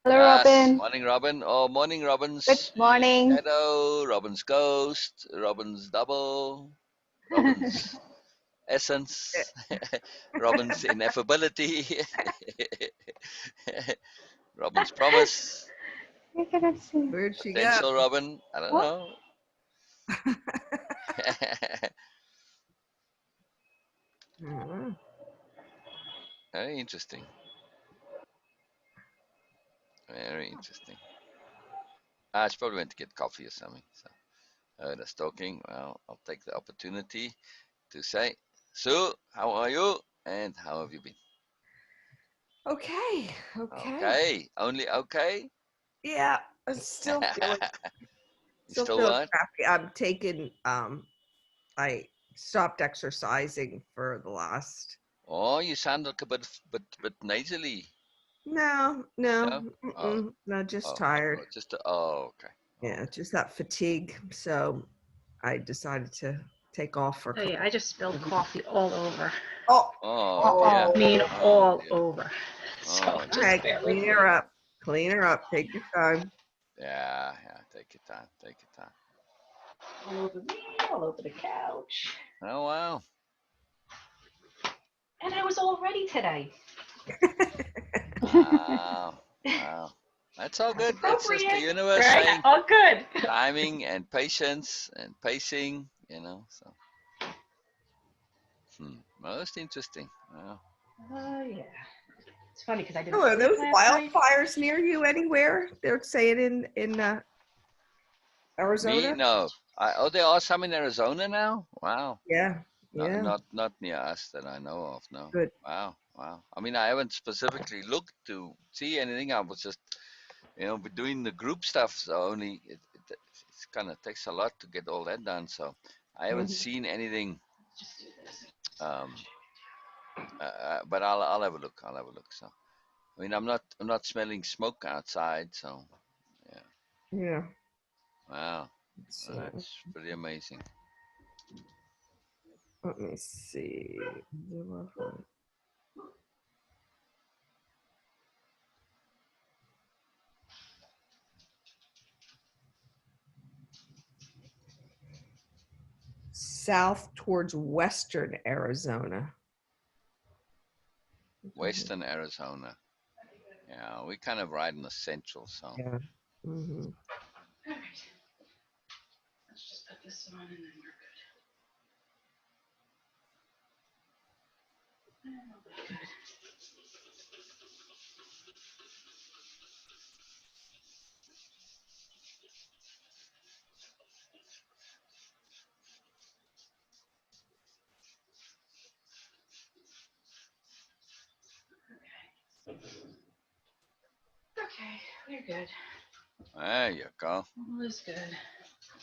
Hello, Yes, Robin. morning, Robin. Oh, morning, Good Robin's morning. shadow, Robin's ghost, Robin's double, Robin's essence, Robin's ineffability, Robin's promise, You're gonna see. Where'd she go? potential Robin. I don't What? know. Mhm. Very interesting. Very interesting. She probably went to get coffee or something. So, heard us talking. Well, I'll take the opportunity to say, Sue, how are you? And how have you been? Okay. Okay, only okay. Yeah, I'm still feeling You still what? crappy. I'm taking I stopped exercising for the last Oh, you sound like a bit nasally. no, No? Oh, no, just oh, tired. oh, just oh, okay. Oh, Yeah, okay. just that fatigue. So I decided to take off for a Oh yeah, couple. I just spilled coffee all over. Oh, Oh dear. I mean, Oh all dear. over. So Oh all dear. just right, bear with clean me. her up. Clean her up. Take your time. Yeah, yeah. Take your time. Take your time. All over me, all over the couch. Oh wow. And I was all ready today. Wow. Wow. That's all That's good. That's just the appropriate. universe Right? saying All good. timing and patience and pacing. So most interesting. Wow. Oh yeah. It's funny because I Oh, didn't are sleep those last night. wildfires near you anywhere? They're saying in Me Arizona. no. Oh, there are some in Arizona now. Wow. Yeah, Not yeah, not not near us that I know of. No. good. Wow. Wow. I mean, I haven't specifically looked to see anything. I was just doing the group stuff. So only it's kind of takes a lot to get all that done. So I haven't Mhm. seen anything. Just do this. Um. But I'll have a look. I'll have a look. So I mean, I'm not smelling smoke outside. So yeah. Yeah. Wow. So That's pretty amazing. let me see. South towards western Arizona. Western Arizona. Yeah, we kind of right in the central. So Yeah. Hmm. All right. Let's just put this on and then we're good. That'll be good. Okay, we're good. there you go. All is good.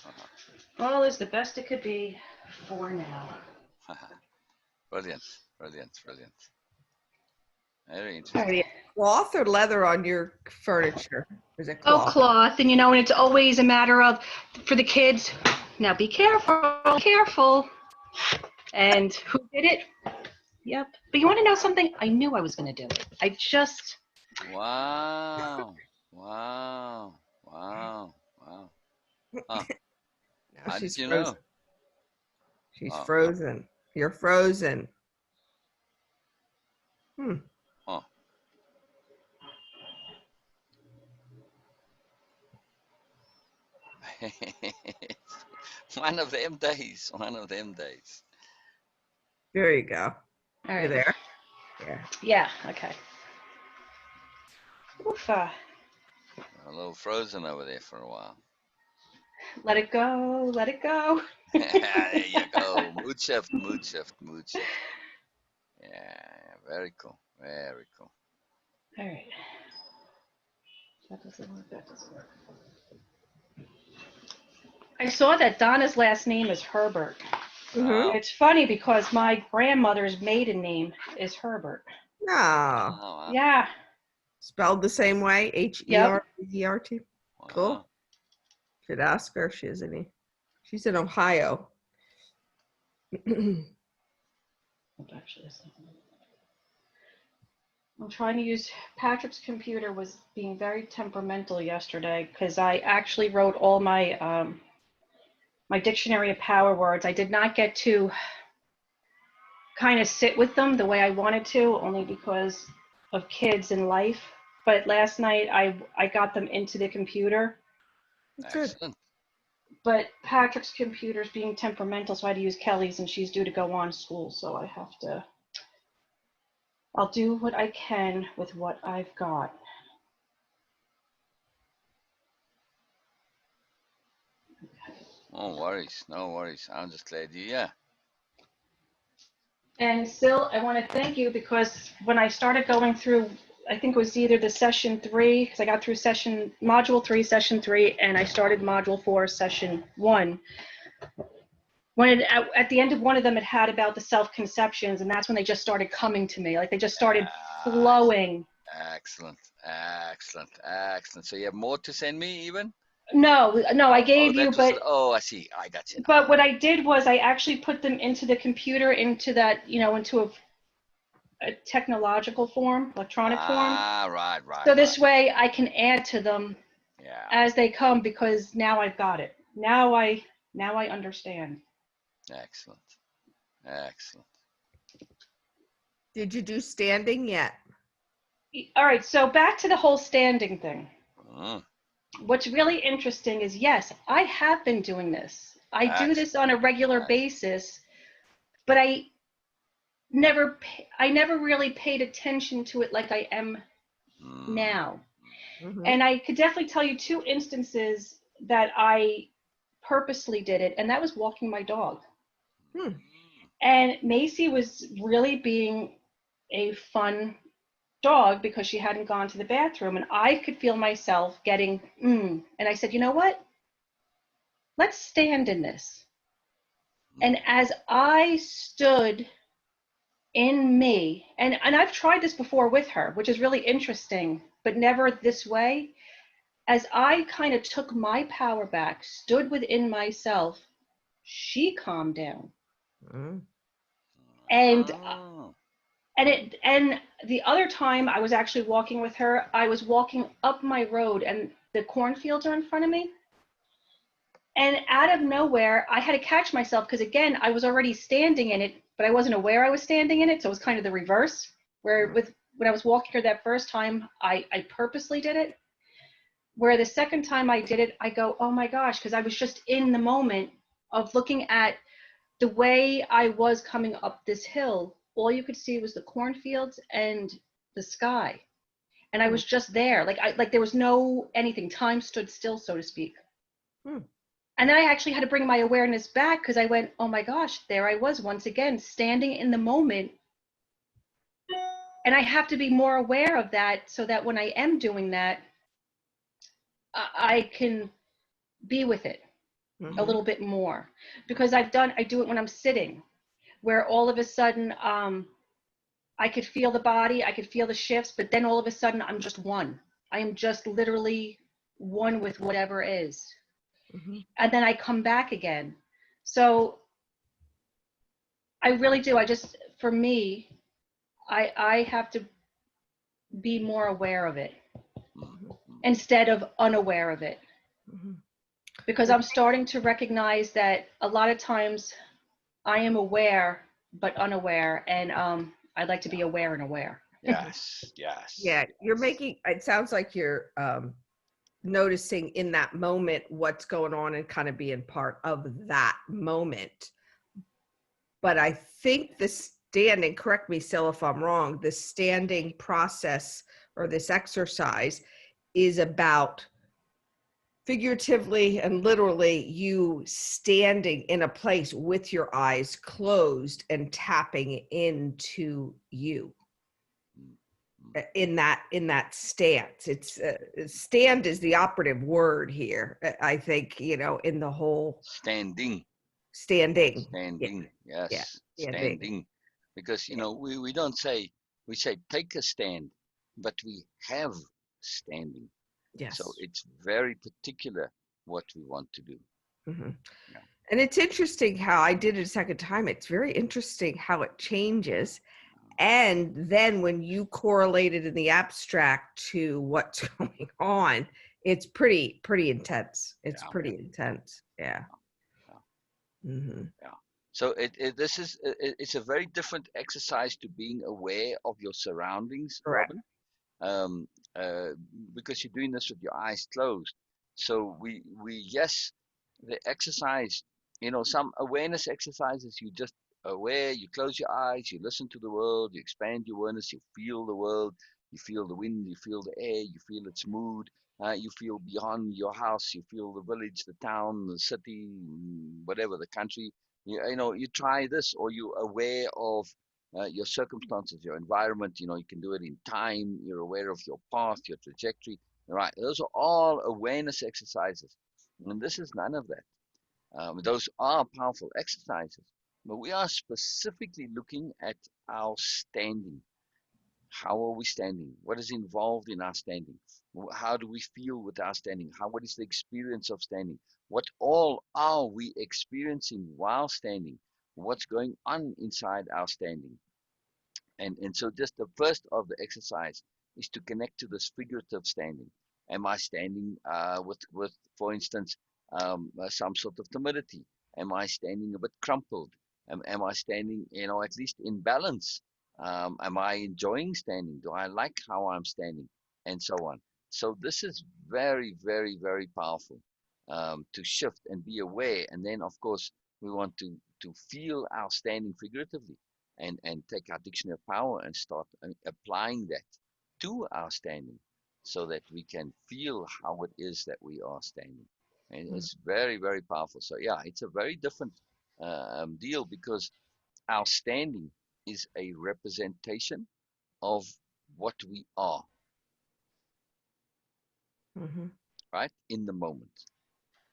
Uh-huh. All is the best it could be for now. Brilliant, brilliant, brilliant. Very All interesting. right. Cloth or leather on your furniture? Is it Oh, cloth? cloth, and and it's always a matter of for the kids. Now be careful, careful. And who did it? Yep. But you want to know something? I knew I was going to do it. I just. Wow, wow, wow, wow. Huh? Now How did she's you frozen. know? She's Oh, frozen. You're frozen. Hmm. huh. One of them days. One of them days. There you go. All You're right. there. Yeah. Yeah. Okay. Oof, A little frozen over there for a while. let it go. Let it go. There you go. Mood shift, mood shift, mood shift. Yeah, yeah, very cool. Very cool. All right. That doesn't work. That doesn't work. I saw that Donna's last name is Herbert. Mm-hmm. Wow. It's funny because my grandmother's maiden name is Herbert. No. Wow. Wow. Yeah. Spelled the same way. Yep. Herbert. Cool. Wow. Should ask her if she has any. She's in Ohio. Actually, I'm trying to use Patrick's computer was being very temperamental yesterday because I actually wrote all my my dictionary of power words. I did not get to kind of sit with them the way I wanted to, only because of kids and life. But last night I got them into the computer. Good. Excellent. But Patrick's computer's being temperamental, so I had to use Kelly's, and she's due to go on school, so I have to. I'll do what I can with what I've got. No worries, no worries. I'm just glad you, yeah. And still, I want to thank you because when I started going through, I think it was either the session 3, because I got through module 3, session 3, and I started module 4, session 1. When at the end of one of them, it had about the self-conceptions, and that's when they just started coming to me. Like they just started flowing. Excellent, excellent, excellent. So you have more to send me even? No, I gave you, but oh, I see. I got you now. But what I did was I actually put them into the computer, into that, into a technological form, electronic form. Right. So this way I can add to them as they come, because now I've got it. Now I understand. Excellent. Excellent. Did you do standing yet? All right, so back to the whole standing thing. Mm. What's really interesting is, yes, I have been doing this. I do this on a regular basis, but I never really paid attention to it like I am now. Mm-hmm. And I could definitely tell you 2 instances that I purposely did it, and that was walking my dog. And Macy was really being a fun dog because she hadn't gone to the bathroom, and I could feel myself getting and I said, you know what, let's stand in this. And as I stood in me, and I've tried this before with her, which is really interesting, but never this way. As I kind of took my power back, stood within myself, she calmed down. And the other time I was actually walking with her, I was walking up my road and the cornfields are in front of me. And out of nowhere, I had to catch myself because, again, I was already standing in it, but I wasn't aware I was standing in it. So it was kind of the reverse, where when I was walking her that first time, I purposely did it. Where the second time I did it, I go, oh my gosh, because I was just in the moment of looking at the way I was coming up this hill. All you could see was the cornfields and the sky. And I was just there. Like there was no anything. Time stood still, so to speak. And then I actually had to bring my awareness back because I went, oh my gosh, there I was once again, standing in the moment. And I have to be more aware of that so that when I am doing that, I can be with it a little bit more. Because I do it when I'm sitting, where all of a sudden I could feel the body, I could feel the shifts, but then all of a sudden I'm just one. I am just literally one with whatever is. And then I come back again. So I really do. For me, I have to be more aware of it instead of unaware of it. Because I'm starting to recognize that a lot of times I am aware, but unaware. And I'd like to be aware and aware. Yes. Yeah, you're making, it sounds like you're noticing in that moment what's going on and kind of being part of that moment. But I think the standing, correct me, Sil, if I'm wrong, the standing process or this exercise is about figuratively and literally you standing in a place with your eyes closed and tapping into you. In that stance. It's stand is the operative word here, I think, in the whole standing. Yes, standing. Because we don't say, we say take a stand, but we have standing. Yes. So it's very particular what we want to do. And it's interesting how I did it a second time. It's very interesting how it changes And then when you correlate it in the abstract to what's going on, it's pretty intense. It's pretty intense. Yeah. Mm-hmm. Yeah. So it's a very different exercise to being aware of your surroundings, Correct. Robin, um, uh, because you're doing this with your eyes closed. So yes, the exercise, some awareness exercises, you just aware, you close your eyes, you listen to the world, you expand your awareness, you feel the world, you feel the wind, you feel the air, you feel its mood, you feel beyond your house, you feel the village, the town, the city, whatever, the country. You try this, or you're aware of your circumstances, your environment. You can do it in time. You're aware of your path, your trajectory. Right? Those are all awareness exercises, and this is none of that. Those are powerful exercises, but we are specifically looking at our standing. How are we standing? What is involved in our standing? How do we feel with our standing? What is the experience of standing? What all are we experiencing while standing? What's going on inside our standing? And so just the first of the exercise is to connect to this figurative standing. Am I standing with, for instance, some sort of timidity? Am I standing a bit crumpled? Am I standing, at least in balance? Am I enjoying standing? Do I like how I'm standing? And so on. So this is very, very, very powerful, to shift and be aware. And then, of course, we want to feel our standing figuratively, and take our dictionary of power and start applying that to our standing, so that we can feel how it is that we are standing. And it's very, very powerful. So yeah, it's a very different deal, because our standing is a representation of what we are, Mm-hmm. right, in the moment.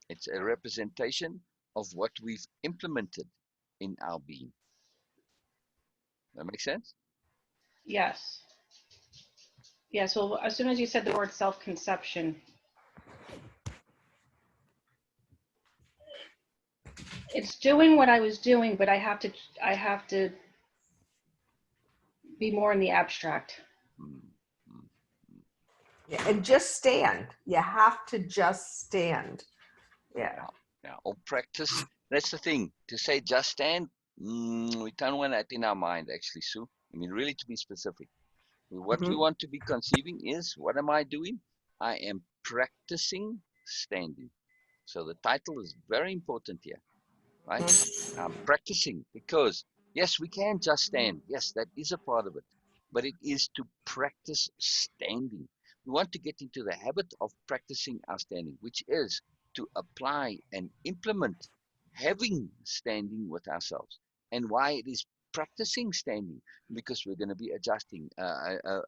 It's a representation of what we've implemented in our being. That makes sense? Yes. Yes. Well, as soon as you said the word self-conception, it's doing what I was doing, but I have to be more in the abstract. Mm, mm. Yeah, and just stand. You have to just stand. Yeah. Yeah, yeah. Or practice. That's the thing. To say just stand, we don't want that in our mind, actually, Sue. I mean, really, to be specific. What we Mm-hmm. want to be conceiving is, what am I doing? I am practicing standing. So the title is very important here, right? I'm practicing, because, yes, we can just stand. Yes, that is a part of it. But it is to practice standing. We want to get into the habit of practicing our standing, which is to apply and implement having standing with ourselves. And why it is practicing standing? Because we're going to be adjusting,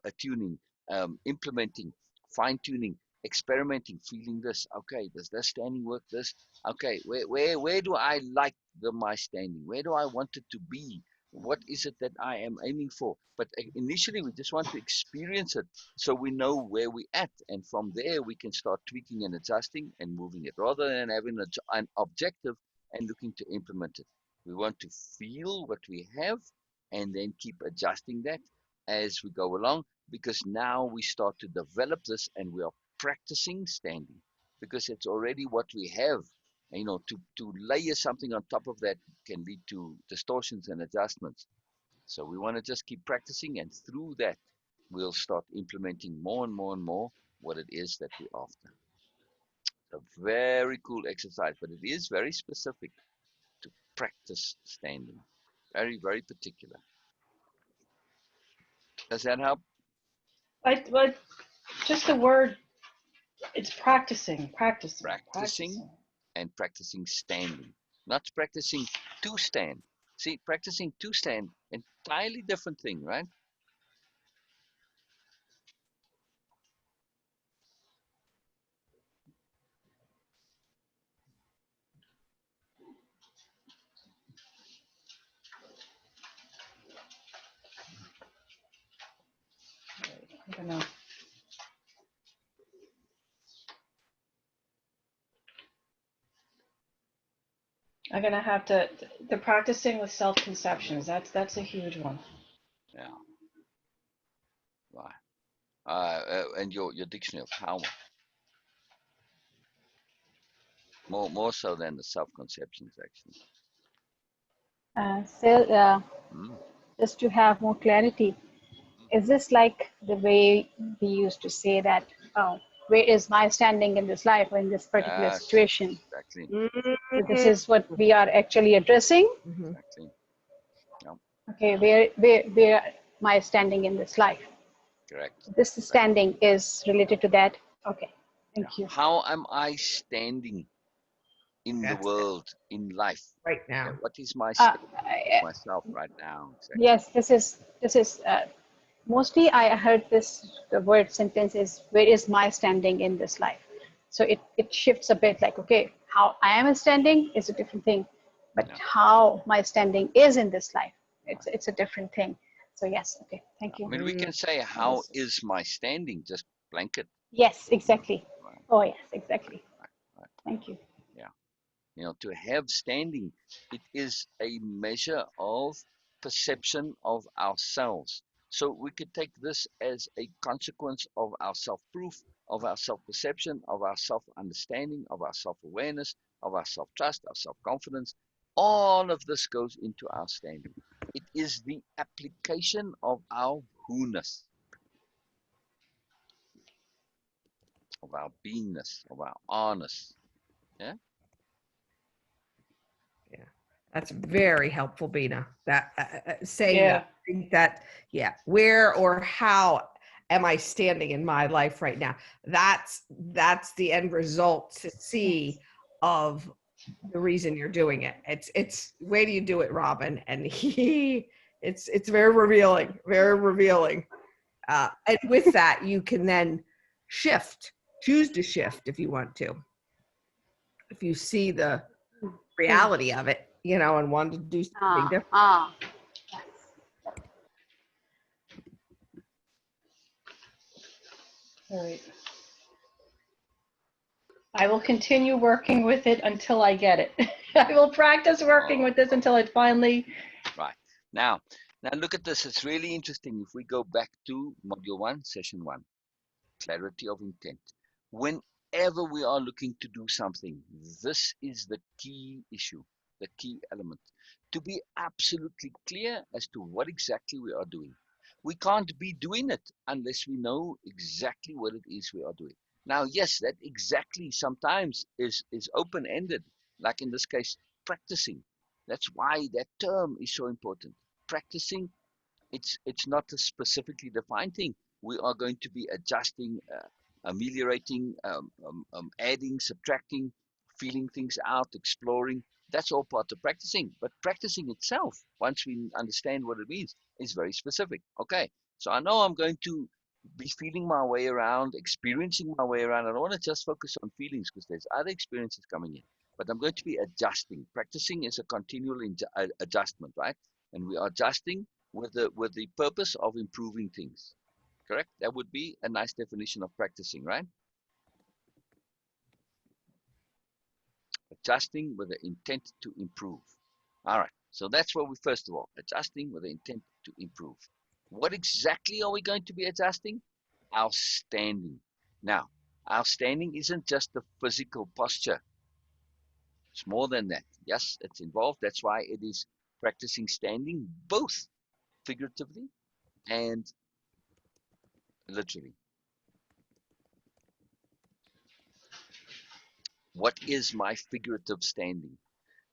attuning, implementing, fine tuning, experimenting, feeling this. Okay, does this standing work? This. Okay, where do I like my standing? Where do I want it to be? What is it that I am aiming for? But initially, we just want to experience it, so we know where we're at. And from there, we can start tweaking and adjusting and moving it, rather than having an objective and looking to implement it. We want to feel what we have, and then keep adjusting that as we go along, because now we start to develop this, and we are practicing standing, because it's already what we have. To layer something on top of that can lead to distortions and adjustments. So we want to just keep practicing, and through that, we'll start implementing more and more and more what it is that we're after. A very cool exercise, but it is very specific to practice standing. Very, very particular. Does that help? But just the word, it's practicing. Practicing and practicing standing, not practicing to stand. See, practicing to stand, entirely different thing, right? I don't know. I'm gonna have to the practicing with self-conceptions. That's a huge one. Yeah, And your dictionary of power, more so than the self-conceptions, actually. So, Mm. just to have more clarity, is this like the way we used to say that, oh, where is my standing in this life or in this particular Yes, situation? exactly, So this is what we are actually addressing. Mhm. exactly. Yeah, Okay, where my standing in this life? correct. This Correct. standing is related to that. Okay, Yeah. thank you. How am I standing in the That's it. world, in life? Right Yeah, now. what is my Uh, standing with myself right now? Exactly. yes, this is mostly I heard the word sentence is where is my standing in this life? So it shifts a bit like, okay, how I am standing is a different thing, but Yeah. how my standing is in this life, Right. it's a different thing. So yes, okay, thank I you. mean, we Mm, can say, That how was, is my standing? Just blanket. yes, You know. exactly. Right. Oh yes, exactly. Right. Right. Thank you. Yeah. To have standing, it is a measure of perception of ourselves. So we could take this as a consequence of our self-proof, of our self-perception, of our self-understanding, of our self-awareness, of our self-trust, our self-confidence. All of this goes into our standing. It is the application of our who-ness, of our beingness, of our honest. Yeah. yeah. That's very helpful, Beena. That saying that. Yeah. I think that, yeah, where or how am I standing in my life right now? That's the end result to see Yes. of the reason you're doing it. It's way do you do it, Robin? And it's very revealing, very revealing. And with that, you can then shift, choose to shift if you want to. If you see the Hmm. reality of it, and want to do something Ah, different. ah, yes. All right. I will continue working with it until I get it. I will practice working Oh, with this until it finally. right. Now look at this. It's really interesting. If we go back to module 1, session 1, clarity of intent. Whenever we are looking to do something, this is the key issue, the key element. To be absolutely clear as to what exactly we are doing. We can't be doing it unless we know exactly what it is we are doing. Now, yes, that exactly sometimes is open-ended, like in this case, practicing. That's why that term is so important. Practicing, it's not a specifically defined thing. We are going to be adjusting, ameliorating, adding, subtracting, feeling things out, exploring. That's all part of practicing. But practicing itself, once we understand what it means, is very specific. Okay, so I know I'm going to be feeling my way around, experiencing my way around. I don't want to just focus on feelings because there's other experiences coming in. But I'm going to be adjusting. Practicing is a continual adjustment, right? And we are adjusting with the purpose of improving things. Correct? That would be a nice definition of practicing, right? Adjusting with the intent to improve. All right. So that's what we first of all, adjusting with the intent to improve. What exactly are we going to be adjusting? Our standing. Now, our standing isn't just the physical posture. It's more than that. Yes, it's involved. That's why it is practicing standing both figuratively and literally. What is my figurative standing?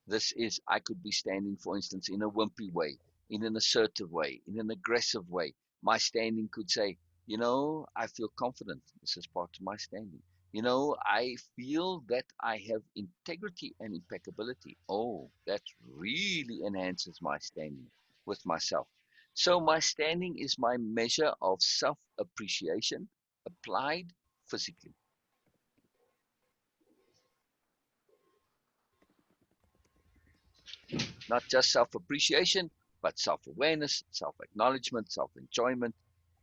This is, I could be standing, for instance, in a wimpy way, in an assertive way, in an aggressive way. My standing could say, I feel confident. This is part of my standing. I feel that I have integrity and impeccability. Oh, that really enhances my standing with myself. So my standing is my measure of self-appreciation applied physically. Not just self-appreciation, but self-awareness, self-acknowledgement, self-enjoyment,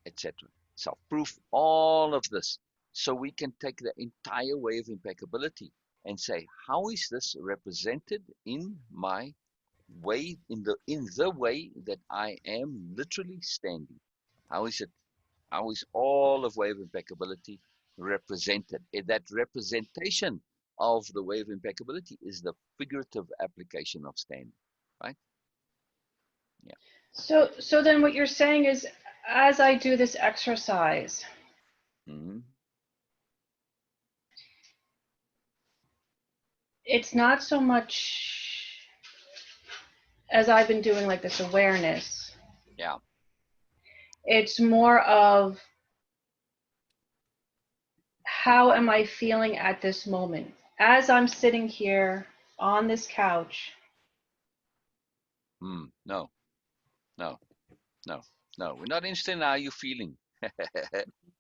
etc. Self-proof, all of this. So we can take the entire way of impeccability and say, how is this represented in my way, in the way that I am literally standing? How is it How is all of way of impeccability represented? That representation of the way of impeccability is the figurative application of standing, right? Yeah. So then what you're saying is, as I do this exercise, Mm-hmm. it's not so much as I've been doing like this awareness. Yeah. It's more of how am I feeling at this moment? As I'm sitting here on this couch. No, no, no, no. We're not interested in how you're feeling.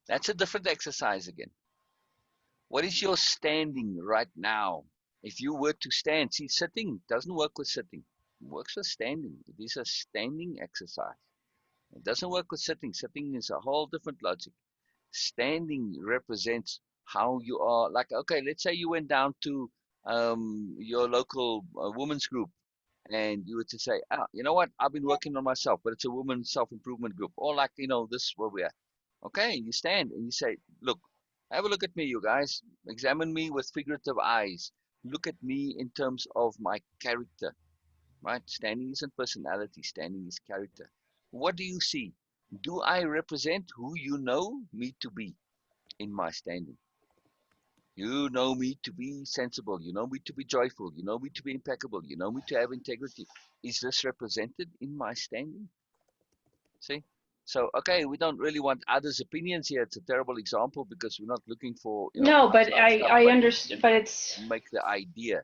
That's a different exercise again. What is your standing right now? If you were to stand, see, sitting doesn't work with sitting. It works with standing. It is a standing exercise. It doesn't work with sitting. Sitting is a whole different logic. Standing represents how you are. Like, okay, let's say you went down to your local women's group, and you were to say, you know what, I've been working on myself, but it's a women's self-improvement group, or like, this is where we are. Okay, you stand and you say, look, have a look at me, you guys. Examine me with figurative eyes. Look at me in terms of my character, right? Standing isn't personality, standing is character. What do you see? Do I represent who you know me to be in my standing? You know me to be sensible. You know me to be joyful. You know me to be impeccable. You know me to have integrity. Is this represented in my standing? See? So, okay, we don't really want others' opinions here. It's a terrible example because we're not looking for, No, but outside stuff, I but understand, but it's make the idea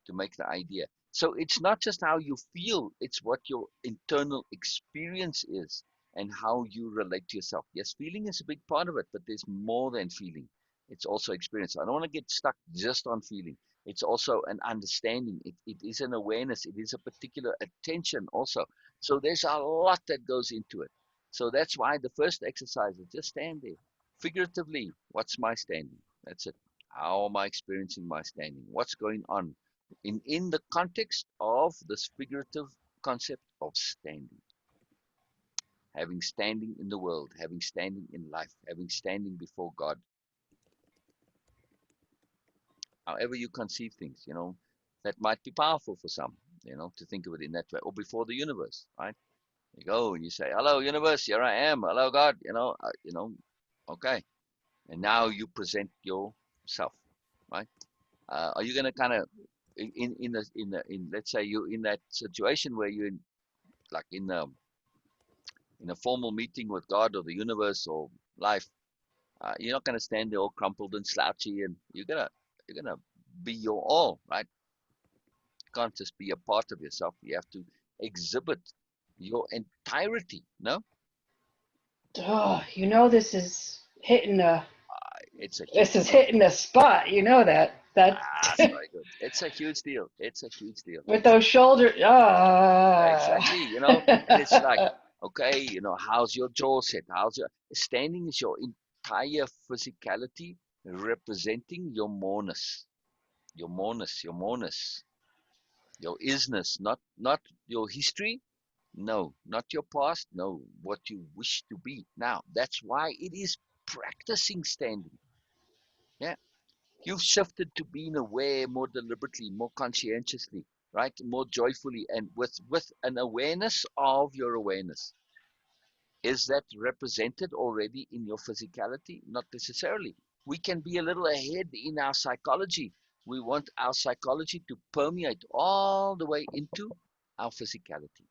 to make the idea. So it's not just how you feel, it's what your internal experience is and how you relate to yourself. Yes, feeling is a big part of it, but there's more than feeling. It's also experience. I don't want to get stuck just on feeling. It's also an understanding. It is an awareness. It is a particular attention also. So there's a lot that goes into it. So that's why the first exercise is just stand there. Figuratively, what's my standing? That's it. How am I experiencing my standing? What's going on? In the context of this figurative concept of standing, having standing in the world, having standing in life, having standing before God, however you conceive things, that might be powerful for some, to think of it in that way, or before the universe, right? You go and you say, hello universe, here I am, hello God, okay, and now you present yourself, right? Are you going to kind of in let's say you're in that situation where you're like in a formal meeting with God or the universe or life, you're not going to stand there all crumpled and slouchy, and you're gonna be your all, right? You can't just be a part of yourself. You have to exhibit your entirety. No, this is hitting a it's a this huge is deal. hitting a spot. You know that That's very good. It's a huge deal. It's a huge deal. with those shoulders. Exactly. And it's like, okay, how's your jaw set? How's your standing? Is your entire physicality representing your moreness, your isness, not your history, no, not your past, no, what you wish to be. Now, that's why it is practicing standing. Yeah. You've shifted to being aware more deliberately, more conscientiously, right? More joyfully, and with an awareness of your awareness. Is that represented already in your physicality? Not necessarily. We can be a little ahead in our psychology. We want our psychology to permeate all the way into our physicality.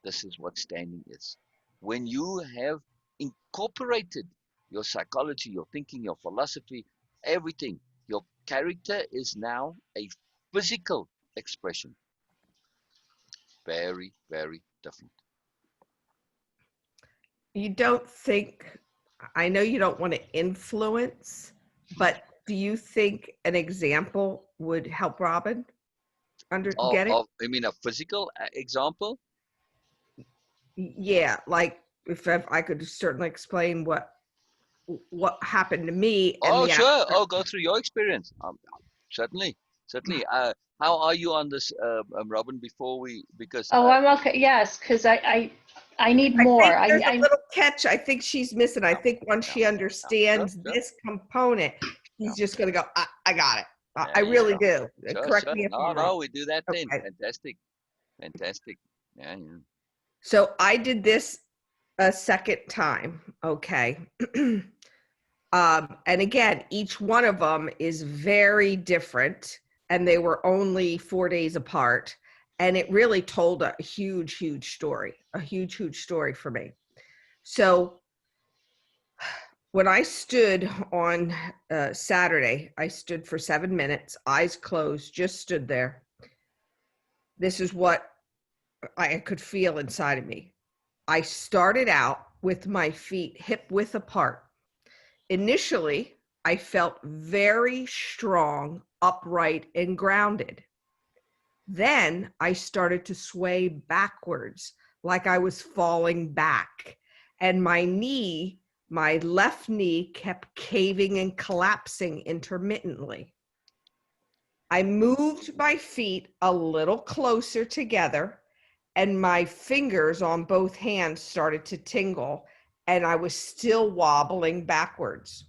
This is what standing is. When you have incorporated your psychology, your thinking, your philosophy, everything, your character is now a physical expression. Very, very different. You don't think, I know you don't want to influence, but do you think an example would help Robin get it? I mean, a physical example? Yeah, like if I could certainly explain what happened to me and Oh, the sure. Oh, go through your experience. Certainly, certainly. How are you on this, Robin? Before we, because Oh, I'm okay. Yes, because I I need I more. think there's a I little catch. I think she's missing. I think once she understands Sure. this component, Yeah. she's just going to go, I got it. I There you really go. do. Sure, Correct sure. me if No, I'm wrong. no, we do that thing. Okay. Fantastic. Fantastic. Yeah, yeah. So I did this a second time. Okay. And again, each one of them is very different, and they were only 4 days apart. And it really told a huge, huge story, for me. So when I stood on Saturday, I stood for 7 minutes, eyes closed, just stood there. This is what I could feel inside of me. I started out with my feet hip width apart. Initially, I felt very strong, upright, and grounded. Then I started to sway backwards like I was falling back. And my left knee kept caving and collapsing intermittently. I moved my feet a little closer together, and my fingers on both hands started to tingle, and I was still wobbling backwards.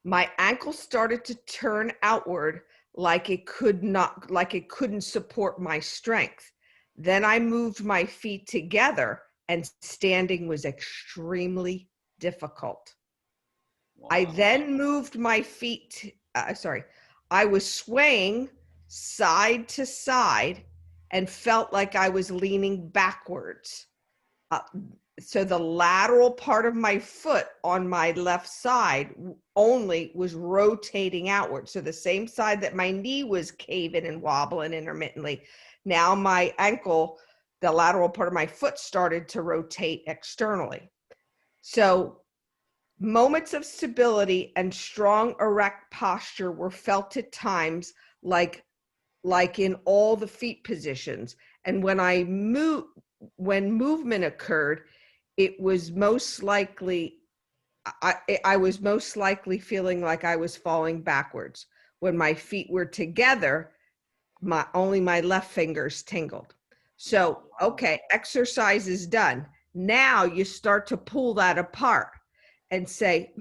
My ankle started to turn outward like it couldn't support my strength. Then I moved my feet together, and standing was extremely difficult. I Wow. then moved my feet, I was swaying side to side and felt like I was leaning backwards. Uh, so the lateral part of my foot on my left side only was rotating outward. So the same side that my knee was caving and wobbling intermittently, now my ankle, the lateral part of my foot, started to rotate externally. So moments of stability and strong erect posture were felt at times, like in all the feet positions. And when movement occurred, it was most likely, I was most likely feeling like I was falling backwards. When my feet were together, only my left fingers tingled. So, okay, exercise is done. Now you start to pull that apart and say,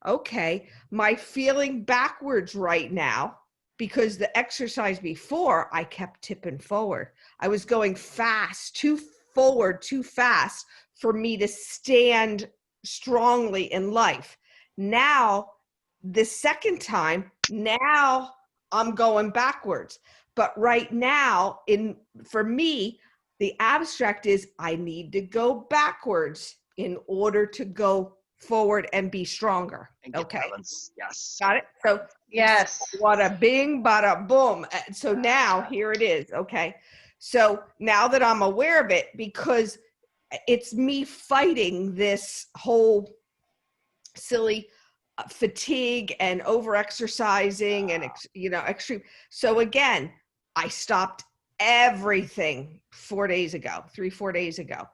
okay, my feeling backwards right now, because the exercise before I kept tipping forward. I was going fast, too forward, too fast for me to stand strongly in life. Now, the second time, now I'm going backwards. But right now, for me, the abstract is I need to go backwards in order to go forward and be stronger. And get Okay. balance. Yes. Got it? So yes. wada bing, bada boom. So now here it is. Okay. So now that I'm aware of it, because it's me fighting this whole silly fatigue and over exercising and extreme. So again, I stopped everything 4 days ago, 4 days ago.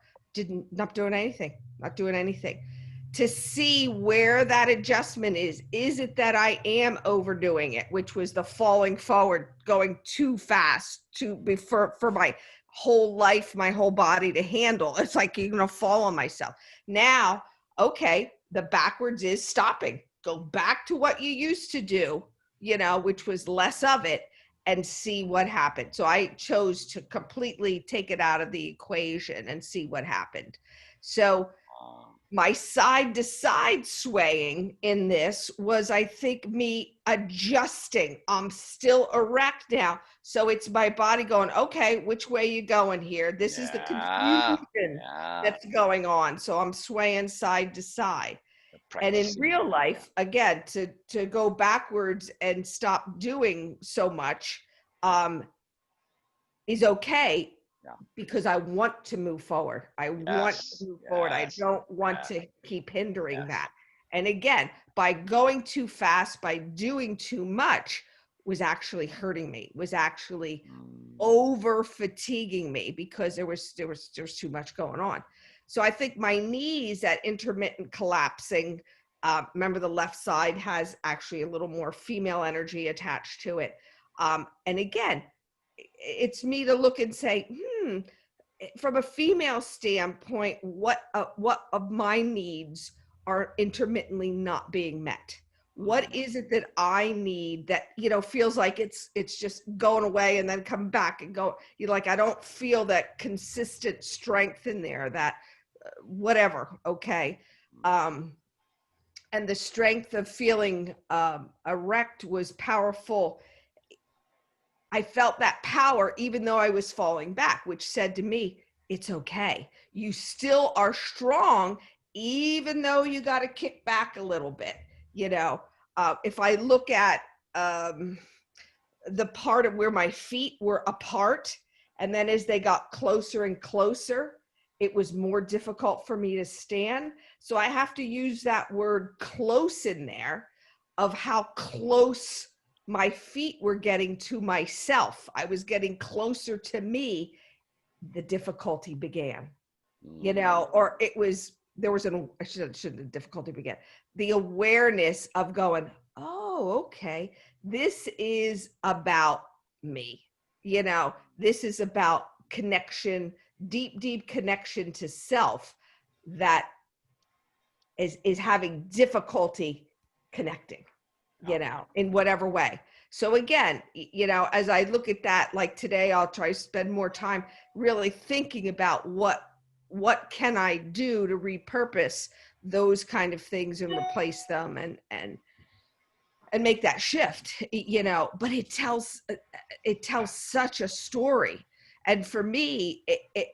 Not doing anything to see where that adjustment is. Is it that I am overdoing it, which was the falling forward, going too fast for my whole life, my whole body to handle? It's like you're gonna fall on myself. Now, okay, the backwards is stopping. Go back to what you used to do, which was less of it, and see what happened. So I chose to completely take it out of the equation and see what happened. So my side to side swaying in this was, I think, me adjusting. I'm still erect now. So it's my body going, okay, which way you going here? This is the confusion that's going on. So I'm swaying side to side. And in real life, again, to go backwards and stop doing so much is okay, because I want to move forward. I want to move forward. I don't want to keep hindering that. And again, by going too fast, by doing too much, was actually hurting me, was actually over fatiguing me, because there was too much going on. So I think my knees, that intermittent collapsing, remember the left side has actually a little more female energy attached to it. And again, it's me to look and say, from a female standpoint, what of my needs are intermittently not being met? What is it that I need that, you know, feels like it's just going away and then come back and go, you like, I don't feel that consistent strength in there, that whatever. Okay. And the strength of feeling erect was powerful. I felt that power even though I was falling back, which said to me, it's okay. You still are strong, even though you got to kick back a little bit. You know, if I look at the part of where my feet were apart, and then as they got closer and closer, it was more difficult for me to stand. So I have to use that word close in there, of how close my feet were getting to myself. I was getting closer to me. The difficulty began, you know, or it was, there was an, the difficulty began. The awareness of going, oh, okay, this is about me. You know, this is about connection, deep connection to self that is having difficulty connecting, you know, in whatever way. So again, you know, as I look at that, like today, I'll try to spend more time really thinking about what can I do to repurpose those kind of things and replace them and make that shift, you know. But it tells such a story. And for me, it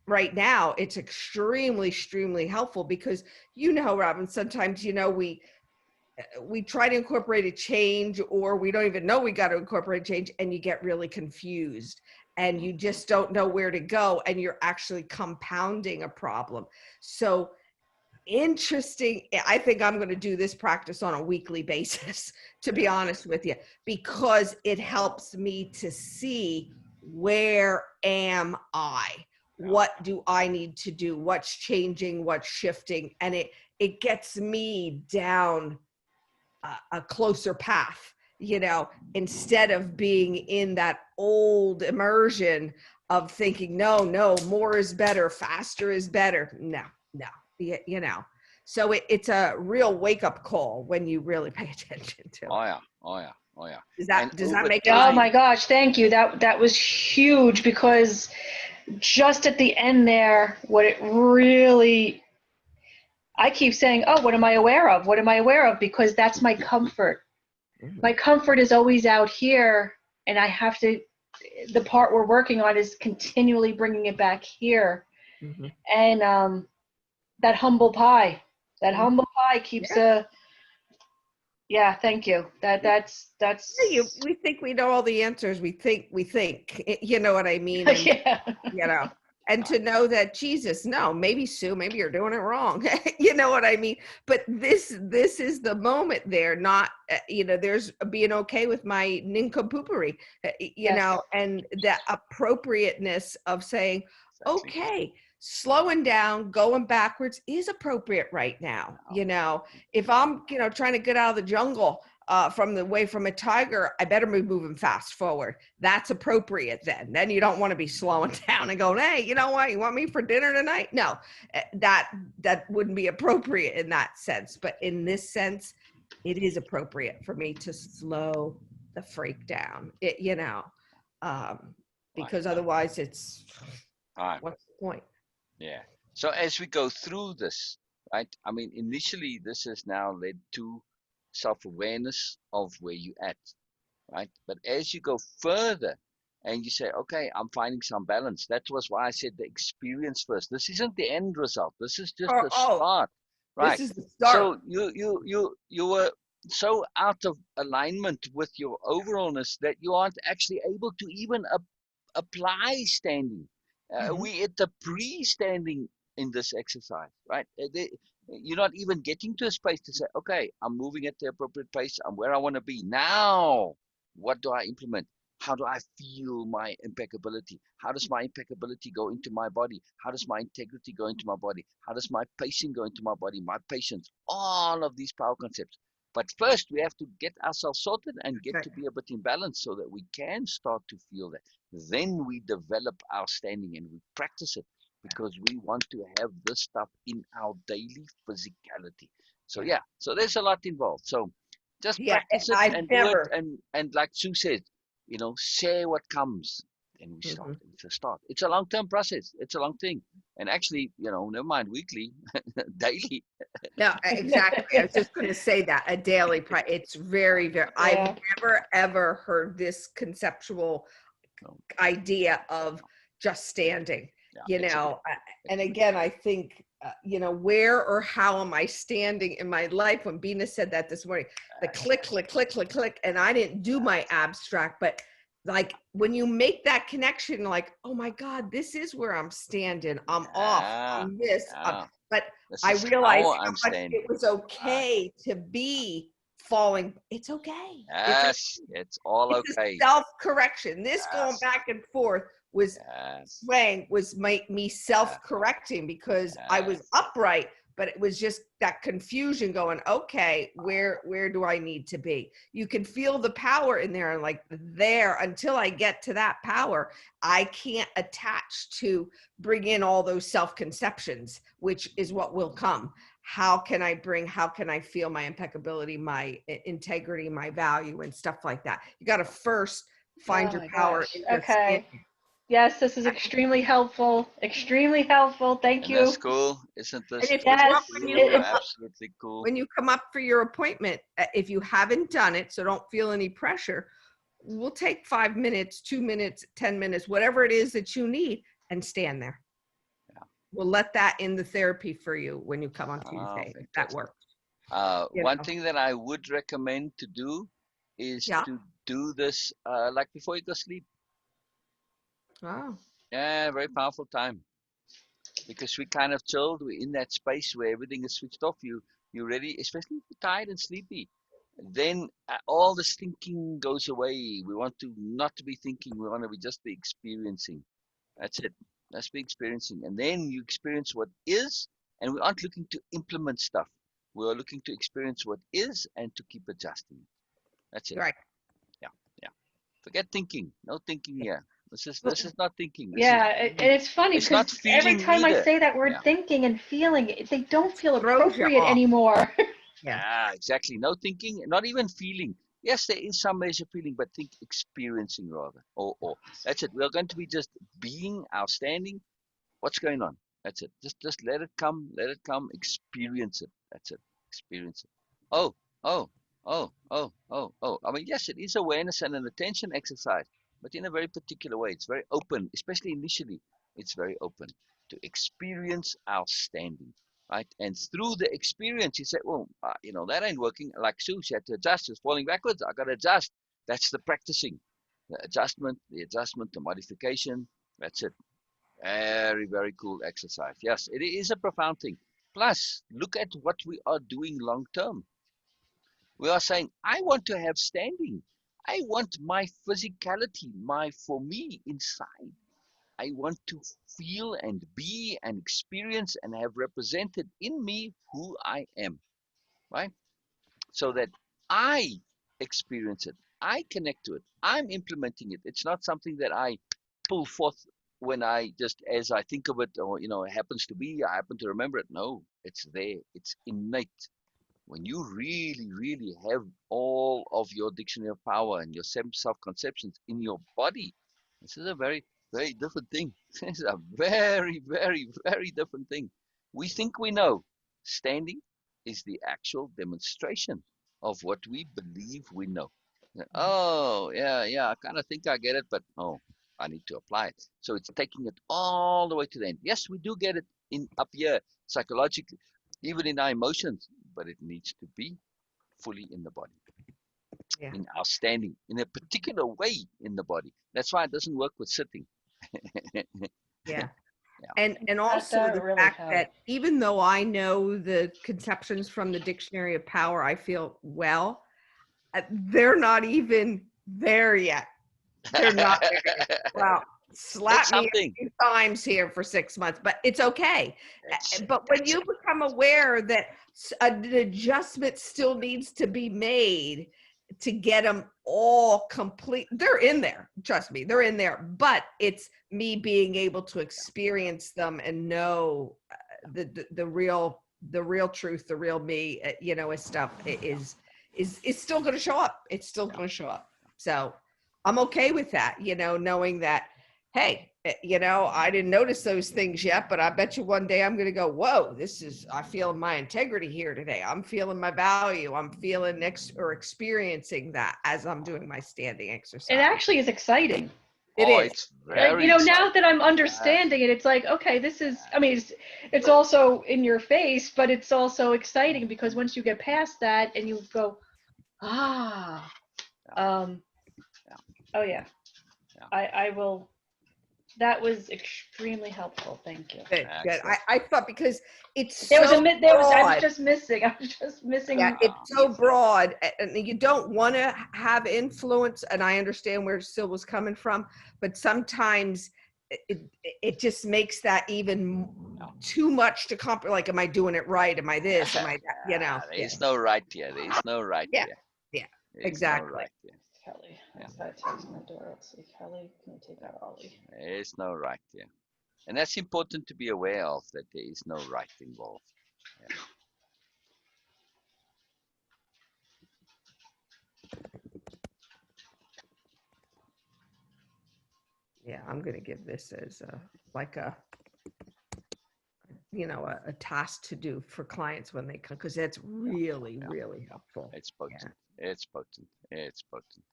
right now, it's extremely helpful because, you know, Robin, sometimes, you know, we try to incorporate a change, or we don't even know we got to incorporate change, and you get really confused and you just don't know where to go, and you're actually compounding a problem. So interesting. I think I'm going to do this practice on a weekly basis, to be honest with you, because it helps me to see, where am I? What do I need to do? What's changing? What's shifting? And it gets me down a closer path, you know, instead of being in that old immersion of thinking, no, more is better, faster is better. No, you know. So it's a real wake-up call when you really pay attention to it. Oh yeah. Does that make Oh sense? my gosh, thank you. That was huge, because just at the end there, what it really, I keep saying, oh, what am I aware of? What am I aware of? Because that's my comfort. Mhm. My comfort is always out here, and I have to, the part we're working on is continually bringing it back here. Mhm. And that humble pie keeps yeah, thank you. That's We think we know all the answers. We think, you know what I mean? And, yeah. you know, and to know that, Jesus, no, maybe Sue, maybe you're doing it wrong. You know what I mean? But this is the moment there, not, you know, there's being okay with my nincompoopery, you Yes. know, and the appropriateness of saying, Exactly. okay, slowing down, going backwards is appropriate right now. You know, if I'm, you know, trying to get out of the jungle, from a tiger, I better be moving fast forward. That's appropriate then. Then you don't want to be slowing down and going, hey, you know what? You want me for dinner tonight? No, that wouldn't be appropriate in that sense. But in this sense, it is appropriate for me to slow the freak down, you know, because otherwise it's, what's the point? Yeah. So as we go through this, right? I mean, initially, this has now led to self-awareness of where you're at, right? But as you go further and you say, okay, I'm finding some balance. That was why I said the experience first. This isn't the end result. This is just the start, right? This is the start. So you were so out of alignment with your overallness that you aren't actually able to even apply standing. We at the pre-standing in this exercise, right? You're not even getting to a space to say, okay, I'm moving at the appropriate pace. I'm where I want to be. Now, what do I implement? How do I feel my impeccability? How does my impeccability go into my body? How does my integrity go into my body? How does my pacing go into my body? My patience, all of these power concepts. But first, we have to get ourselves sorted and get Right. to be a bit in balance so that we can start to feel that. Then we develop our standing and we practice it because we want to have this stuff in our daily physicality. So yeah, so there's a lot involved. So just Yeah, practice it I've and do never. it, and like Sue said, you know, share what comes. Then we start. Mhm. It's a start. It's a long-term process. It's a long thing. And actually, you know, never mind weekly, daily. No, exactly. I was just going to say that a daily it's very, very, I've Yeah. never ever heard this conceptual No. idea of just standing, Yeah, you it's know. And again, I think, you know, where or how am I standing in my life? When Beena said that this morning, the click, click, click, click, click, and I didn't do my abstract, but like when you make that connection, like, oh my God, this is where I'm standing. I'm off. I'm this. But This I is realized how how I'm much standing. it was okay to be falling. It's okay. Yes, it's all It's a okay. self-correction. This going Yes, back and forth was yes, swaying, was me self-correcting because I was yes. upright, but it was just that confusion going, okay, where do I need to be? You can feel the power in there, and like there, until I get to that power, I can't attach to bring in all those self-conceptions, which is what will come. How can I feel my impeccability, my integrity, my value, and stuff like that? You got to first find Oh your my power gosh. in your Okay. standing. Yes, this is extremely helpful. Extremely helpful. Thank And that's you. cool. Isn't And this if you just come up Yes. when cool? Absolutely cool. come up for your appointment, if you haven't done it, so don't feel any pressure, we'll take 5 minutes, 2 minutes, 10 minutes, whatever it is that you need, and stand there. Yeah. We'll let that in the therapy for you when you come on Oh, Tuesday, if that fantastic. works. One thing that I would recommend to do is Yeah. to do this like before you go sleep. Wow. Yeah, very powerful time because we kind of chilled. We're in that space where everything is switched off. You're ready, especially if you're tired and sleepy. Then all this thinking goes away. We want to not to be thinking. We want to just be experiencing. That's it. Let's be experiencing. And then you experience what is, and we aren't looking to implement stuff. We are looking to experience what is and to keep adjusting. That's it. Right. Yeah, yeah. Forget thinking. No thinking here. This is not thinking. This is Yeah, and it's funny it's not because every feeling time I either. say that word Yeah. thinking and feeling, they don't feel Throws you appropriate off. anymore. Yeah. Yeah, exactly. No thinking, not even feeling. Yes, there is some measure of feeling, but think experiencing rather. Or that's it. We're going to be just being our standing. What's going on? That's it. Just let it come, experience it. That's it. Experience it. Oh, oh, oh. I mean, yes, it is awareness and an attention exercise, but in a very particular way. It's very open, especially initially. It's very open to experience our standing, right? And through the experience, you say, well, you know, that ain't working. Like Sue, she had to adjust. She was falling backwards. I got to adjust. That's the practicing, the adjustment, the modification. That's it. Very, very cool exercise. Yes, it is a profound thing. Plus, look at what we are doing long term. We are saying, I want to have standing. I want my physicality, my for me inside. I want to feel and be and experience and have represented in me who I am, right? So that I experience it, I connect to it, I'm implementing it. It's not something that I pull forth when I just as I think of it, or you know, it happens to be, I happen to remember it. No, it's there, it's innate. When you really, really have all of your dictionary of power and your self-conceptions in your body, this is a very, very different thing. This is a very, very, very different thing. We think we know. Standing is the actual demonstration of what we believe we know. Oh, yeah, I kind of think I get it, but oh, I need to apply it. So it's taking it all the way to the end. Yes, we do get it in up here psychologically, even in our emotions, but it needs to be fully in the body, Yeah. in our standing, in a particular way in the body. That's why it doesn't work with sitting. Yeah. Yeah. And also That the really fact helps. that even though I know the conceptions from the Dictionary of Power, I feel, well, they're not even there yet. They're not there yet. Well, slap me a something. few times here for 6 months, but it's okay. But when you become aware that an adjustment still needs to be made to get them all complete, they're in there. Trust me, they're in there. But it's me being able to experience them and know the real truth, the real me. Is stuff is still going to show up. It's still going to show up. So I'm okay with that. Knowing that, hey, I didn't notice those things yet, but I bet you one day I'm going to go, whoa, I feeling my integrity here today. I'm feeling my value. I'm feeling experiencing that as I'm doing my standing exercise. It actually is exciting. It is. It's very Now that I'm understanding it, it's like, okay, this is, I mean, it's also in your face, but it's also exciting because once you get past that and you go, oh yeah. I will. That was extremely helpful. Thank you. Good. I thought because it's I was just missing. Yeah, it's so broad, and you don't want to have influence. And I understand where Syl was coming from, but sometimes it just makes that even too much to comp. Like, am I doing it right? Am I this? Am I that? There's no right here. There's no right here. Yeah. There's Exactly. No right here. Kelly, I gotta text my door. Let's see, Kelly, can you take out Ollie? There's no right here. And that's important to be aware of, that there is no right involved. Yeah, I'm going to give this as a task to do for clients when they come, because that's really, really helpful. It's potent. It's potent. It's potent.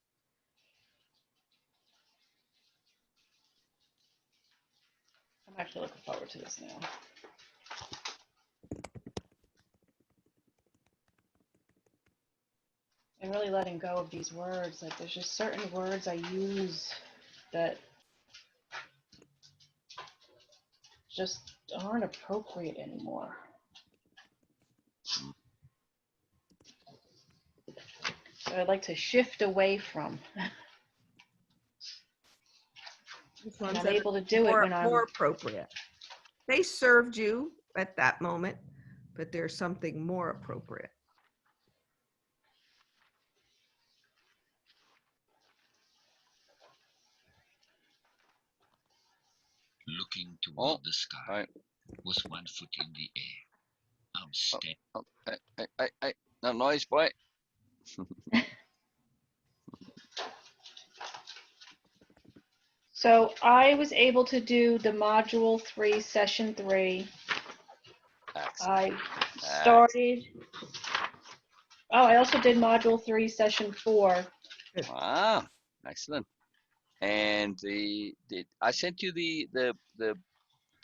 I'm actually looking forward to this now. And really letting go of these words. Like, there's just certain words I use that just aren't appropriate anymore. So I'd like to shift away from. I'm able to do it when I'm more appropriate. They served you at that moment, but there's something more appropriate. Looking toward the sky with 1 foot in the air. I'm steady. Hey, no noise, boy. So I was able to do the module 3, session 3. Excellent. I started. Oh, I also did module 3, session 4. Wow, excellent. And I sent you the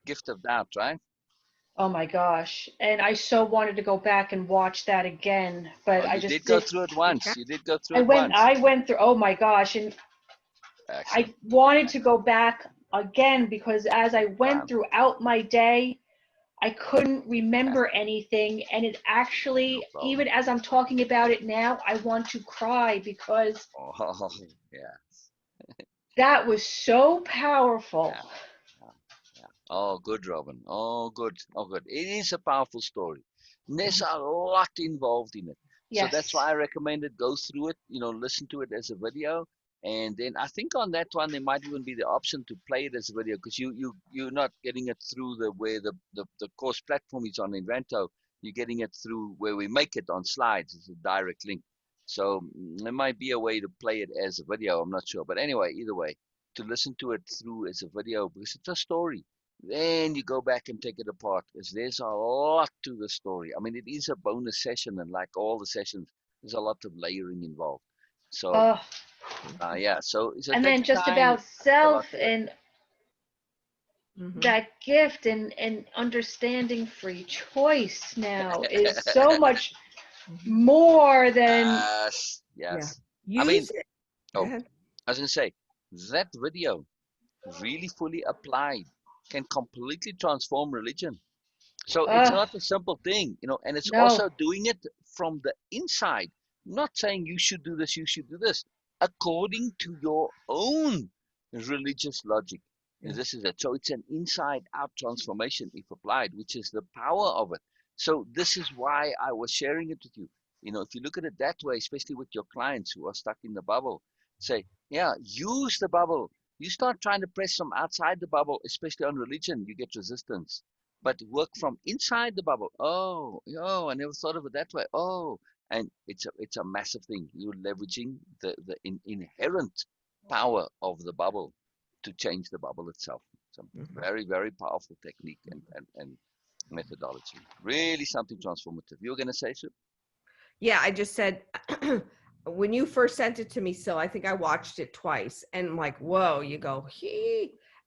gift of doubt, right? Oh my gosh! And I so wanted to go back and watch that again, but I just did go through it once. You did go through it once. I went through. Oh my gosh! And excellent. I wanted to go back again because as I went throughout my day, I couldn't remember anything, and it actually, even as I'm talking about it now, I want to cry because that was so powerful. Oh, good, Robin. Oh, good. Oh, good. It is a powerful story. There's a lot involved in it. Yes. So that's why I recommended go through it, listen to it as a video. And then I think on that one, there might even be the option to play it as a video because you're not getting it through where the course platform is on Invento. You're getting it through where we make it on slides. It's a direct link. So there might be a way to play it as a video. I'm not sure. But anyway, either way, to listen to it through as a video because it's a story. Then you go back and take it apart because there's a lot to the story. I mean, it is a bonus session, and like all the sessions, there's a lot of layering involved. So, so and then just about self and that gift and understanding free choice now is so much more than yes. Yeah. I mean, I was gonna say that video really fully applied can completely transform religion. So it's not a simple thing, and it's also doing it from the inside, not saying you should do this, according to your own religious logic. Yeah. This is it. So it's an inside-out transformation if applied, which is the power of it. So this is why I was sharing it with you. You know, if you look at it that way, especially with your clients who are stuck in the bubble, say, yeah, use the bubble. You start trying to press from outside the bubble, especially on religion, you get resistance. But work from inside the bubble. Oh, I never thought of it that way. Oh, and it's a massive thing. You're leveraging the inherent power of the bubble to change the bubble itself. It's a very, very powerful technique and methodology. Really something transformative. You were going to say, Sue? Yeah, I just said, when you first sent it to me, Sil, I think I watched it twice, and I'm like, whoa, you go,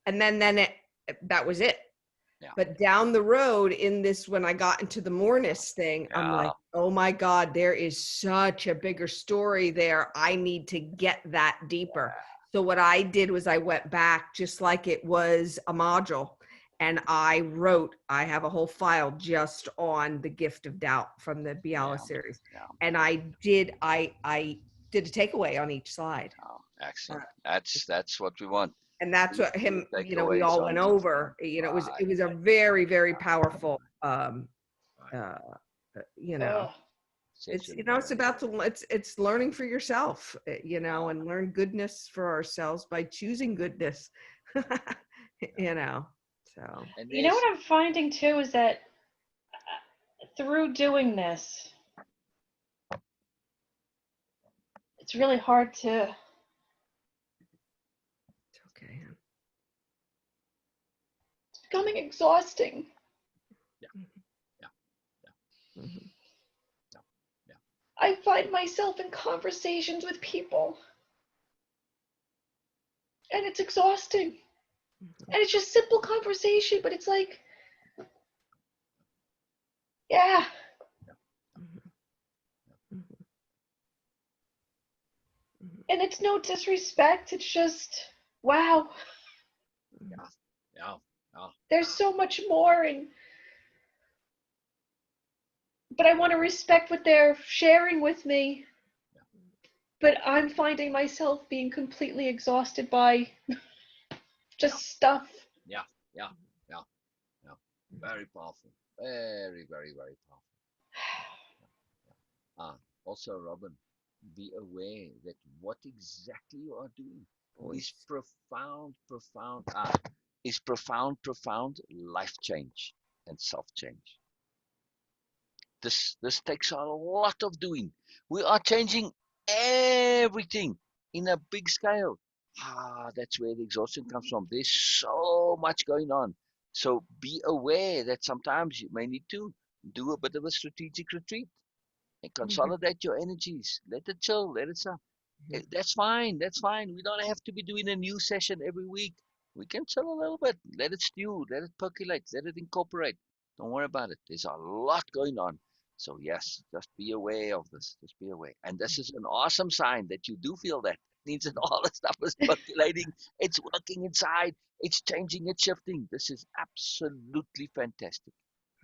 and then that was it. Yeah. But down the road in this, when I got into the Mornis thing, I'm like, oh my God, there is such a bigger story there. I need to get that deeper. So what I did was I went back just like it was a module, and I have a whole file just on the gift of doubt from the Biala series. Yeah. And I did a takeaway on each slide. Oh, excellent. That's what we want. And that's what we all went over. It was a very, very powerful, it's about it's learning for yourself, and learn goodness for ourselves by choosing goodness, so. You know what I'm finding too is that through doing this, it's really hard to. It's okay. It's becoming exhausting. Yeah. Mm-hmm. I find myself in conversations with people, and it's exhausting. And it's just simple conversation, but it's like, yeah. And it's no disrespect. It's just, wow. Yeah. There's so much more, but I want to respect what they're sharing with me. But I'm finding myself being completely exhausted by just stuff. Yeah. Very powerful. Very, very, very powerful. Also, Robin, be aware that what exactly you are doing is profound life change and self change. This takes a lot of doing. We are changing everything in a big scale. That's where the exhaustion comes from. There's so much going on. So be aware that sometimes you may need to do a bit of a strategic retreat and consolidate your energies. Let it chill, let it stop. That's fine. We don't have to be doing a new session every week. We can chill a little bit. Let it stew, let it percolate, let it incorporate. Don't worry about it. There's a lot going on. So yes, just be aware of this. Just be aware. And this is an awesome sign that you do feel that. It means that all the stuff is percolating. It's working inside. It's changing. It's shifting. This is absolutely fantastic.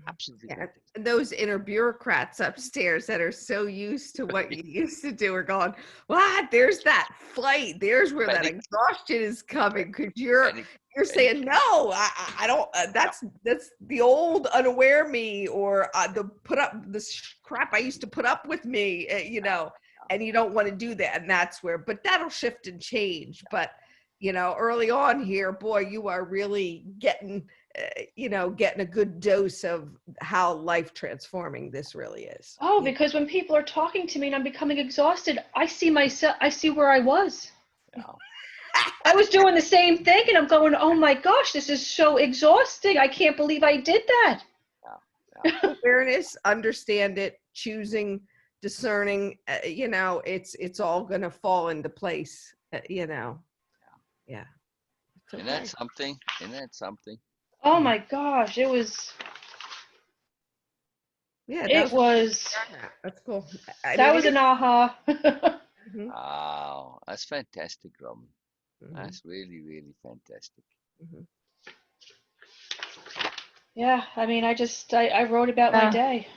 Absolutely fantastic. And those inner bureaucrats upstairs that are so used to what you used to do are going, what? There's that fight. There's where that exhaustion is coming, because you're saying, no, I don't. That's the old unaware me, or the crap I used to put up with me, and you don't want to do that. And that's where, but that'll shift and change. But early on here, boy, you are really getting a good dose of how life transforming this really is. Oh, because when people are talking to me and I'm becoming exhausted, I see myself, I see where I was. I was doing the same thing, and I'm going, oh my gosh, this is so exhausting. I can't believe I did that. Awareness, understand it, choosing, discerning, it's all going to fall into place, Yeah. Isn't that something? Oh my gosh, it was. Yeah, it was. That's cool. That was an aha. Wow, that's fantastic, Robin. That's really, really fantastic. Yeah, I mean, I wrote about my day.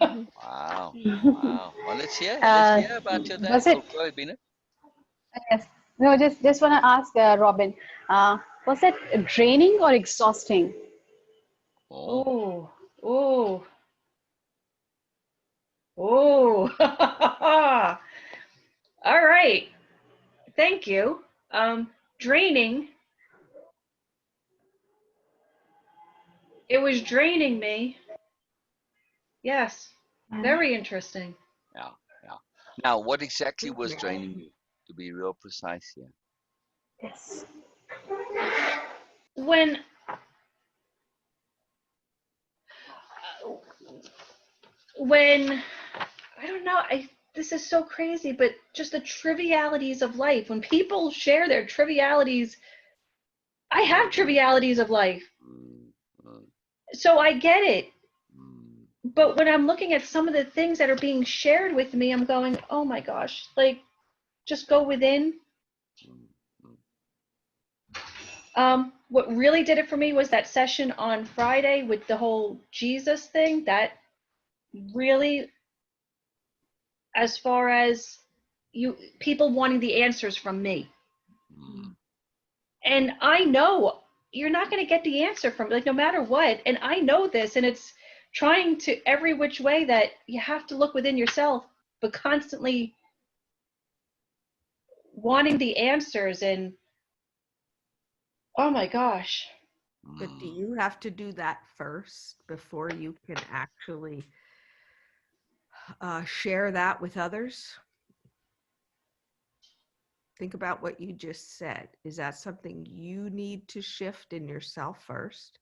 Wow. Well, let's hear about your day. Was it? Go ahead, Beena. Yes. No, just want to ask Robin. Was that draining or exhausting? Oh. Oh. Oh. All right. Thank you. Draining. It was draining me. Yes. Very interesting. Yeah, yeah. Now, what exactly was draining you? To be real precise here. Yes. When I don't know, this is so crazy, but just the trivialities of life. When people share their trivialities, I have trivialities of life. So I get it. But when I'm looking at some of the things that are being shared with me, I'm going, oh my gosh, like, just go within. What really did it for me was that session on Friday with the whole Jesus thing. That really, as far as people wanting the answers from me. And I know you're not going to get the answer from, like, no matter what. And I know this, and it's trying to every which way that you have to look within yourself, but constantly wanting the answers. And oh my gosh. But do you have to do that first before you can actually share that with others? Think about what you just said. Is that something you need to shift in yourself first?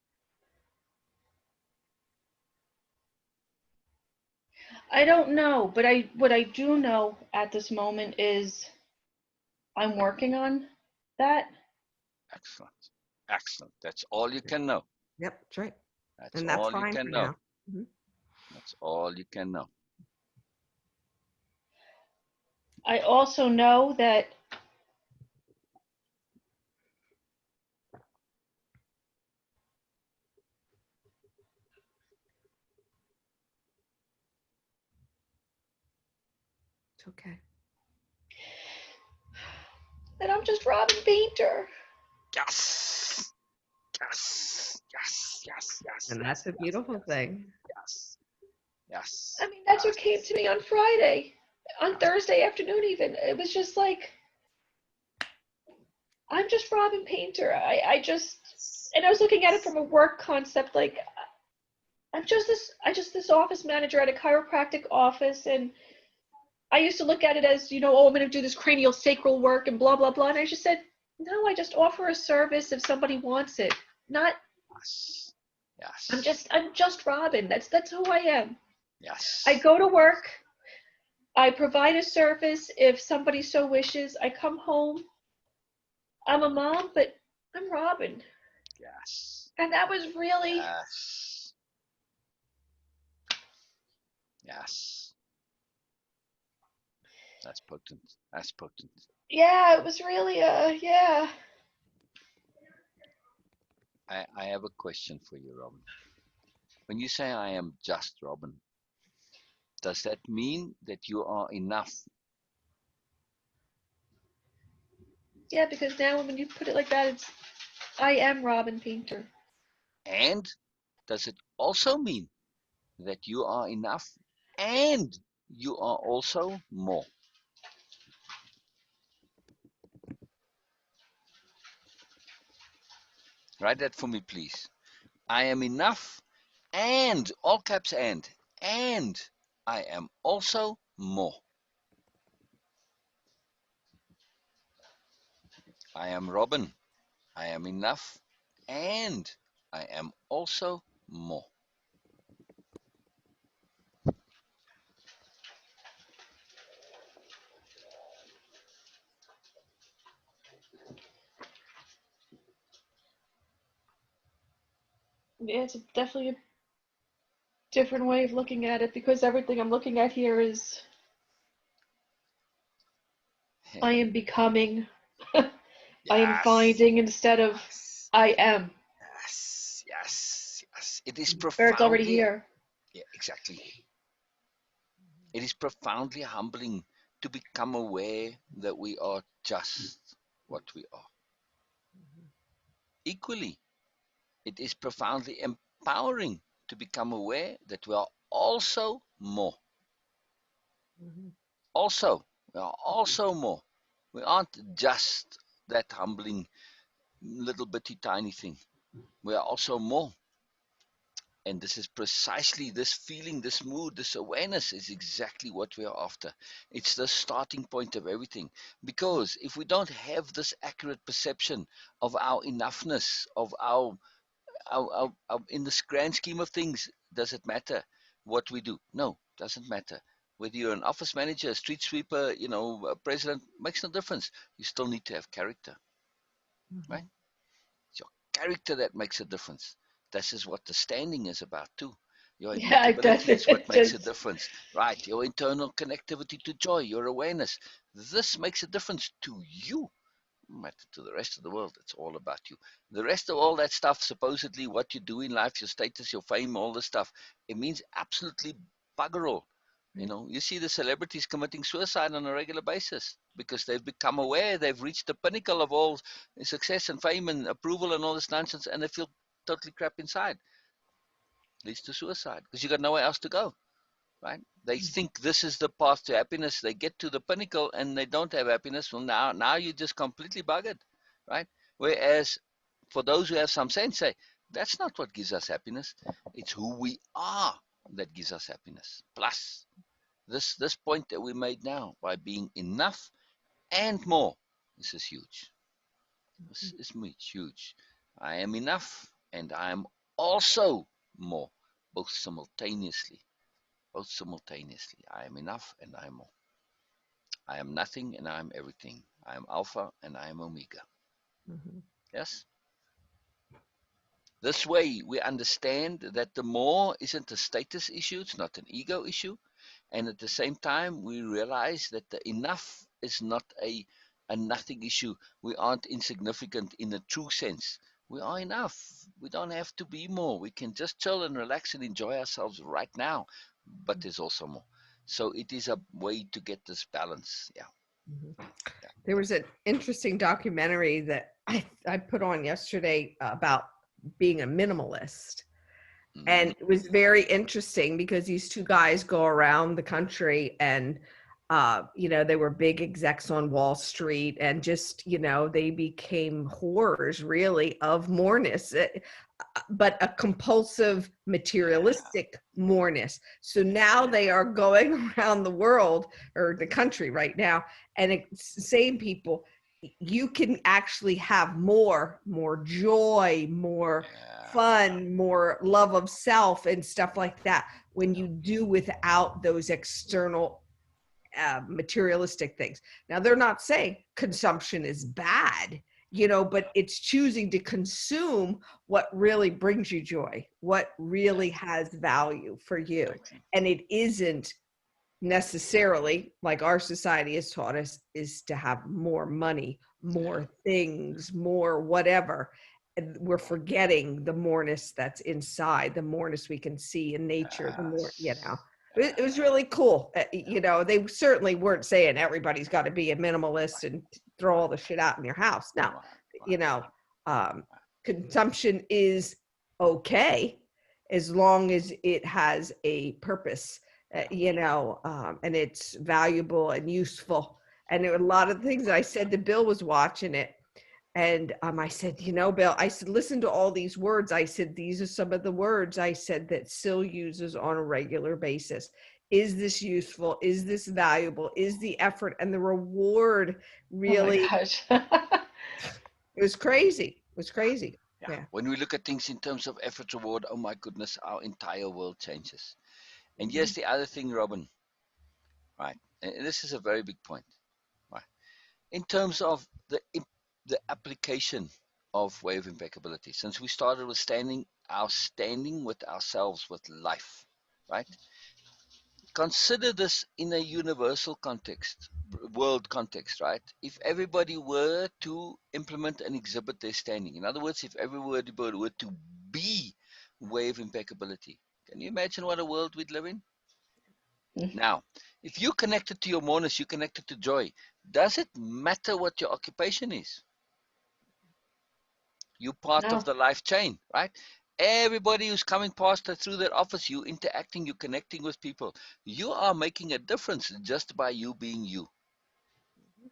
I don't know, but what I do know at this moment is I'm working on that. Excellent. Excellent. That's all you can know. Yep, that's right. That's And that's all you fine can for know. now. Mhm. That's all you can know. I also know that It's okay. I'm just Robin Painter. Yes. Yes. Yes. Yes. Yes. And yes, that's a yes, beautiful yes, thing. Yes. Yes. I mean, that's what yes, came to me on Friday, on yes. Thursday afternoon even. It was just like, I'm just Robin Painter. And I was looking at it from a work concept, like, I'm just this office manager at a chiropractic office, and I used to look at it as, oh, I'm going to do this cranial sacral work and blah, blah, blah. And I just said, no, I just offer a service if somebody wants it. Not, Yes. Yes. I'm just Robin. That's who I am. Yes. I go to work. I provide a service if somebody so wishes. I come home. I'm a mom, but I'm Robin. Yes. And that was really, Yes. Yes. That's potent. That's potent. yeah, it was really, yeah. I have a question for you, Robin. When you say I am just Robin, does that mean that you are enough? Yeah, because now when you put it like that, it's, I am Robin Painter. And does it also mean that you are enough and you are also more? Write that for me, please. I am enough and, all caps and I am also more. I am Robin. I am enough and I am also more. Yeah, it's definitely a different way of looking at it, because everything I'm looking at here is I am becoming, I am Yes. finding instead of Yes. I am. Yes. Yes. Yes. It is Or it's already profoundly, here. yeah, exactly. It is profoundly humbling to become aware that we are just what we are. equally, it is profoundly empowering to become aware that we are also more. Also, we are also more. We aren't just that humbling little bitty tiny thing. We are also more. And this is precisely this feeling, this mood, this awareness is exactly what we are after. It's the starting point of everything. Because if we don't have this accurate perception of our enoughness, of our in this grand scheme of things, does it matter what we do? No, doesn't matter. Whether you're an office manager, a street sweeper, a president, makes no difference. You still need to have character, right? It's your character that makes a difference. This is what the standing is about too. Your Yeah, it does. impeccability is what It makes a does. difference, right? Your internal connectivity to joy, your awareness. This makes a difference to you. Matter to the rest of the world. It's all about you. The rest of all that stuff, supposedly what you do in life, your status, your fame, all this stuff, it means absolutely bugger all. You see the celebrities committing suicide on a regular basis because they've become aware, they've reached the pinnacle of all success and fame and approval and all this nonsense, and they feel totally crap inside. Leads to suicide because you got nowhere else to go, right? They think this is the path to happiness. They get to the pinnacle and they don't have happiness. Well, now you're just completely buggered, right? Whereas for those who have some sense, say that's not what gives us happiness. It's who we are that gives us happiness. Plus this point that we made now by being enough and more. This is huge. This is huge. I am enough and I am also more, both simultaneously. Both simultaneously. I am enough and I am more. I am nothing and I am everything. I am Alpha and I am Omega. Yes? This way we understand that the more isn't a status issue, it's not an ego issue. And at the same time, we realize that the enough is not a nothing issue. We aren't insignificant in the true sense. We are enough. We don't have to be more. We can just chill and relax and enjoy ourselves right now. But there's also more. So it is a way to get this balance. Yeah. There was an interesting documentary that I put on yesterday about being a minimalist. And it was very interesting because these two guys go around the country and, they were big execs on Wall Street and just, they became whores really of moreness, but a compulsive materialistic moreness. So now they are going around the world or the country right now and it's saying people, you can actually have more joy, more fun, more love of self and stuff like that when you do without those external materialistic things. Now they're not saying consumption is bad, but it's choosing to consume what really brings you joy, what really has value for you. And it isn't necessarily, like our society has taught us, is to have more money, more things, more whatever. And we're forgetting the moreness that's inside, the moreness we can see in nature, the more, it was really cool. They certainly weren't saying everybody's got to be a minimalist and throw all the shit out in your house. No, consumption is okay as long as it has a purpose, and it's valuable and useful. And there were a lot of things I said to Bill was watching it. And I said, Bill, I said, listen to all these words. I said, these are some of the words I said that Sil uses on a regular basis. Is this useful? Is this valuable? Is the effort and the reward really? Oh my gosh. It was crazy. It was crazy. Yeah. When we look at things in terms of effort reward, oh my goodness, our entire world changes. And here's the other thing, Robin, right? And this is a very big point, right? In terms of the application of way of impeccability, since we started with standing with ourselves, with life, right? Consider this in a universal context, world context, right? If everybody were to implement and exhibit their standing, in other words, if everybody were to be way of impeccability, can you imagine what a world we'd live in? Now, if you're connected to your moreness, you're connected to joy, does it matter what your occupation is? You're part No. of the life chain, right? Everybody who's coming past through that office, you interacting, you connecting with people. You are making a difference just by you being you.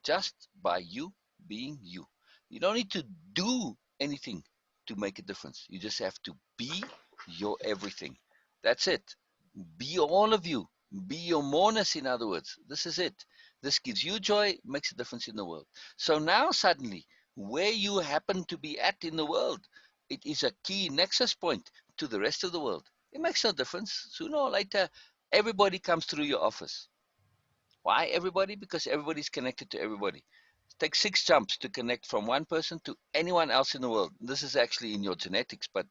Just by you being you. You don't need to do anything to make a difference. You just have to be your everything. That's it. Be all of you. Be your moreness, in other words. This is it. This gives you joy, makes a difference in the world. So now, suddenly, where you happen to be at in the world, it is a key nexus point to the rest of the world. It makes no difference. Sooner or later, everybody comes through your office. Why everybody? Because everybody's connected to everybody. It takes 6 jumps to connect from one person to anyone else in the world. This is actually in your genetics, but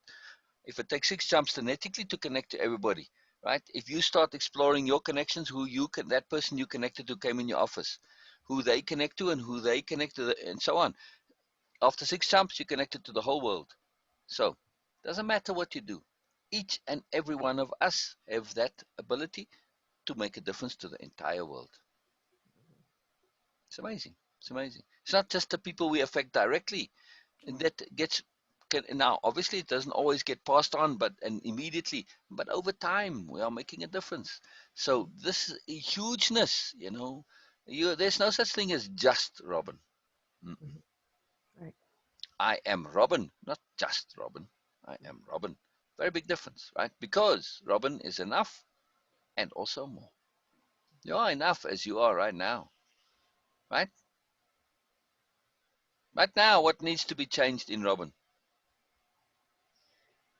if it takes 6 jumps genetically to connect to everybody, right? If you start exploring your connections, who you can, that person you connected to came in your office, who they connect to and who they connect to, and so on. After 6 jumps, you connected to the whole world. So, doesn't matter what you do. Each and every one of us have that ability to make a difference to the entire world. It's amazing. It's amazing. It's not just the people we affect directly that gets now. Obviously, it doesn't always get passed on, but and immediately. But over time, we are making a difference. So this hugeness, there's no such thing as just Robin. Mm-mm. Right. I am Robin, not just Robin. I am Robin. Very big difference, right? Because Robin is enough and also more. You are enough as you are right now, right? Right now, what needs to be changed in Robin?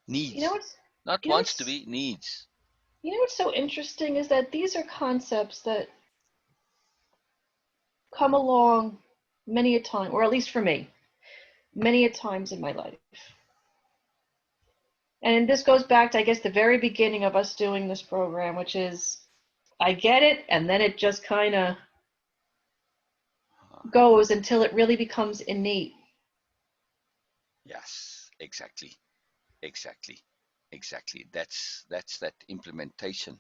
You know Needs. what's Not you know wants to what's be, needs. you know what's so interesting is that these are concepts that come along many a time, or at least for me, many a times in my life. And this goes back to, I guess, the very beginning of us doing this program, which is I get it, and then it just kind of goes until it really becomes innate. Yes, exactly, exactly, exactly. That's that implementation.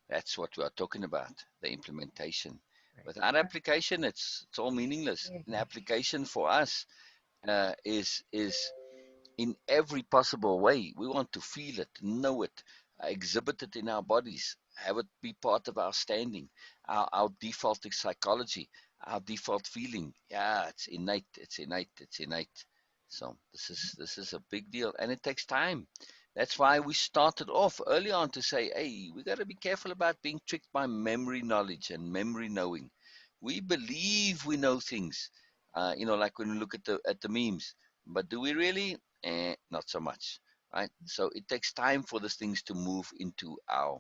That's what we are talking about. The implementation. Without application, it's all meaningless. An application for us is in every possible way. We want to feel it, know it, exhibit it in our bodies, have it be part of our standing, our default psychology, our default feeling. Yeah, it's innate, it's innate, it's innate. So this is a big deal, and it takes time. That's why we started off early on to say, hey, we got to be careful about being tricked by memory knowledge and memory knowing. We believe we know things, like when we look at the memes. But do we really? Not so much, right? So it takes time for these things to move into our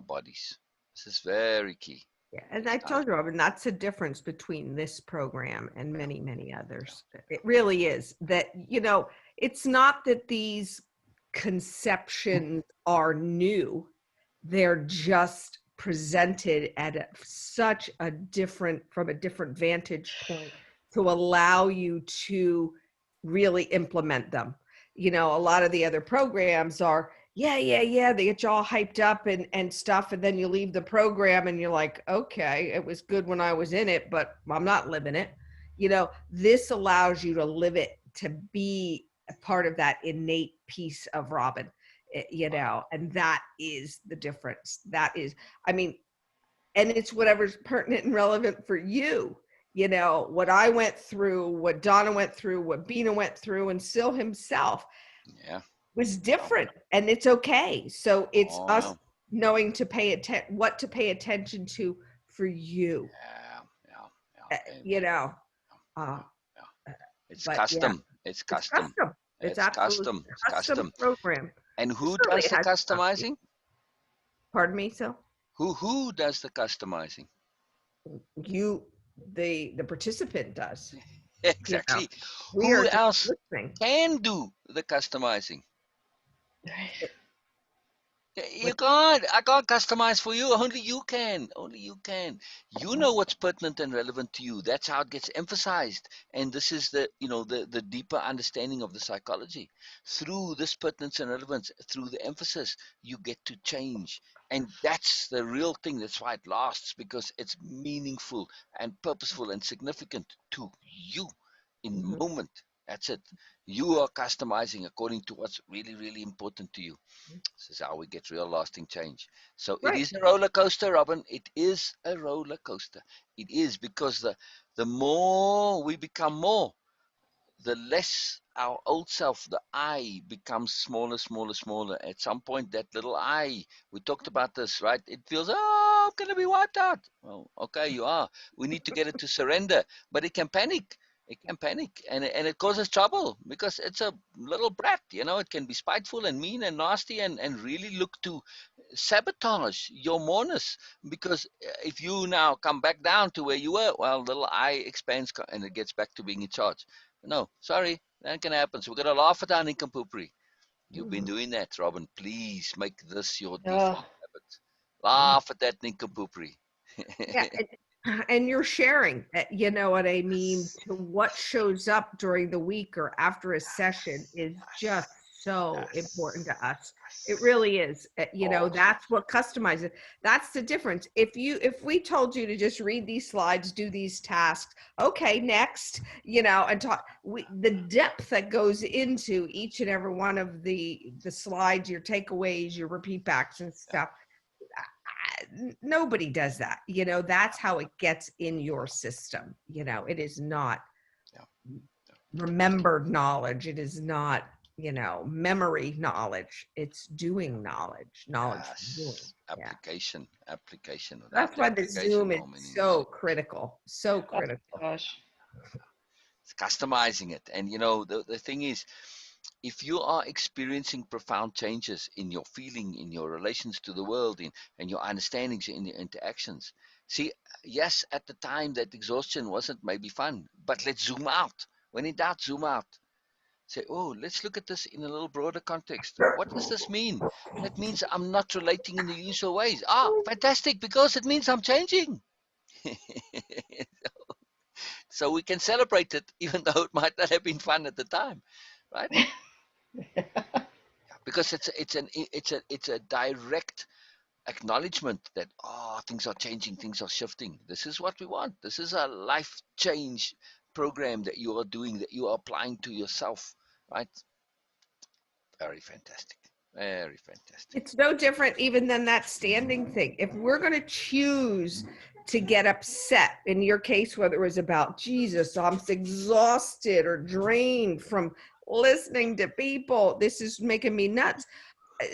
bodies. This is very key. Yeah, It and takes I time. told you, Robin, that's the difference between this program and Yeah, many, many yeah, others. It really is that, it's not that these conceptions are new. They're just presented at such a from a different vantage point to allow you to really implement them. A lot of the other programs are, yeah, they get you all hyped up and stuff, and then you leave the program and you're like, okay, it was good when I was in it, but I'm not living it. This allows you to live it, to be a part of that innate piece of Robin, and that is the difference. That is, I mean, and it's whatever's pertinent and relevant for you. What I went through, what Donna went through, what Beena went through, and Sil himself yeah. was different, and it's okay. So it's Oh us no. knowing to pay what to pay attention to for you. Yeah, yeah, Uh, yeah. you Amen. know, Yeah, uh, yeah. It's but yeah, custom. It's it's custom. custom. It's It's absolutely custom. It's custom custom. program. And This who really does the has. customizing? Pardon me, so Who does the customizing? you, the participant does. Exactly. We are Who just else listening. can do the customizing? You With can't. I can't customize for you. Only you can. Only you can. You know what's pertinent and relevant to you. That's how it gets emphasized. And this is the deeper understanding of the psychology. Through this pertinence and relevance, through the emphasis, you get to change. And that's the real thing. That's why it lasts, because it's meaningful and purposeful and significant to you in the moment. That's it. You are customizing according to what's really, really important to you. This is how we get real lasting change. So it Right. is a roller coaster, Robin. It is a roller coaster. It is, because the more we become more, the less our old self, the I, becomes smaller, smaller, smaller. At some point, that little I, we talked about this, right? It feels, oh, I'm going to be wiped out. Well, okay, you are. We need to get it to surrender, but it can panic. It can panic, and it causes trouble because it's a little brat, you know. It can be spiteful and mean and nasty, and really look to sabotage your moreness. Because if you now come back down to where you were, well, little I expands and it gets back to being in charge. No, sorry, that ain't gonna happen. So we're gonna laugh at our nincompoopry. You've been doing that, Robin. Please make this your default habit. Laugh at that nincompoopry. Yeah, and you're sharing, you know what I mean, Yes. to what shows up during the week or after a session is just so important to us. It really is. You know, that's what customizes. That's the difference. If we told you to just read these slides, do these tasks, okay, next, you know, and talk, the depth that goes into each and every one of the slides, your takeaways, your repeat backs and stuff. Nobody does that. You know, that's how it gets in your system. You know, it is not remembered knowledge. It is not, you know, memory knowledge. It's doing knowledge. Doing. Application. Application. Without That's why the application, Zoom is no meaningless. so critical. So critical. Gosh. It's customizing it. And you know, the thing is, if you are experiencing profound changes in your feeling, in your relations to the world, in your understandings, in your interactions, see, yes, at the time that exhaustion wasn't maybe fun, but let's zoom out. When in doubt, zoom out. Say, oh, let's look at this in a little broader context. What does this mean? That means I'm not relating in the usual ways. Ah, fantastic, because it means I'm changing. So we can celebrate it, even though it might not have been fun at the time, right? Because it's a direct acknowledgement that, oh, things are changing, things are shifting. This is what we want. This is a life change program that you are doing, that you are applying to yourself, right? Very fantastic. Very fantastic. It's no different even than that standing thing. If we're going to choose to get upset, in your case, whether it was about Jesus, I'm exhausted or drained from listening to people, this is making me nuts.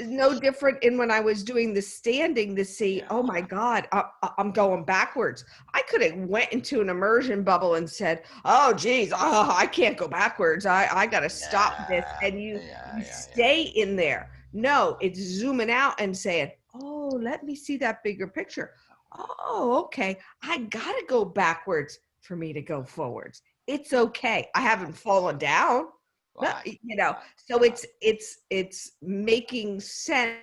No different in when I was doing the standing to see, oh my God, I'm going backwards. I could have went into an immersion bubble and said, oh geez, I can't go backwards. I got to stop this. And you stay in there. No, it's zooming out and saying, oh, let me see that bigger picture. Oh, okay. I got to go backwards for me to go forwards. It's okay. I haven't fallen down. Right. You know, so it's making sense,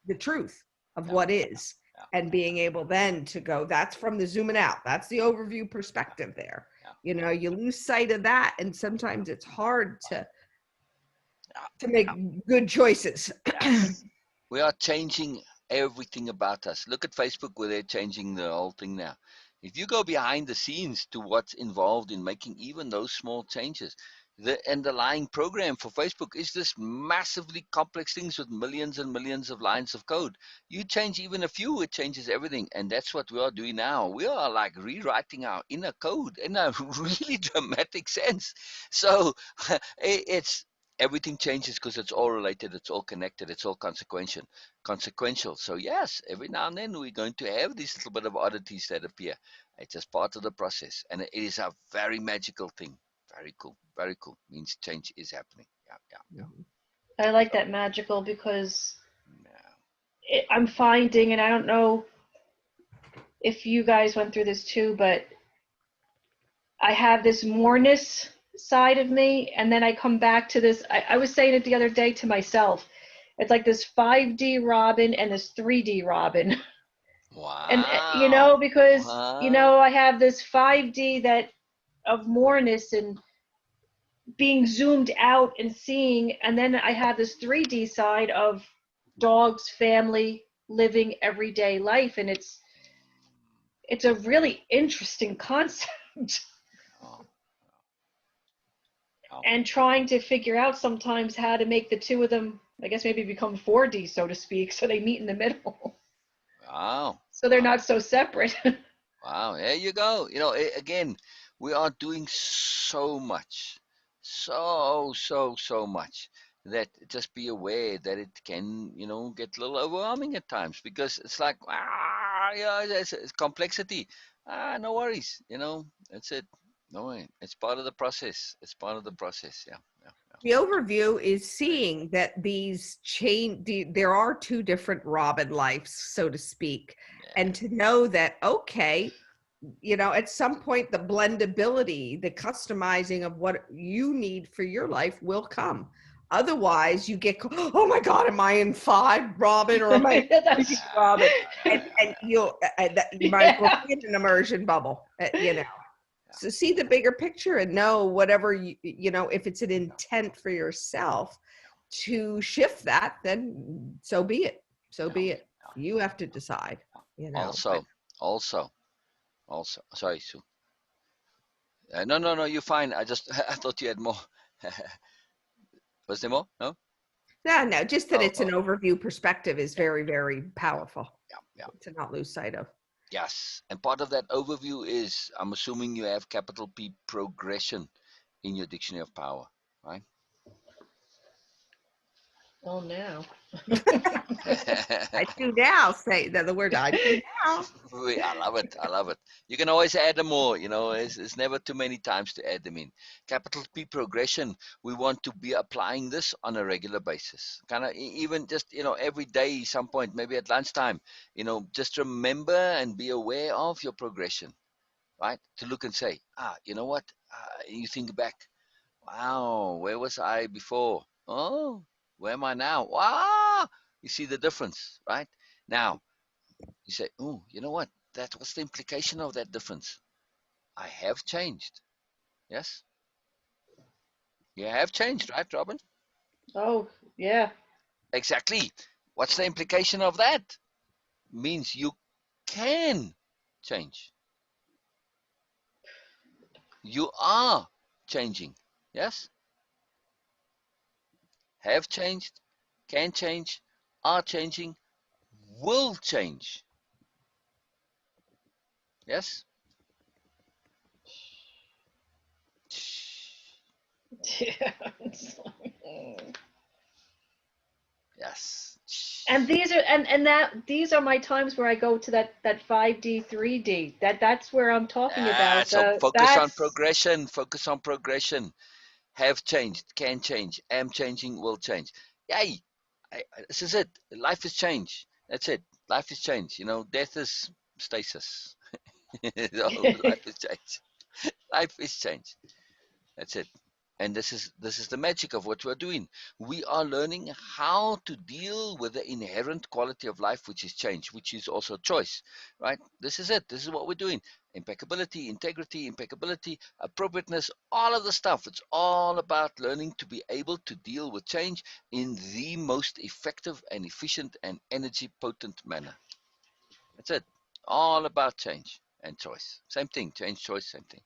the truth of what is, and being able then to go, that's from the zooming out, that's the overview perspective there. You know, you lose sight of that, and sometimes it's hard to make good choices. We are changing everything about us. Look at Facebook, where they're changing the whole thing now. If you go behind the scenes to what's involved in making even those small changes, the underlying program for Facebook is this massively complex things with millions and millions of lines of code. You change even a few, it changes everything. And that's what we are doing now. We are like rewriting our inner code in a really dramatic sense. So it's everything changes because it's all related, it's all connected, it's all consequential. So yes, every now and then we're going to have these little bit of oddities that appear. It's just part of the process, and it is a very magical thing. Very cool. Very cool. Means change is happening. Yeah. I like that magical, because Yeah. I'm finding, and I don't know if you guys went through this too, but I have this moreness side of me, and then I come back to this. I was saying it the other day to myself. It's like this 5D Robin and this 3D Robin. Wow. And you know, because you Wow. know, I have this 5D that of moreness and being zoomed out and seeing, and then I have this 3D side of dogs, family, living everyday life, and it's a really interesting concept. Oh. and trying to figure out sometimes how to make the two of them, I guess maybe become 4D, so to speak, so they meet in the middle. Wow. So they're not so separate. Wow, there you go. You know, again, we are doing so much, so much that just be aware that it can, you know, get a little overwhelming at times because it's like, yeah, it's complexity. No worries, you know, that's it. No way. It's part of the process. It's part of the process. Yeah, yeah, The overview is seeing that these there are two different Robin lives, so to speak, yeah. and to know that, okay, you know, at some point the blendability, the customizing of what you need for your life will come. Otherwise, you get, oh my God, am I in 5 Robin or am I in 3 Robin? And you might as well be in an immersion bubble, you know. So see the bigger picture and know whatever you know, if it's an intent for yourself to shift that, then so be it. So be it. You have to decide, you know. Also, sorry, Sue. No, you're fine. I thought you had more. Was there more? No? No, just that it's an overview perspective is very, very powerful. Yeah. To not lose sight of. Yes, and part of that overview is, I'm assuming you have capital P progression in your dictionary of power, right? Oh, no. I do now say the word I do now. I love it. I love it. You can always add them more, you know, it's never too many times to add them in. Capital P progression, we want to be applying this on a regular basis. Kind of even just, you know, every day, some point, maybe at lunchtime, you know, just remember and be aware of your progression, right? To look and say, you know what? You think back, wow, where was I before? Oh, where am I now? Wow, you see the difference, right? Now, you say, oh, you know what? What's the implication of that difference? I have changed. Yes? You have changed, right, Robin? Oh, yeah. Exactly. What's the implication of that? Means you can change. You are changing. Yes? Have changed, can change, are changing, will change. Yes? Yeah. Yes. And these are my times where I go to that 5D 3D. That's where I'm talking about. So focus on That's progression. Focus on progression. Have changed, can change, am changing, will change. Yay! This is it. Life is change. That's it. Life is change. You know, death is stasis. Life is change. Life is change. That's it. And this is the magic of what we're doing. We are learning how to deal with the inherent quality of life, which is change, which is also choice, right? This is it. This is what we're doing. Impeccability, integrity, impeccability, appropriateness, all of the stuff. It's all about learning to be able to deal with change in the most effective and efficient and energy potent manner. That's it. All about change and choice. Same thing. Change, choice, same thing.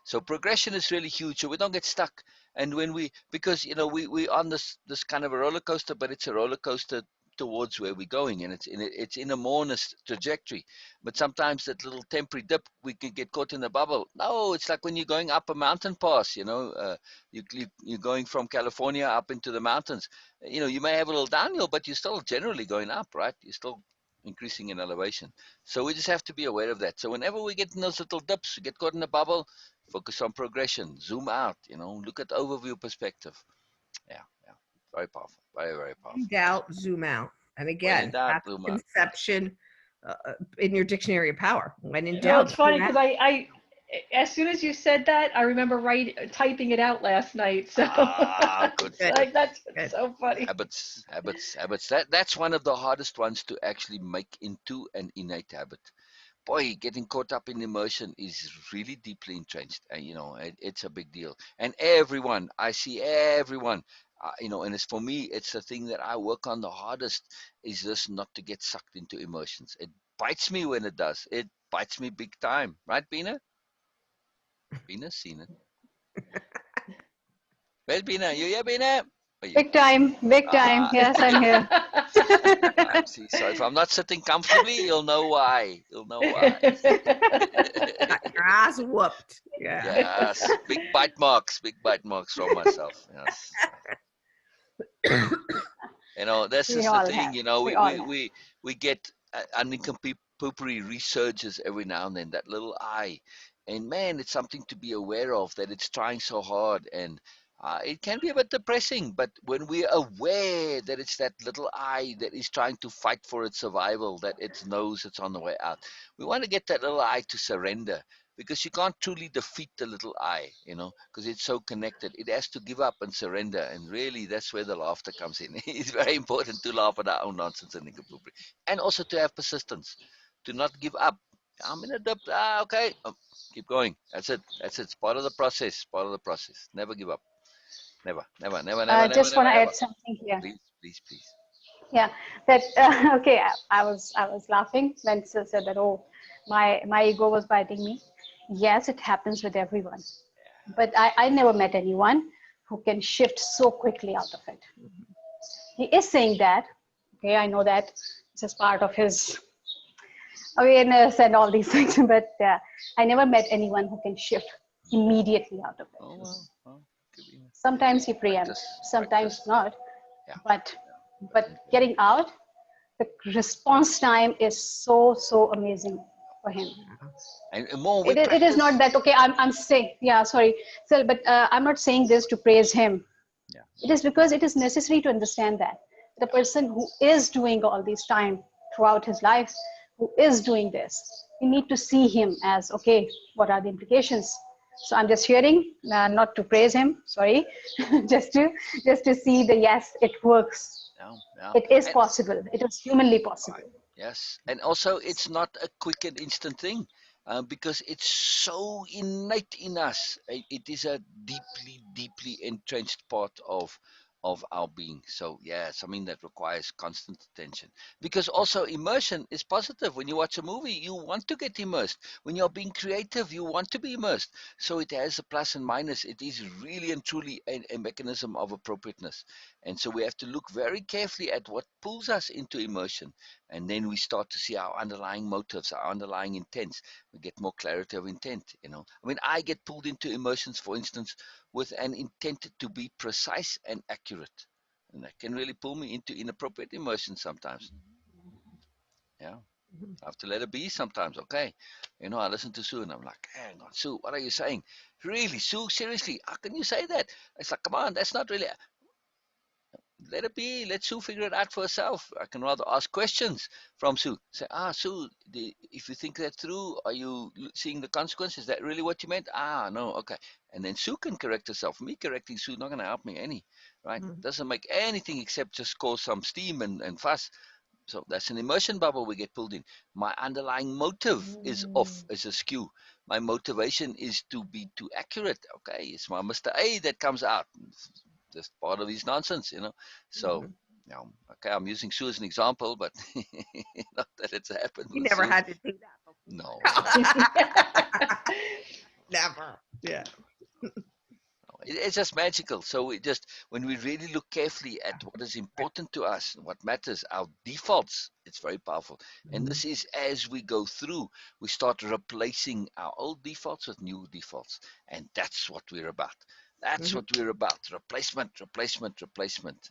So progression is really huge. So we don't get stuck. And when because you know we on this kind of a roller coaster, but it's a roller coaster towards where we're going, and it's in a mournous trajectory. But sometimes that little temporary dip, we can get caught in a bubble. No, it's like when you're going up a mountain pass. You know, you're going from California up into the mountains. You know, you may have a little downhill, but you're still generally going up, right? You're still increasing in elevation. So we just have to be aware of that. So whenever we get in those little dips, we get caught in a bubble, focus on progression, zoom out, you know, look at overview perspective. Yeah. Very powerful. Very, very powerful. In doubt, zoom out. And When in again, doubt, that's zoom out. conception in your dictionary of power. When in You know, doubt, it's funny zoom because out. I as soon as you said that, I remember typing it out last night. So Good. Good. like that's Good. so funny. Habits. That's one of the hardest ones to actually make into an innate habit. Boy, getting caught up in emotion is really deeply entrenched. And, you know, it's a big deal. And I see everyone, you know, and it's for me, it's the thing that I work on the hardest is just not to get sucked into emotions. It bites me when it does. It bites me big time. Right, Beena? Beena's seen it. Well, Beena, you here, Beena? Big time, big time. Yes, I'm here. See, so if I'm not sitting comfortably, you'll know why. You'll know why. Got your ass whooped. Yeah. Yes, big bite marks from myself. Yes. That's We just the all thing. have. We all have. We get uncomplete resurges every now and then. That little eye, and man, it's something to be aware of. That it's trying so hard, and it can be a bit depressing. But when we're aware that it's that little eye that is trying to fight for its survival, that it knows it's on the way out, we want to get that little eye to surrender. Because you can't truly defeat the little eye, because it's so connected. It has to give up and surrender, and really, that's where the laughter comes in. It's very important to laugh at our own nonsense and nincompoopry, and also to have persistence, to not give up. I'm in a dip. Okay, keep going. That's it. It's part of the process. Part of the process. Never give up. Never, never, never, never, never, Just want never, to ever. add something here. Please, please, please. Yeah, that okay. I was laughing when Sil said that. Oh, my ego was biting me. Yes, it happens with everyone, but I never met anyone who can shift so quickly out of it. He is saying that. Okay, I know that this is part of his awareness and all these things, but I never met anyone who can shift immediately out of it. Oh well, could be. Sometimes he preempts, sometimes Practice. not. Yeah. But getting out, the response time is so amazing for him. And more It is not that okay. I'm saying sorry, Sil, but I'm not saying this to praise him. Yeah. It is because it is necessary to understand that the person who is doing all this time throughout his life, who is doing this, we need to see him as okay. What are the implications? So I'm just hearing, not to praise him. Sorry, just to see the yes, it works. Yeah. It is possible. It is humanly possible. Right. Yes, and also it's not a quick and instant thing, because it's so innate in us. It is a deeply entrenched part of our being. So yeah, something that requires constant attention. Because also immersion is positive. When you watch a movie, you want to get immersed. When you're being creative, you want to be immersed. So it has a plus and minus. It is really and truly a mechanism of appropriateness. And so we have to look very carefully at what pulls us into immersion. And then we start to see our underlying motives, our underlying intents. We get more clarity of intent. I mean, I get pulled into immersions, for instance, with an intent to be precise and accurate. And that can really pull me into inappropriate immersions sometimes. Yeah. I have to let it be sometimes. Okay. I listen to Sue and I'm like, hang on, Sue, what are you saying? Really, Sue, seriously, how can you say that? It's like, come on, that's not really. Let it be. Let Sue figure it out for herself. I can rather ask questions from Sue. Say, Sue, if you think that through, are you seeing the consequences? Is that really what you meant? No, okay. And then Sue can correct herself. Me correcting Sue not going to help me any, right? Doesn't make anything except just cause some steam and fuss. So that's an immersion bubble we get pulled in. My underlying motive is off, is askew. My motivation is to be too accurate. Okay, it's my Mr. A that comes out. It's just part of his nonsense. So, okay, I'm using Sue as an example, but not that it's happened. You with never Sue. had to do that before. No. Never. Yeah. It's just magical. So when we really look carefully at what is important to us, what matters, our defaults, it's very powerful. And this is as we go through, we start replacing our old defaults with new defaults. And that's what we're about. That's what we're about. Replacement.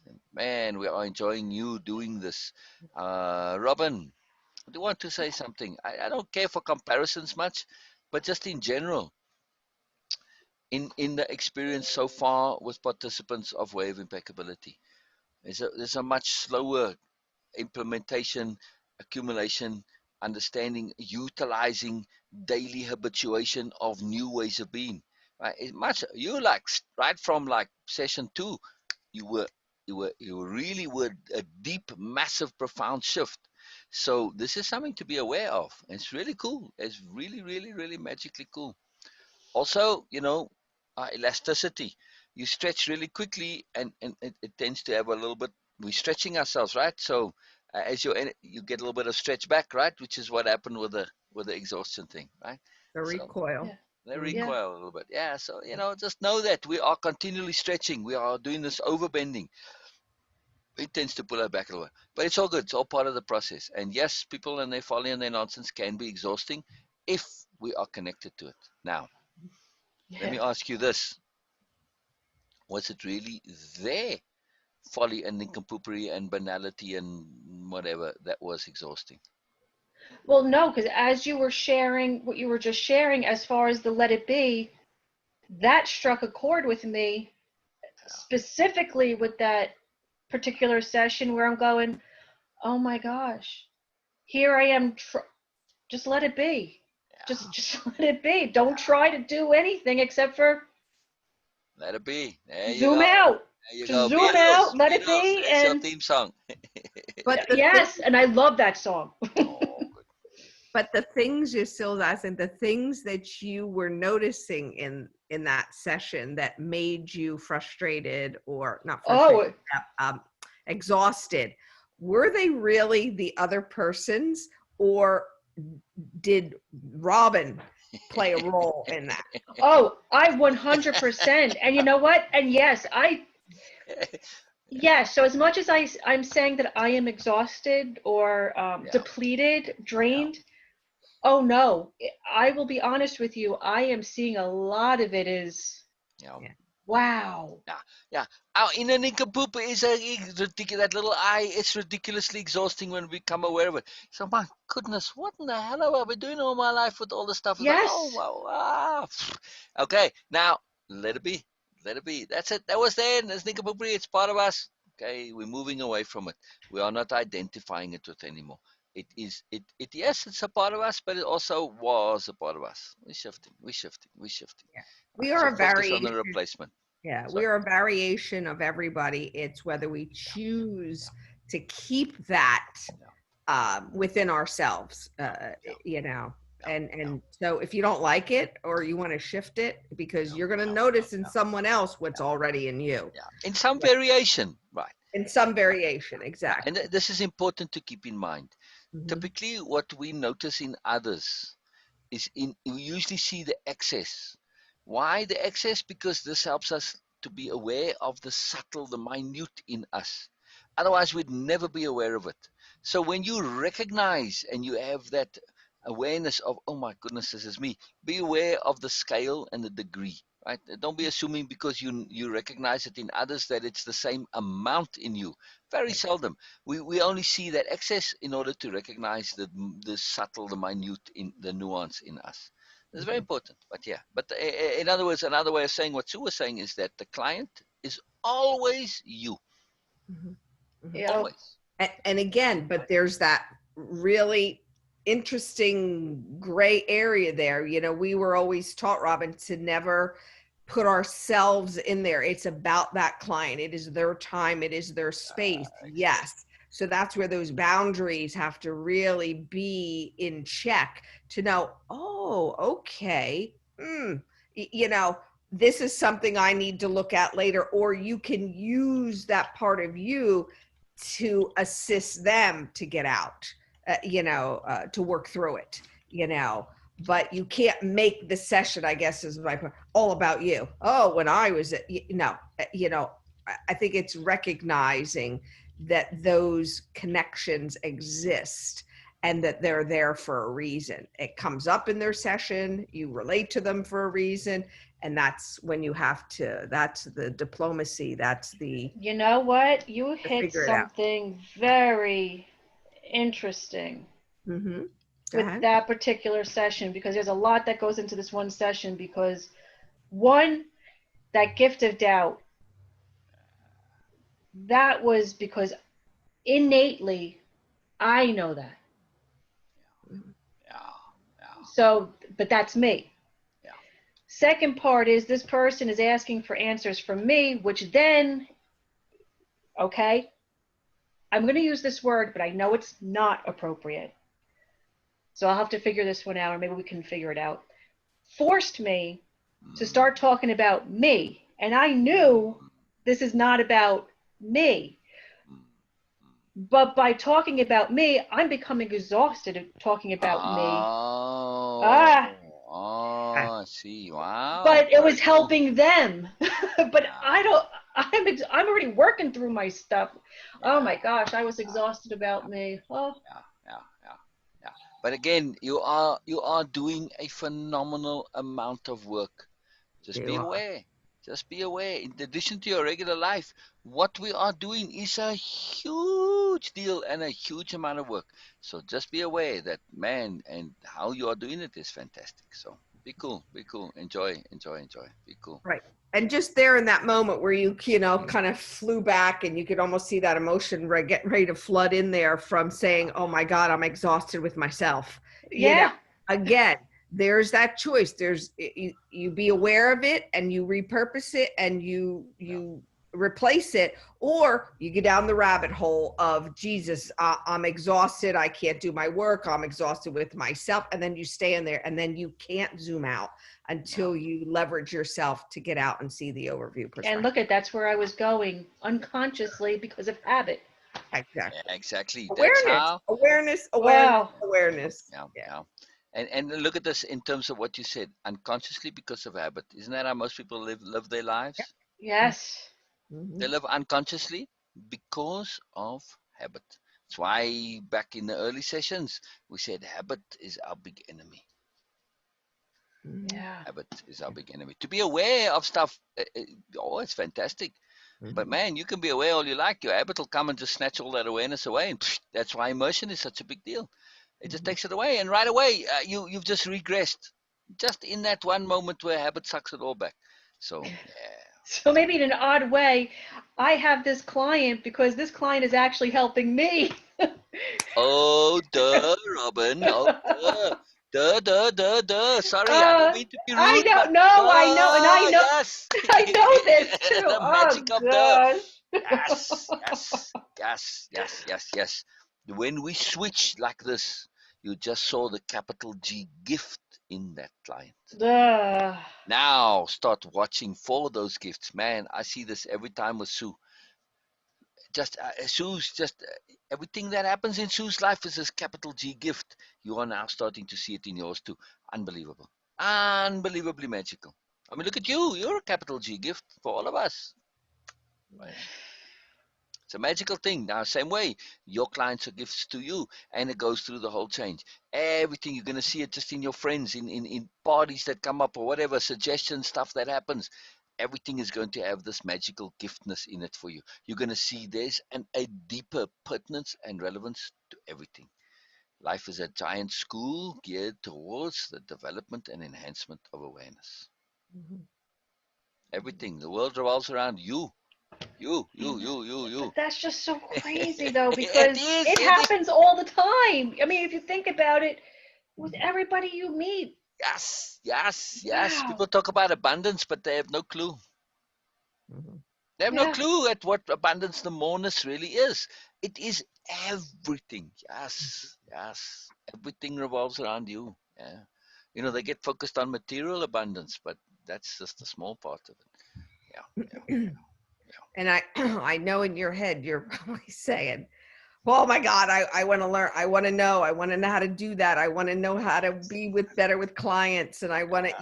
And man, we are enjoying you doing this. Robin, I do want to say something. I don't care for comparisons much, but just in general, in the experience so far with participants of wave impeccability, there's a much slower implementation, accumulation, understanding, utilizing, daily habituation of new ways of being. Right? It much you like right from like session 2, you really were a deep, massive, profound shift. So this is something to be aware of. It's really cool. It's really magically cool. Also, elasticity. You stretch really quickly, and it tends to have a little bit. We're stretching ourselves, right? So as you get a little bit of stretch back, right? Which is what happened with the exhaustion thing, right? The recoil. They Mhm. recoil a little bit. Yeah, so, just know that we are continually stretching. We are doing this overbending. It tends to pull us back a little bit. But it's all good. It's all part of the process. And yes, people and their folly and their nonsense can be exhausting if we are connected to it. Now, let me ask you this. Was it really their folly and nincompoopry and banality and whatever that was exhausting? Well, no, because as you were sharing what you were just sharing, as far as the let it be, that struck a chord with me, specifically with that particular session where I'm going, oh my gosh, here I am. Just let it be. Just let it be. Don't try to do anything except for Let it be. There you zoom go. out. There you Just go. zoom Beatles. out, let it Beatles. be, That's your and theme song. But the yes, and I love that song. Oh, good. But the things you're still asking, the things that you were noticing in that session that made you frustrated or not frustrated, exhausted, were they really the other person's, or did Robin play a role in that? Oh, I 100%. And you know what? And yes, yes. So as much as I'm saying that I am exhausted or depleted, drained, oh no, I will be honest with you. I am seeing a lot of it is, wow. Yeah. Our inner nincompoop is ridiculous. That little eye, it's ridiculously exhausting when we become aware of it. So, my goodness, what in the hell have I been doing all my life with all this stuff? It's like, oh, Yes. wow. Okay, now, let it be. Let it be. That's it. That was there. There's nincompoop. It's part of us. Okay, we're moving away from it. We are not identifying it with anymore. Yes, it's a part of us, but it also was a part of us. We're shifting. Yeah. We So are a focus on the variation. replacement. Yeah, Sorry. we are a variation of everybody. It's whether we choose to keep that within ourselves, and so if you don't like it or you want to shift it, because you're going to notice in someone else what's already in you. Yeah, in some variation, right? In some variation, exactly. And this is important to keep in mind. Mhm. Typically, what we notice in others is we usually see the excess. Why the excess? Because this helps us to be aware of the subtle, the minute in us. Otherwise, we'd never be aware of it. So when you recognize and you have that awareness of, oh my goodness, this is me, be aware of the scale and the degree. Right? Don't be assuming because you recognize it in others that it's the same amount in you. Very seldom. We only see that excess in order to recognize the subtle, the minute, in the nuance in us. It's very important. But yeah, but in other words, another way of saying what Sue was saying is that the client is always you. Mhm. Mhm. You know, Always. And again, but there's that really interesting gray area there. We were always taught, Robin, to never put ourselves in there. It's about that client. It is their time. It is their space. Yes. So that's where those boundaries have to really be in check to know, oh, okay. This is something I need to look at later, or you can use that part of you to assist them to get out, to work through it, but you can't make the session, I guess is my point, all about you. Oh, when I was I think it's recognizing that those connections exist and that they're there for a reason. It comes up in their session, you relate to them for a reason, and that's when you have to, that's the diplomacy, that's the, you know what? You hit figure it out. something very interesting Mm-hmm. with that particular session, because there's a lot that goes into this one session. Because one, that gift of doubt, that was because innately I know that. So, but that's me. Yeah. Second part is this person is asking for answers from me, which then, okay, I'm going to use this word, but I know it's not appropriate. So I'll have to figure this one out, or maybe we can figure it out. Forced me to start talking about me. And I knew this is not about me. But by talking about me, I'm becoming exhausted of talking about me. I see. Wow. But it was Very cool. helping them. But Yeah. I'm already working through my stuff. Oh Yeah. my gosh, I was exhausted about me. Oh, Yeah, yeah, yeah, yeah. But again, you are doing a phenomenal amount of work. Just be You are. aware. Just be aware. In addition to your regular life, what we are doing is a huge deal and a huge amount of work. So just be aware that, man, and how you are doing it is fantastic. So be cool, be cool. Enjoy, enjoy, enjoy. Be cool. Right. And just there in that moment where you kind of flew back and you could almost see that emotion getting ready to flood in there from saying, oh my God, I'm exhausted with myself. yeah. Again, there's that choice. There's, you be aware of it and you repurpose it and you replace it, or you get down the rabbit hole of Jesus, I'm exhausted. I can't do my work. I'm exhausted with myself. And then you stay in there and then you can't zoom out until you leverage yourself to get out and see the overview perspective. And look that's where I was going unconsciously because of habit. Exactly. Yeah, exactly. That's Awareness, how. awareness, Wow. awareness. Yeah, yeah. And look at this in terms of what you said, unconsciously because of habit. Isn't that how most people live their lives? Yes. Mm-hmm. They live unconsciously because of habit. That's why back in the early sessions we said habit is our big enemy. Yeah. Habit is our big enemy. To be aware of stuff, it's fantastic. But man, you can be aware all you like. Your habit will come and just snatch all that awareness away. And that's why immersion is such a big deal. It just takes it away, and right away you've just regressed, just in that one moment where habit sucks it all back. So yeah. So maybe in an odd way, I have this client because this client is actually helping me. Oh, duh, Robin. Oh, duh. Sorry, I don't mean to be I rude, but don't know. I know, and I duh, know. yes. I know this too. The Oh magic of duh. gosh. Yes. When we switch like this, you just saw the capital G gift in that client. Now start watching for those gifts. Man, I see this every time with Sue. Sue's everything that happens in Sue's life is this capital G gift. You are now starting to see it in yours too. Unbelievable. Unbelievably magical. I mean, look at you. You're a capital G gift for all of us. Right? It's a magical thing. Now, same way, your clients are gifts to you, and it goes through the whole change. Everything, you're going to see it just in your friends, in parties that come up or whatever, suggestions, stuff that happens. Everything is going to have this magical giftness in it for you. You're going to see there's a deeper pertinence and relevance to everything. Life is a giant school geared towards the development and enhancement of awareness. Everything. The world revolves around you. You. But that's just so crazy though, It because is. it happens all the time. I mean, if you think about it, with everybody you meet. Yes. Wow. People talk about abundance, but they have no clue. They have no Yeah. clue at what abundance, the moreness really is. It is everything. Yes. Everything revolves around you. Yeah. You know, they get focused on material abundance, but that's just a small part of it. Yeah. And I know in your head, you're probably saying, oh my God, I want to learn. I want to know. I want to know how to do that. I want to know how to be better with clients. And I want to,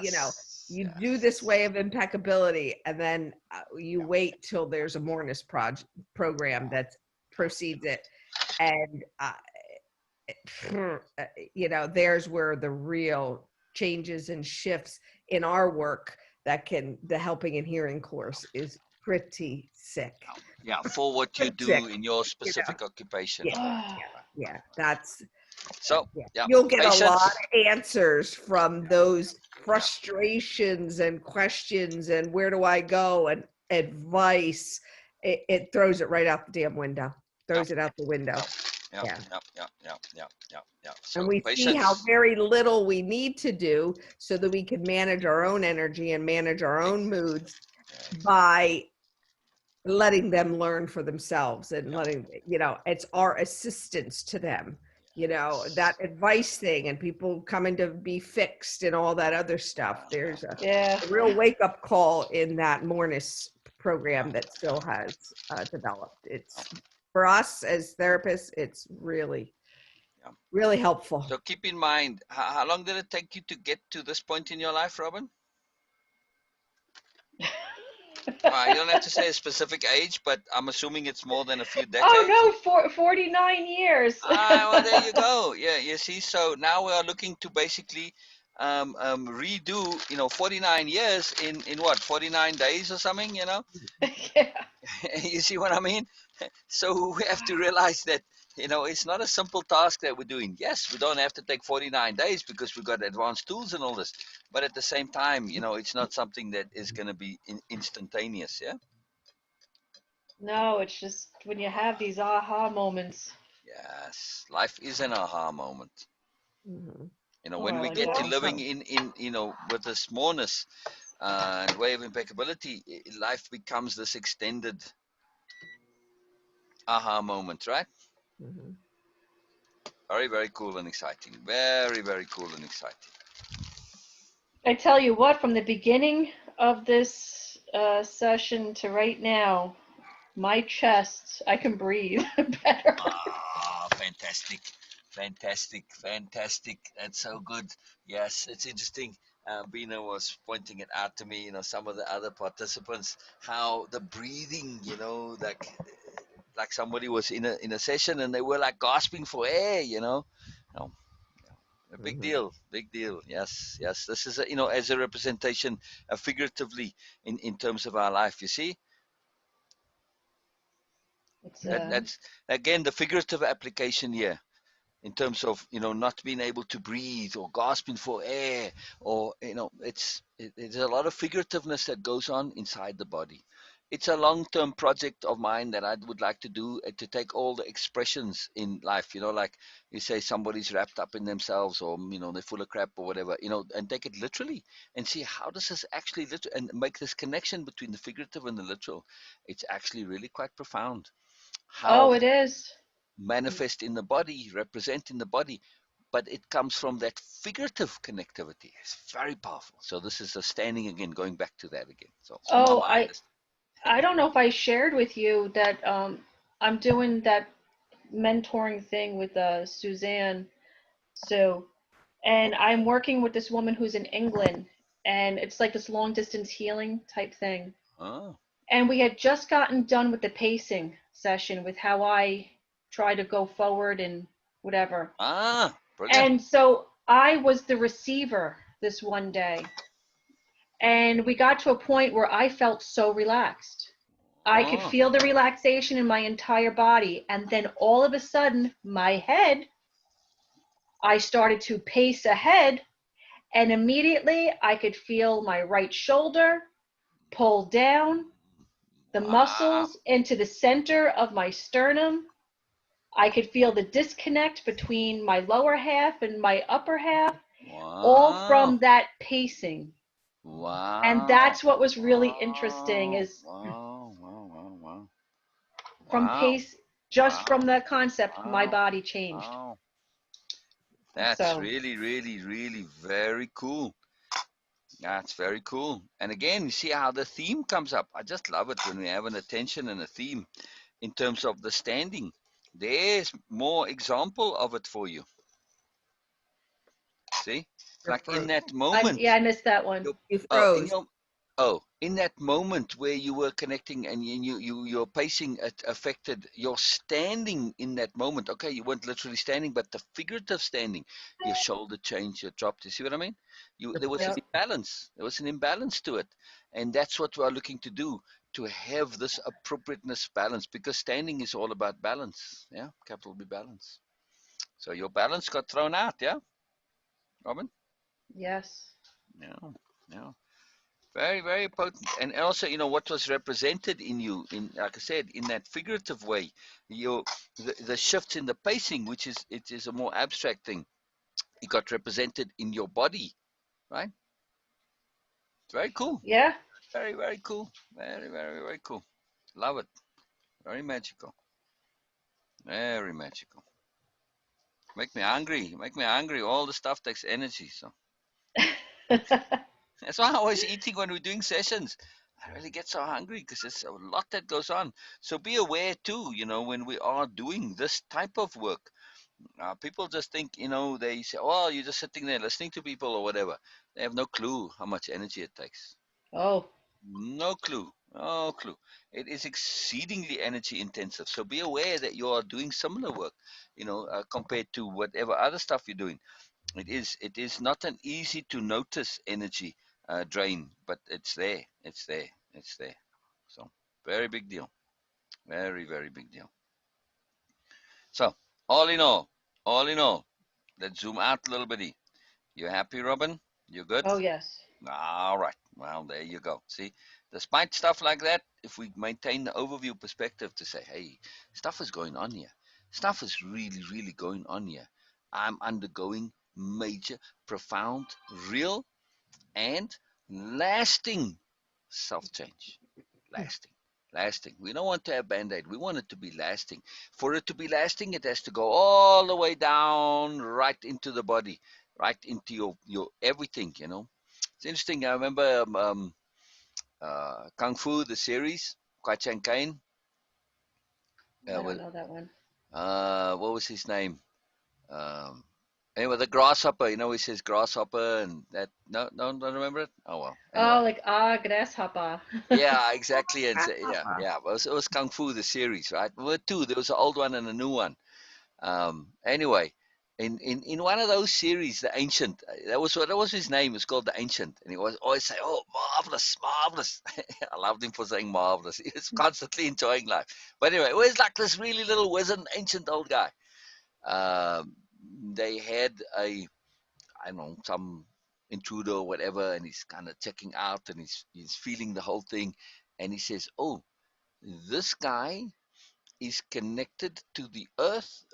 you do this way of impeccability. And then you wait till there's a moreness program that precedes it. And, there's where the real changes and shifts in our work the helping and hearing course is pretty sick. Yeah, for what you do in your specific occupation. Yeah, that's so. Yeah, you'll get patience. a lot of answers from those frustrations and questions and where do I go and advice. It throws it right out the damn window. Throws it out the window. Yeah. So, and we see how very little we need to do so that we can manage our own energy and manage our own moods by letting them learn for themselves and letting, it's our assistance to them, that advice thing and people coming to be fixed and all that other stuff. There's a real wake-up call in that moreness program that still has developed. It's for us as therapists, it's really Really helpful. So keep in mind, how long did it take you to get to this point in your life, Robin? You don't have to say a specific age, but I'm assuming it's more than a few decades. Oh no, 49 years. Well, there you go. Yeah, you see. So now we are looking to basically redo, 49 years in what, 49 days or something, Yeah. You see what I mean? So we have to realize that, it's not a simple task that we're doing. Yes, we don't have to take 49 days because we've got advanced tools and all this. But at the same time, it's not something that is going to be instantaneous. Yeah. No, it's just when you have these aha moments. Yes, life is an aha moment. Mm-hmm. When I we like get to that. living in with this smallness and way of impeccability, life becomes this extended aha moment, right? Mm-hmm. Very, very cool and exciting. Very, very cool and exciting. I tell you what, from the beginning of this session to right now, my chest, I can breathe better. Fantastic. Fantastic. Fantastic. That's so good. Yes, it's interesting. Beena was pointing it out to me, some of the other participants, how the breathing, like somebody was in a session and they were like gasping for air, Um, a big deal, big deal. Yes, yes. This is, as a representation, figuratively in terms of our life. You see, It's that's again the figurative application here. In terms of not being able to breathe or gasping for air, or it's a lot of figurativeness that goes on inside the body. It's a long-term project of mine that I would like to do, to take all the expressions in life, like you say somebody's wrapped up in themselves, or they're full of crap or whatever, and take it literally and see how does this actually and make this connection between the figurative and the literal. It's actually really quite profound how it is. manifest in the body, represent in the body, but it comes from that figurative connectivity. It's very powerful. So this is a standing again, going back to that again. So on my Oh, mind. I don't know if I shared with you that I'm doing that mentoring thing with Suzanne. So, and I'm working with this woman who's in England, and it's like this long distance healing type thing. Oh, And we had just gotten done with the pacing session with how I try to go forward and whatever. brilliant. And so I was the receiver this one day. And we got to a point where I felt so relaxed. I could feel the relaxation in my entire body. And then all of a sudden, my head, I started to pace ahead. And immediately I could feel my right shoulder pull down, the muscles into the center of my sternum. I could feel the disconnect between my lower half and my upper half, all from that pacing. Wow. And that's what was really interesting is Wow. from pace, just from that concept, my body changed. Wow. That's really, really, really very cool. That's very cool. And again, you see how the theme comes up. I just love it when we have an attention and a theme in terms of the standing. There's more example of it for you. See? Like in that moment. I missed that one. You froze. In that moment where you were connecting and your pacing affected your standing in that moment. Okay, you weren't literally standing, but the figurative standing, your shoulder changed, your dropped. You see what I mean? There was an imbalance. There was an imbalance to it, and that's what we are looking to do, to have this appropriateness balance, because standing is all about balance. Yeah, capital B, balance. So your balance got thrown out. Yeah, Robin. Yes. Yeah. Very, very potent. And also, what was represented in you, like I said, in that figurative way, the shifts in the pacing, it is a more abstract thing. It got represented in your body, right? Very cool. Yeah. Very, very cool. Very, very, very cool. Love it. Very magical. Very magical. Make me hungry. Make me hungry. All the stuff takes energy. So that's why I'm always eating when we're doing sessions. I really get so hungry because there's a lot that goes on. So be aware too, when we are doing this type of work, People just think, they say, "Oh, you're just sitting there listening to people or whatever." They have no clue how much energy it takes. Oh, No clue. No clue. It is exceedingly energy intensive. So be aware that you are doing similar work, compared to whatever other stuff you're doing. It is not an easy to notice energy drain, but it's there. It's there. It's there. So very big deal. Very, very big deal. So all in all, let's zoom out a little bit. You happy, Robin? You good? oh yes. All right. Well, there you go. See, despite stuff like that, if we maintain the overview perspective to say, hey, stuff is going on here. Stuff is really, really going on here. I'm undergoing major, profound, real, and lasting self change. Lasting. Lasting. We don't want to have band aid. We want it to be lasting. For it to be lasting, it has to go all the way down, right into the body, right into your everything. It's interesting. I remember Kung Fu, the series, Kwai Chang Caine. I don't know that one. What was his name? Um, anyway, the grasshopper. He says grasshopper, and that. No, don't remember it. Oh well. Anyway. Oh, like grasshopper. Yeah, exactly. And so, yeah. It was Kung Fu, the series, right? There were two. There was an old one and a new one. Anyway, in one of those series, the Ancient, that was his name. It's called the Ancient, and he was always say, "Oh, marvelous, marvelous." I loved him for saying marvelous. He was constantly enjoying life. But anyway, it was like this really little wizened, ancient old guy. Um, they had I don't know, some intruder or whatever, and he's kind of checking out, and he's feeling the whole thing, and he says, "Oh, this guy is connected to the earth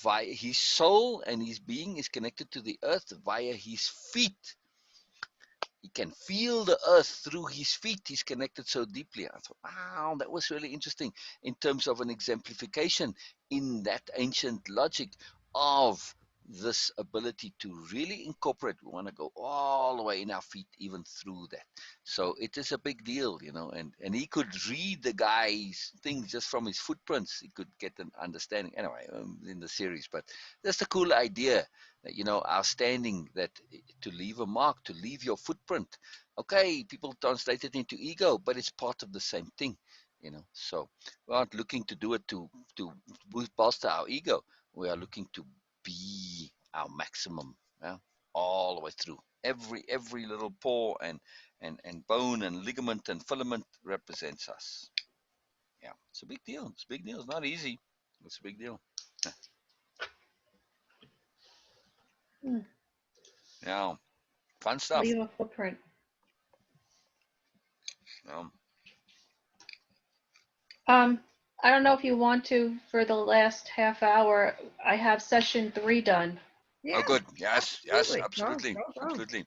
via his soul, and his being is connected to the earth via his feet. He can feel the earth through his feet. He's connected so deeply." I thought, wow, that was really interesting in terms of an exemplification in that ancient logic of this ability to really incorporate. We want to go all the way in our feet, even through that. So it is a big deal. And he could read the guy's things just from his footprints. He could get an understanding. Anyway, in the series, but that's a cool idea. Our standing, that to leave a mark, to leave your footprint. Okay, people translate it into ego, but it's part of the same thing. So we aren't looking to do it to bolster our ego. We are looking to be our maximum, yeah, all the way through. Every little pore and bone and ligament and filament represents us. Yeah, it's a big deal. It's a big deal. It's not easy. It's a big deal. Yeah, fun stuff. Leave a footprint. I don't know if you want to, for the last half hour, I have session 3 done. Yeah, oh, good. Yes, absolutely. Absolutely.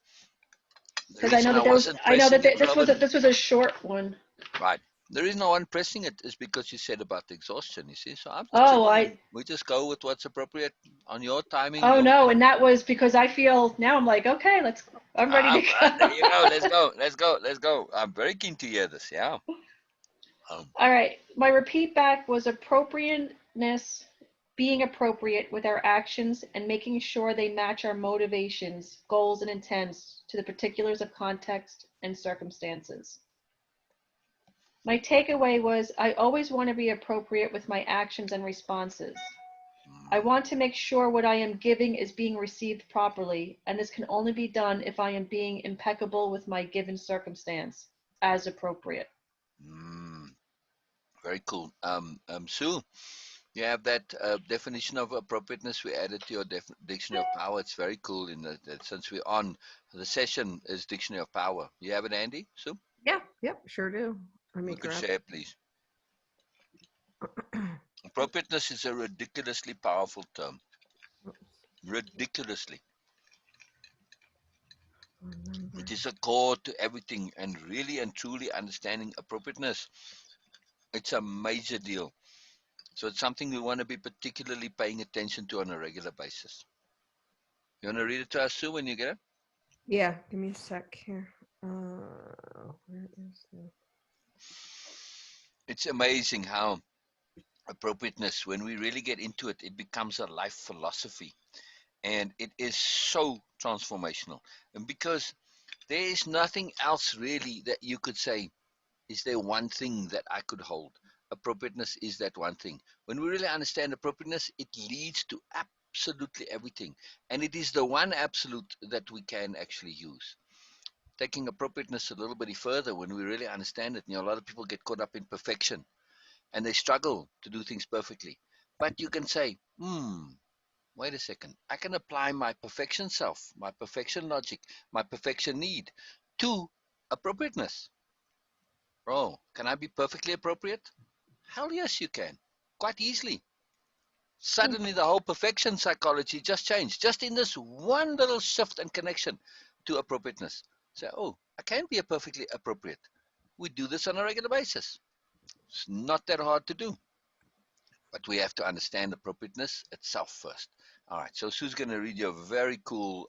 Because I know that this was a short one. Right. The reason I wasn't pressing it is because you said about the exhaustion, you see. So we just go with what's appropriate on your timing. Oh no, and that was because I feel now I'm like, okay, I'm ready to go. There you go. Let's go. I'm very keen to hear this. Yeah. All right. My repeat back was appropriateness, being appropriate with our actions and making sure they match our motivations, goals, and intents to the particulars of context and circumstances. My takeaway was I always want to be appropriate with my actions and responses. I want to make sure what I am giving is being received properly, and this can only be done if I am being impeccable with my given circumstance, as appropriate. Very cool. Sue, you have that definition of appropriateness we added to your dictionary of power. It's very cool since we're on the session is dictionary of power. You have it, Andy? Sue? Yeah, yep, sure do. You could share, please. Appropriateness is a ridiculously powerful term. Ridiculously. It is a core to everything, and really and truly understanding appropriateness, it's a major deal. So it's something we want to be particularly paying attention to on a regular basis. You want to read it to us, Sue, when you get it? Yeah, give me a sec here. Where is the... It's amazing how appropriateness, when we really get into it, it becomes a life philosophy. And it is so transformational. And because there is nothing else really that you could say, is there one thing that I could hold? Appropriateness is that one thing. When we really understand appropriateness, it leads to absolutely everything. And it is the one absolute that we can actually use. Taking appropriateness a little bit further, when we really understand it, a lot of people get caught up in perfection and they struggle to do things perfectly. But you can say, wait a second, I can apply my perfection self, my perfection logic, my perfection need to appropriateness. Oh, can I be perfectly appropriate? Hell yes, you can. Quite easily. Suddenly the whole perfection psychology just changed, just in this one little shift and connection to appropriateness. So, oh, I can be a perfectly appropriate. We do this on a regular basis. It's not that hard to do. But we have to understand appropriateness itself first. All right, so Sue's going to read you a very cool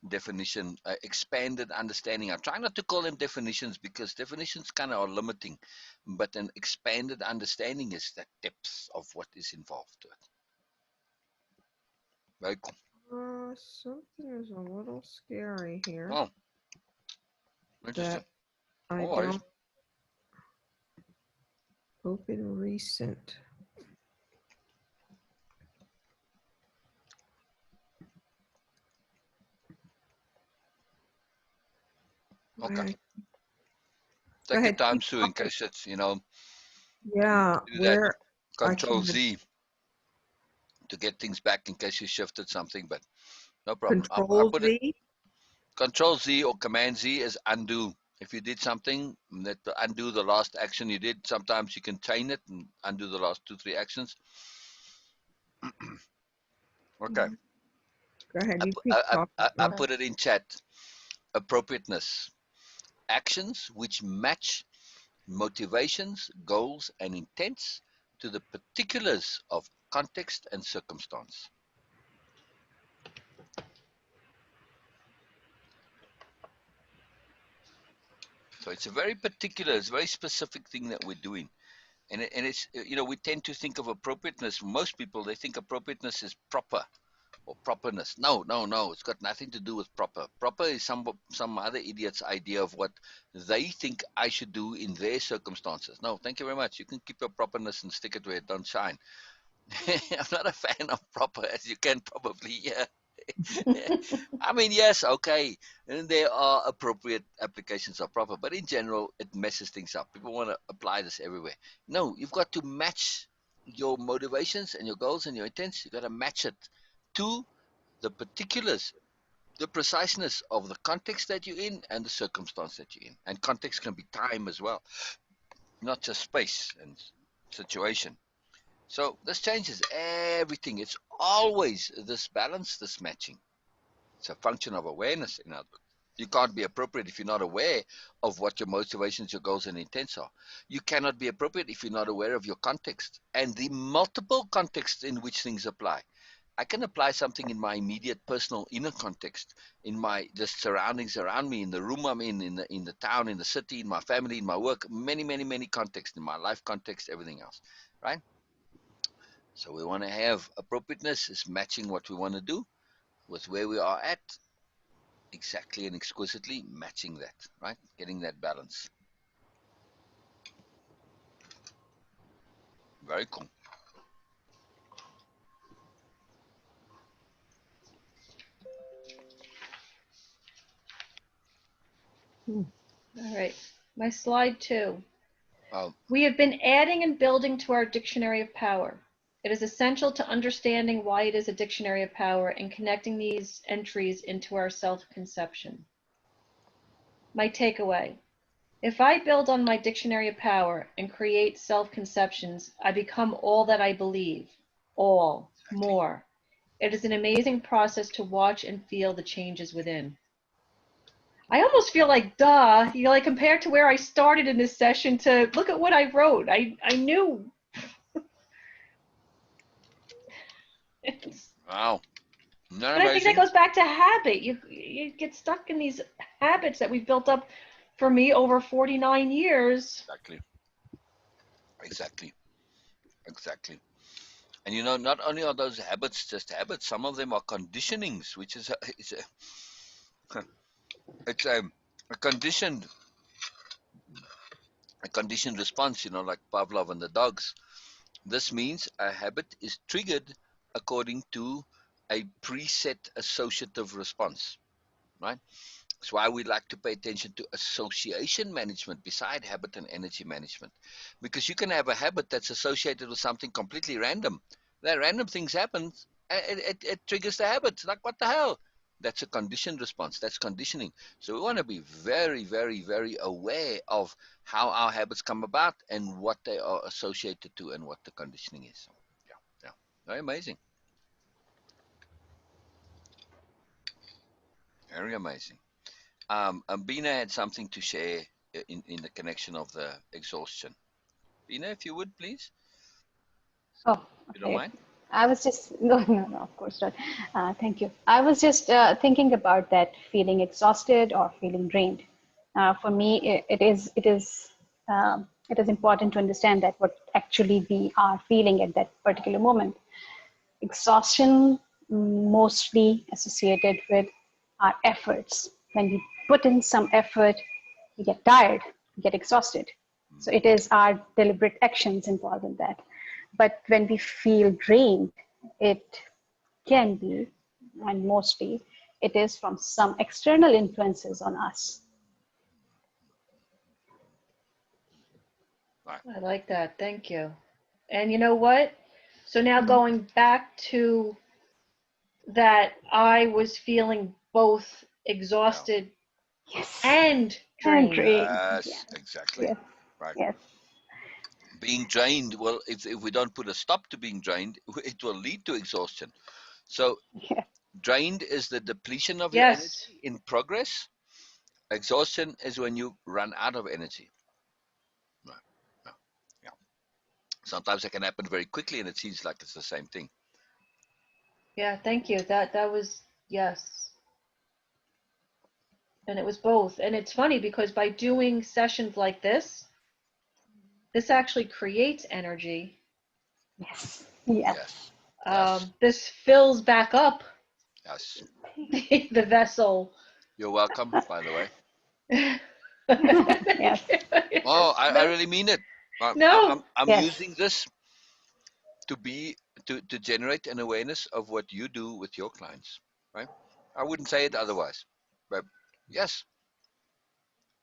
definition, expanded understanding. I'm trying not to call them definitions because definitions kind of are limiting, but an expanded understanding is the depth of what is involved to it. Very cool. Something is a little scary here. Oh, interesting. I don't open recent. Okay. Take your time, Sue, in case it's, Yeah, where Control Z to get things back in case you shifted something, but no problem. Control Z? Control Z or Command Z is undo. If you did something, undo the last action you did. Sometimes you can chain it and undo the last 2-3 actions. Okay. Go ahead. I put it in chat. Appropriateness. Actions which match motivations, goals, and intents to the particulars of context and circumstance. So it's a very particular, it's a very specific thing that we're doing. And it's, we tend to think of appropriateness. Most people, they think appropriateness is proper or properness. No. It's got nothing to do with proper. Proper is some other idiot's idea of what they think I should do in their circumstances. No, thank you very much. You can keep your properness and stick it where it don't shine. I'm not a fan of proper, as you can probably hear. I mean, yes, okay, and there are appropriate applications of proper, but in general, it messes things up. People want to apply this everywhere. No, you've got to match your motivations and your goals and your intents. You've got to match it to the particulars, the preciseness of the context that you're in and the circumstance that you're in. And context can be time as well, not just space and situation. So this changes everything. It's always this balance, this matching. It's a function of awareness, in other words. You can't be appropriate if you're not aware of what your motivations, your goals, and intents are. You cannot be appropriate if you're not aware of your context and the multiple contexts in which things apply. I can apply something in my immediate personal inner context, in the surroundings around me, in the room I'm in the town, in the city, in my family, in my work, many contexts, in my life context, everything else, right? So we want to have appropriateness is matching what we want to do with where we are at, exactly and exquisitely matching that, right? Getting that balance. Very cool. All right, my slide 2. We have been adding and building to our dictionary of power. It is essential to understanding why it is a dictionary of power and connecting these entries into our self-conception. My takeaway: if I build on my dictionary of power and create self-conceptions, I become all that I believe, all, more. It is an amazing process to watch and feel the changes within. I almost feel like, duh, compared to where I started in this session to look at what I wrote. I knew. Wow. But I think that goes back to habit. You get stuck in these habits that we've built up, for me, over 49 years. Exactly. Exactly. And you know, not only are those habits just habits, some of them are conditionings, which is it's a conditioned a conditioned response. You know, like Pavlov and the dogs. This means a habit is triggered according to a preset associative response, right? That's why we like to pay attention to association management beside habit and energy management. Because you can have a habit that's associated with something completely random. That random things happen, it triggers the habit. Like, what the hell? That's a conditioned response. That's conditioning. So we want to be very, very, very aware of how our habits come about and what they are associated to and what the conditioning is. So, yeah, yeah. Very amazing. Very amazing. Beena had something to share in the connection of the exhaustion. Beena, if you would, please, Oh, if you don't okay. mind. I was just, no, no, no, of course not. Thank you. I was just thinking about that feeling exhausted or feeling drained. For me, it is important to understand that what actually we are feeling at that particular moment. Exhaustion mostly associated with our efforts. When we put in some effort, we get tired, we get exhausted. So it is our deliberate actions involved in that. But when we feel drained, it can be, and mostly, it is from some external influences on us. Right. I like that. Thank you. And you know what? So now going back to that, I was feeling both exhausted Yes. and And drained. drained. Yes, Yes. exactly. Yes. Right. Yes. Being drained, well, if we don't put a stop to being drained, it will lead to exhaustion. So, Yes. drained is the depletion of your Yes. energy in progress. Exhaustion is when you run out of energy. Right. Yeah. Yeah. Sometimes it can happen very quickly, and it seems like it's the same thing. Yeah, thank you. That was yes. And it was both. And it's funny because by doing sessions like this actually creates energy. Yes. Yes. Yes. Yes. This fills back up Yes. the vessel. You're welcome, by the way. Yes. Oh, I No, really mean it. no. I'm Yes. using this to be to generate an awareness of what you do with your clients, right? I wouldn't say it otherwise, but yes,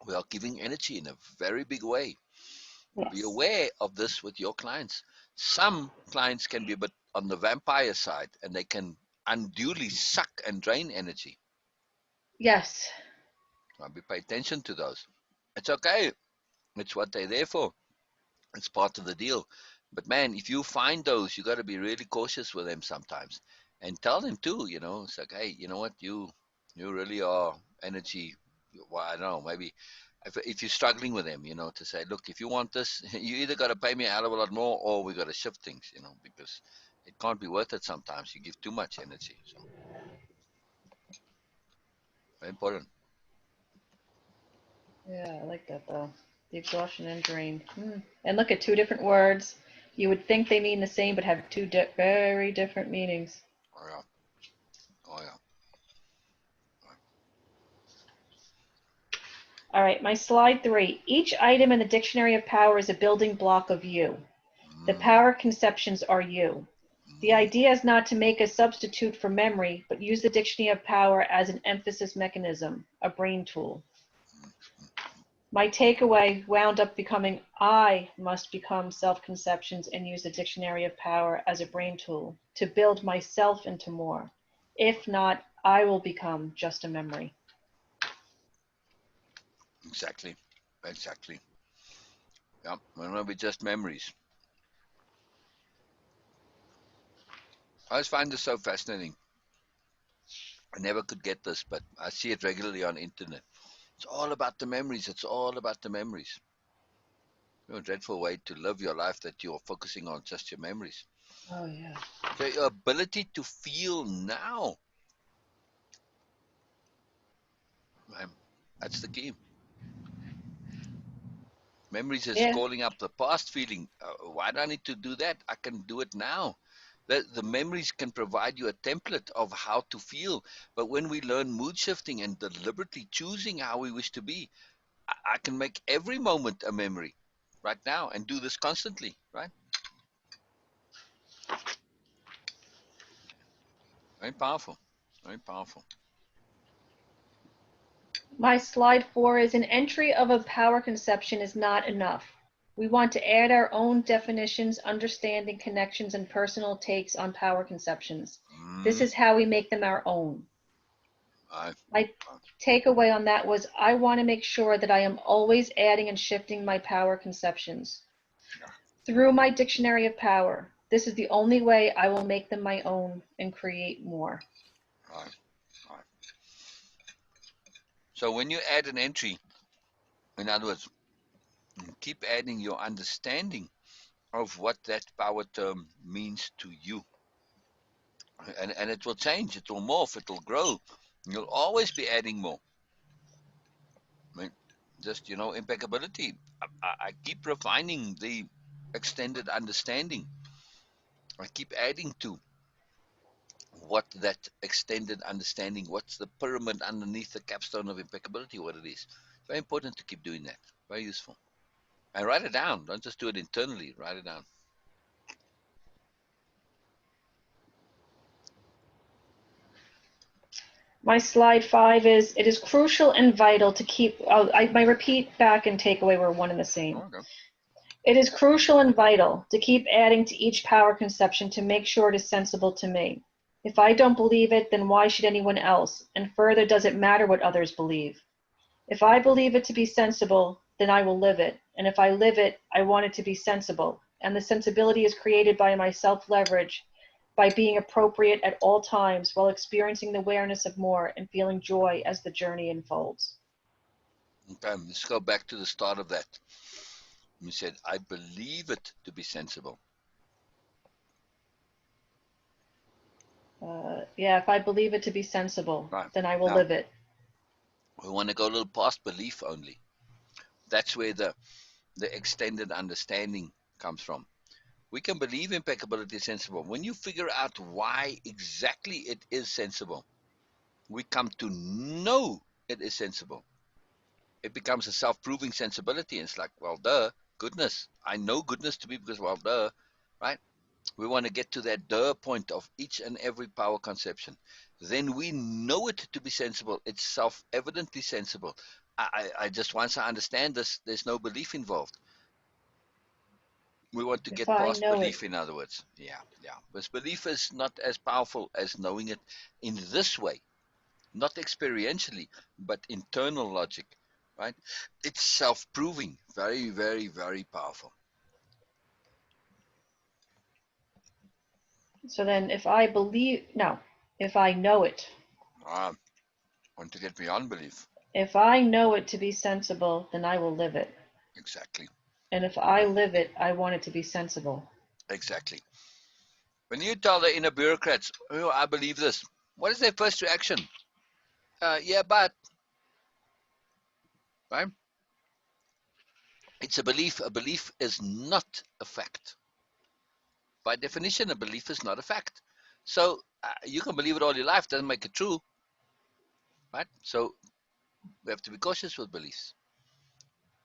we are giving energy in a very big way. Be Yes. aware of this with your clients. Some clients can be a bit on the vampire side, and they can unduly suck and drain energy. Yes. We pay attention to those. It's okay. It's what they're there for. It's part of the deal. But man, if you find those, you got to be really cautious with them sometimes, and tell them too. You know, it's like, hey, you know what, you really are energy. Well, I don't know, maybe if you're struggling with them, you know, to say, look, if you want this, you either got to pay me a hell of a lot more, or we got to shift things, you know, because it can't be worth it sometimes. You give too much energy, so very important. Yeah, I like that though. The exhaustion and drain. And look at two different words. You would think they mean the same, but have two very different meanings. Oh yeah, oh yeah. All right, my slide 3. Each item in the dictionary of power is a building block of you. The Mm, power conceptions are you. The mm, idea is not to make a substitute for memory, but use the dictionary of power as an emphasis mechanism, a brain tool. My takeaway wound up becoming I must become self-conceptions and use the dictionary of power as a brain tool to build myself into more. If not, I will become just a memory. exactly, exactly. Yeah, will be just memories. I always find this so fascinating. I never could get this, but I see it regularly on internet. It's all about the memories. It's all about the memories. A dreadful way to live your life that you're focusing on just your memories. Oh, yeah. So your ability to feel now, that's the key. Memories is Yeah. calling up the past feeling. Why do I need to do that? I can do it now. The memories can provide you a template of how to feel. But when we learn mood shifting and deliberately choosing how we wish to be, I can make every moment a memory right now and do this constantly, right? Very powerful. Very powerful. My slide 4 is an entry of a power conception is not enough. We want to add our own definitions, understanding, connections, and personal takes on power conceptions. This is how we make them our own. My takeaway on that was I want to make sure that I am always adding and shifting my power conceptions. Through my dictionary of power, this is the only way I will make them my own and create more. Right. So when you add an entry, in other words, keep adding your understanding of what that power term means to you. And it will change, it will morph, it will grow. You'll always be adding more. I mean, just, impeccability. I keep refining the extended understanding. I keep adding to what that extended understanding, what's the pyramid underneath the capstone of impeccability, what it is. Very important to keep doing that. Very useful. And write it down. Don't just do it internally. Write it down. My slide 5 is, it is crucial and vital to keep, my repeat back and takeaway were one and the same. Okay. It is crucial and vital to keep adding to each power conception to make sure it is sensible to me. If I don't believe it, then why should anyone else? And further, does it matter what others believe? If I believe it to be sensible, then I will live it. And if I live it, I want it to be sensible. And the sensibility is created by my self-leverage, by being appropriate at all times while experiencing the awareness of more and feeling joy as the journey unfolds. Okay, let's go back to the start of that. You said, I believe it to be sensible. Yeah, if I believe it to be sensible, right, then I will live it. We want to go a little past belief only. That's where the extended understanding comes from. We can believe impeccability is sensible. When you figure out why exactly it is sensible, we come to know it is sensible. It becomes a self-proving sensibility. And it's like, well, duh, goodness. I know goodness to be because, well, duh, right? We want to get to that duh point of each and every power conception. Then we know it to be sensible. It's self-evidently sensible. I just, once I understand this, there's no belief involved. We want to get past belief, in other words. Yeah. Because belief is not as powerful as knowing it in this way. Not experientially, but internal logic, right? It's self-proving. Very, very, very powerful. So then if I know it. Want to get beyond belief. If I know it to be sensible, then I will live it. Exactly. And if I live it, I want it to be sensible. Exactly. When you tell the inner bureaucrats, oh, I believe this, what is their first reaction? Yeah, but. Right? It's a belief. A belief is not a fact. By definition, a belief is not a fact. So you can believe it all your life, doesn't make it true. Right? So we have to be cautious with beliefs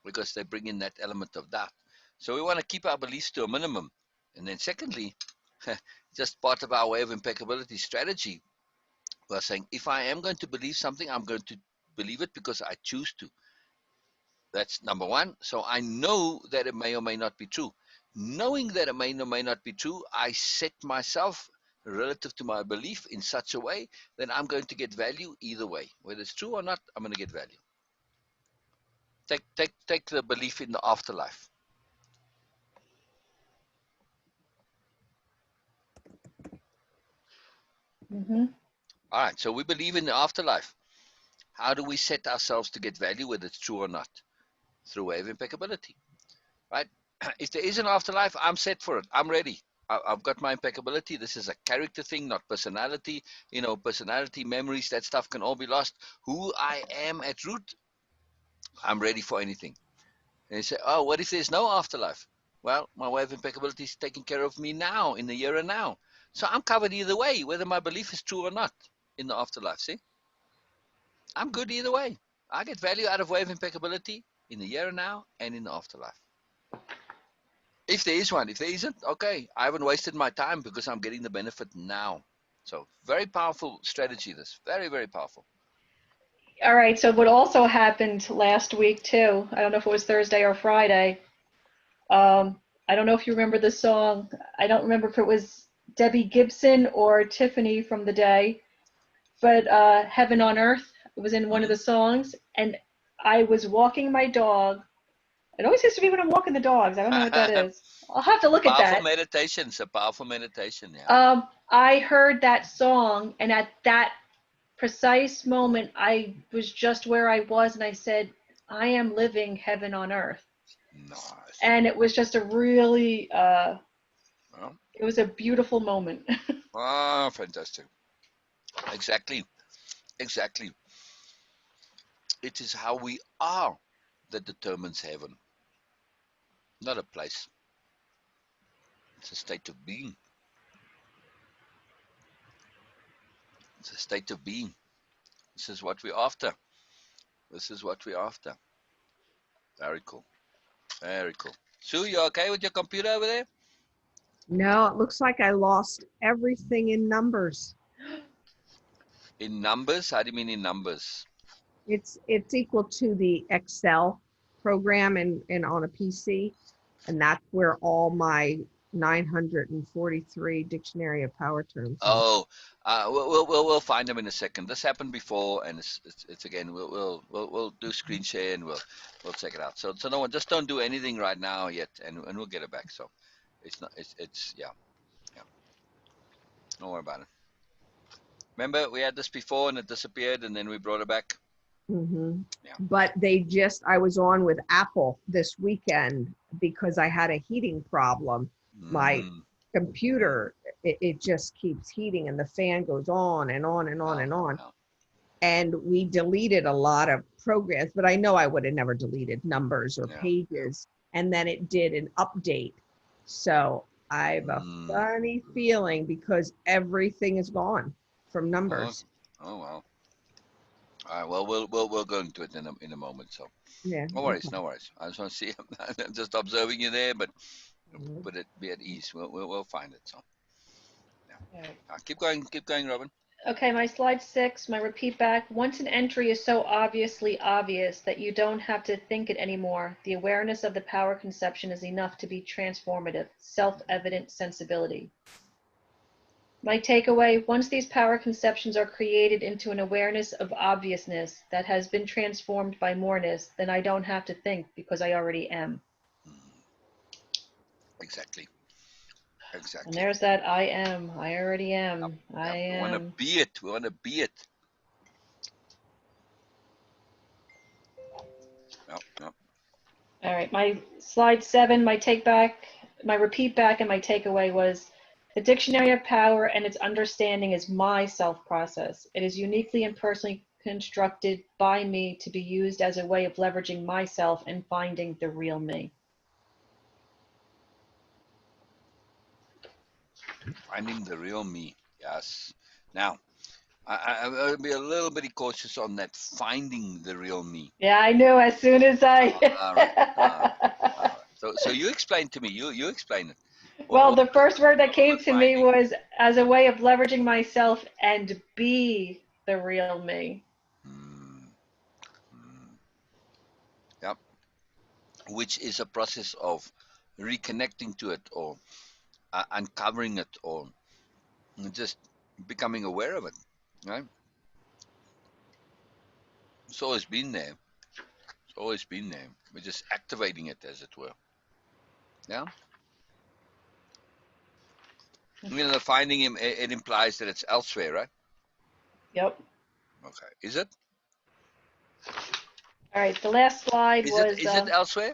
because they bring in that element of doubt. So we want to keep our beliefs to a minimum. And then secondly, just part of our way of impeccability strategy, we're saying, if I am going to believe something, I'm going to believe it because I choose to. That's number one. So I know that it may or may not be true. Knowing that it may or may not be true, I set myself relative to my belief in such a way that I'm going to get value either way. Whether it's true or not, I'm going to get value. Take the belief in the afterlife. Mm-hmm. All right, so we believe in the afterlife. How do we set ourselves to get value, whether it's true or not? Through way of impeccability, right? If there is an afterlife, I'm set for it. I'm ready. I've got my impeccability. This is a character thing, not personality. Personality, memories, that stuff can all be lost. Who I am at root, I'm ready for anything. And you say, oh, what if there's no afterlife? Well, my way of impeccability is taking care of me now, in the here and now. So I'm covered either way, whether my belief is true or not in the afterlife. See? I'm good either way. I get value out of way of impeccability in the here and now and in the afterlife. If there is one. If there isn't, okay, I haven't wasted my time because I'm getting the benefit now. So very powerful strategy, this. Very, very powerful. All right, so what also happened last week too, I don't know if it was Thursday or Friday. I don't know if you remember the song. I don't remember if it was Debbie Gibson or Tiffany from the day, but Heaven on Earth was in one of the songs. And I was walking my dog. It always seems to be when I'm walking the dogs. I don't know what that is. I'll have to look at that. Powerful meditation. It's a powerful meditation, yeah. I heard that song, and at that precise moment, I was just where I was, and I said, I am living heaven on earth. Nice. And it was just a really, it was a beautiful moment. Oh, fantastic. Exactly. Exactly. It is how we are that determines heaven. Not a place. It's a state of being. It's a state of being. This is what we're after. This is what we're after. Very cool. Very cool. Sue, you okay with your computer over there? No, it looks like I lost everything in numbers. In numbers? How do you mean in numbers? It's equal to the Excel program and on a PC, and that's where all my 943 dictionary of power terms. Oh, we'll find them in a second. This happened before, and it's again. We'll do screen share and we'll check it out. So no one, just don't do anything right now yet, and we'll get it back. So it's not yeah. Don't worry about it. Remember, we had this before and it disappeared, and then we brought it back. Mm-hmm. Yeah. But I was on with Apple this weekend because I had a heating problem. My computer, it just keeps heating and the fan goes on and on and on and on. And we deleted a lot of programs, but I know I would have never deleted numbers or pages. And then it did an update. So I have a funny feeling because everything is gone from numbers. Oh wow. All right. Well, we'll go into it in a moment. So yeah, no worries, no worries. I just want to see. I'm just observing you there, but put it be at ease. We'll find it. So yeah. Keep going, Robin. Okay, my slide 6, my repeat back. Once an entry is so obviously obvious that you don't have to think it anymore, the awareness of the power conception is enough to be transformative, self-evident sensibility. My takeaway, once these power conceptions are created into an awareness of obviousness that has been transformed by moreness, then I don't have to think because I already am. Exactly. And there's that I am. I already am. I am. We want to be it. We want to be it. Yep. All right. My slide 7, my repeat back and my takeaway was the dictionary of power and its understanding is my self-process. It is uniquely and personally constructed by me to be used as a way of leveraging myself and finding the real me. Finding the real me. Yes. Now, I'll be a little bit cautious on that. Finding the real me. Yeah, I knew as soon as I. All right. So you explain to me. You explain it. Well, the first word that came to me was as a way of leveraging myself and be the real me. Yep. Which is a process of reconnecting to it or uncovering it or just becoming aware of it. Right? It's always been there. It's always been there. We're just activating it, as it were. Yeah. The finding it implies that it's elsewhere, right? Yep. Okay. Is it? All right. The last slide was. Is it elsewhere?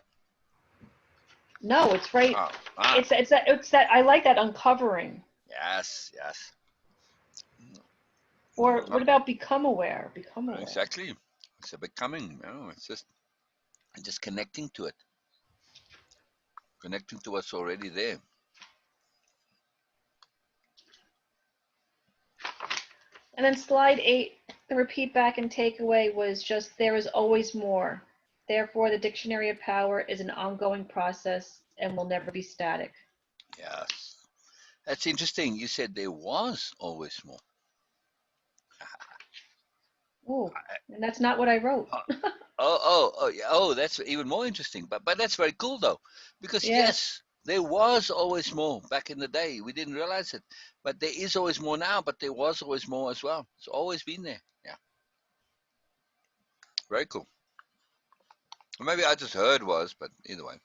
No, it's right. It's that I like that uncovering. Yes. Or what about become aware? Become aware. Exactly. It's a becoming. It's just connecting to it. Connecting to what's already there. And then slide 8, the repeat back and takeaway was just there is always more. Therefore, the dictionary of power is an ongoing process and will never be static. Yes. That's interesting. You said there was always more. Oh, and that's not what I wrote. Oh, that's even more interesting. But that's very cool though, because Yeah. yes, there was always more back in the day. We didn't realize it, but there is always more now. But there was always more as well. It's always been there. Yeah, very cool. Maybe I just heard was, but either way,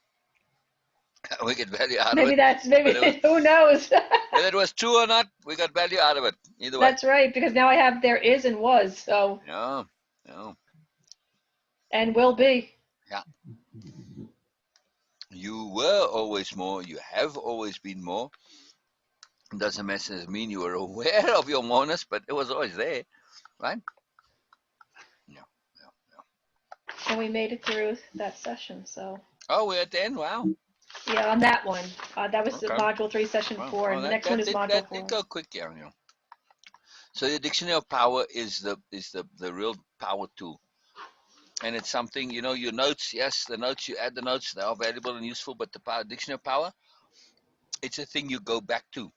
we get value out of Maybe it. that's, maybe, Whether who knows? it was true or not, we got value out of it. Either way. That's right, because now I have there is and was, so, Yeah, yeah, and will be. yeah. You were always more. You have always been more. It doesn't necessarily mean you were aware of your moreness, but it was always there, right? Yeah, yeah, yeah. And we made it through that session, so. Oh, we're at the end. Wow. Yeah, on that one. That was Okay. module 3, session Wow. 4, Oh, and the that, next that one is did module that 4. did go quick, yeah. So the dictionary of power is the real power tool, and it's something, you know, your notes. Yes, the notes, you add the notes, they are valuable and useful. But the power dictionary of power, it's a thing you go back to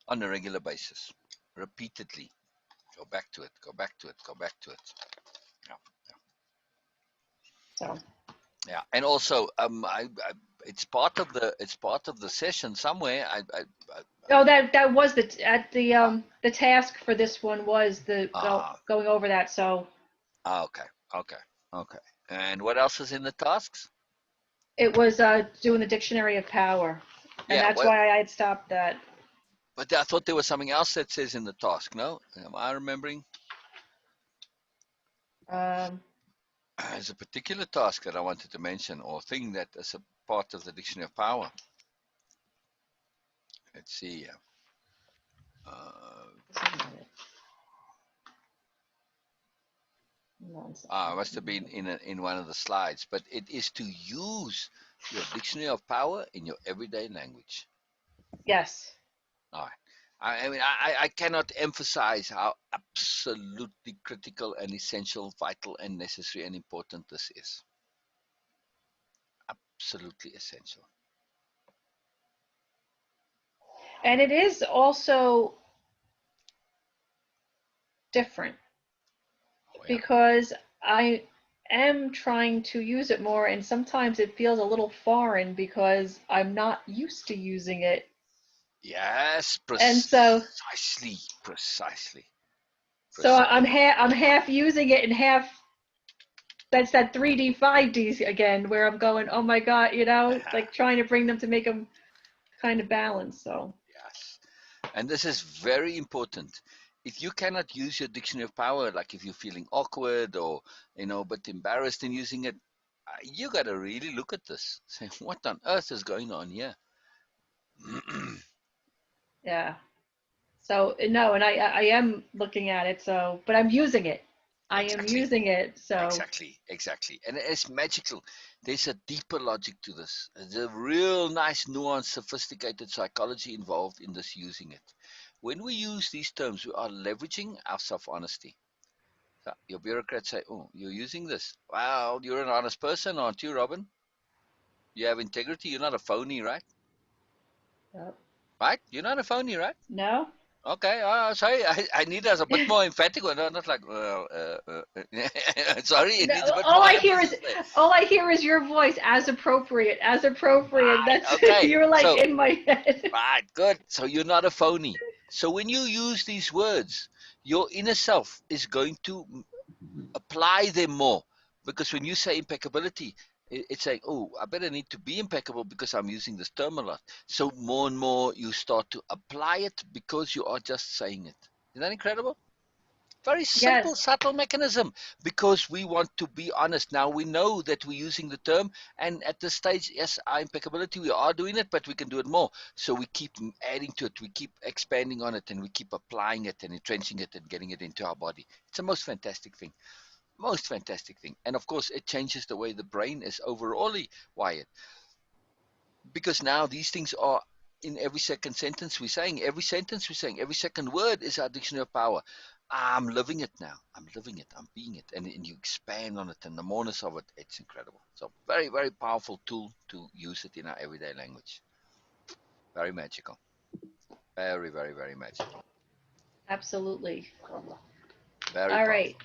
on a regular basis, repeatedly. Go back to it. Go back to it. Go back to it. Yeah. So. Yeah, and also, it's part of the session somewhere. Oh, that was the task for this one was going over that. So. Okay, okay, okay. And what else is in the tasks? It was doing the dictionary of power, and Yeah, that's why I had stopped that. but I thought there was something else that says in the task. No, am I remembering? There's a particular task that I wanted to mention, or thing that is a part of the dictionary of power. Let's see. It must have been in one of the slides, but it is to use your dictionary of power in your everyday language. Yes. All right. I mean, I cannot emphasize how absolutely critical and essential, vital and necessary and important this is. Absolutely essential. And it is also different because I am trying to use it more, and sometimes it feels a little foreign because I'm not used to using it. Yes, precisely. So I'm half using it and half that's that 3D 5D again where I'm going, oh my god, you know, like trying to bring them to make them kind of balanced. So yes, and this is very important. If you cannot use your dictionary of power, like if you're feeling awkward or but embarrassed in using it, you got to really look at this. Say, what on earth is going on here? yeah. So no, and I am looking at it. So, but I'm using it. I am using it. So exactly, and it's magical. There's a deeper logic to this. There's a real nice, nuanced, sophisticated psychology involved in this using it. When we use these terms, we are leveraging our self-honesty. So your bureaucrats say, "Oh, you're using this. Well, you're an honest person, aren't you, Robin? You have integrity. You're not a phony, right? Yep. Right? You're not a phony, right? No. Okay, sorry, I need us a bit more emphatic one, not like, sorry, it needs a bit all more I hear emphasis is there. all I hear is your voice, as appropriate, as appropriate. Right, That's okay, you're like so, in my head. right, good. So you're not a phony. So when you use these words, your inner self is going to apply them more. Because when you say impeccability, it's saying, oh, I better need to be impeccable because I'm using this term a lot. So more and more you start to apply it because you are just saying it. Isn't that incredible? Very simple, Yes. subtle mechanism because we want to be honest. Now we know that we're using the term, and at this stage, yes, our impeccability, we are doing it, but we can do it more. So we keep adding to it, we keep expanding on it, and we keep applying it and entrenching it and getting it into our body. It's the most fantastic thing. Most fantastic thing. And of course, it changes the way the brain is overall wired. because now these things are in every second sentence we're saying, every sentence we're saying, every second word is our dictionary of power. I'm living it now. I'm living it. I'm being it. And you expand on it, and the moreness of it, it's incredible. So very, very powerful tool to use it in our everyday language. Very magical. Very, very, very magical. Absolutely. Very All powerful. right.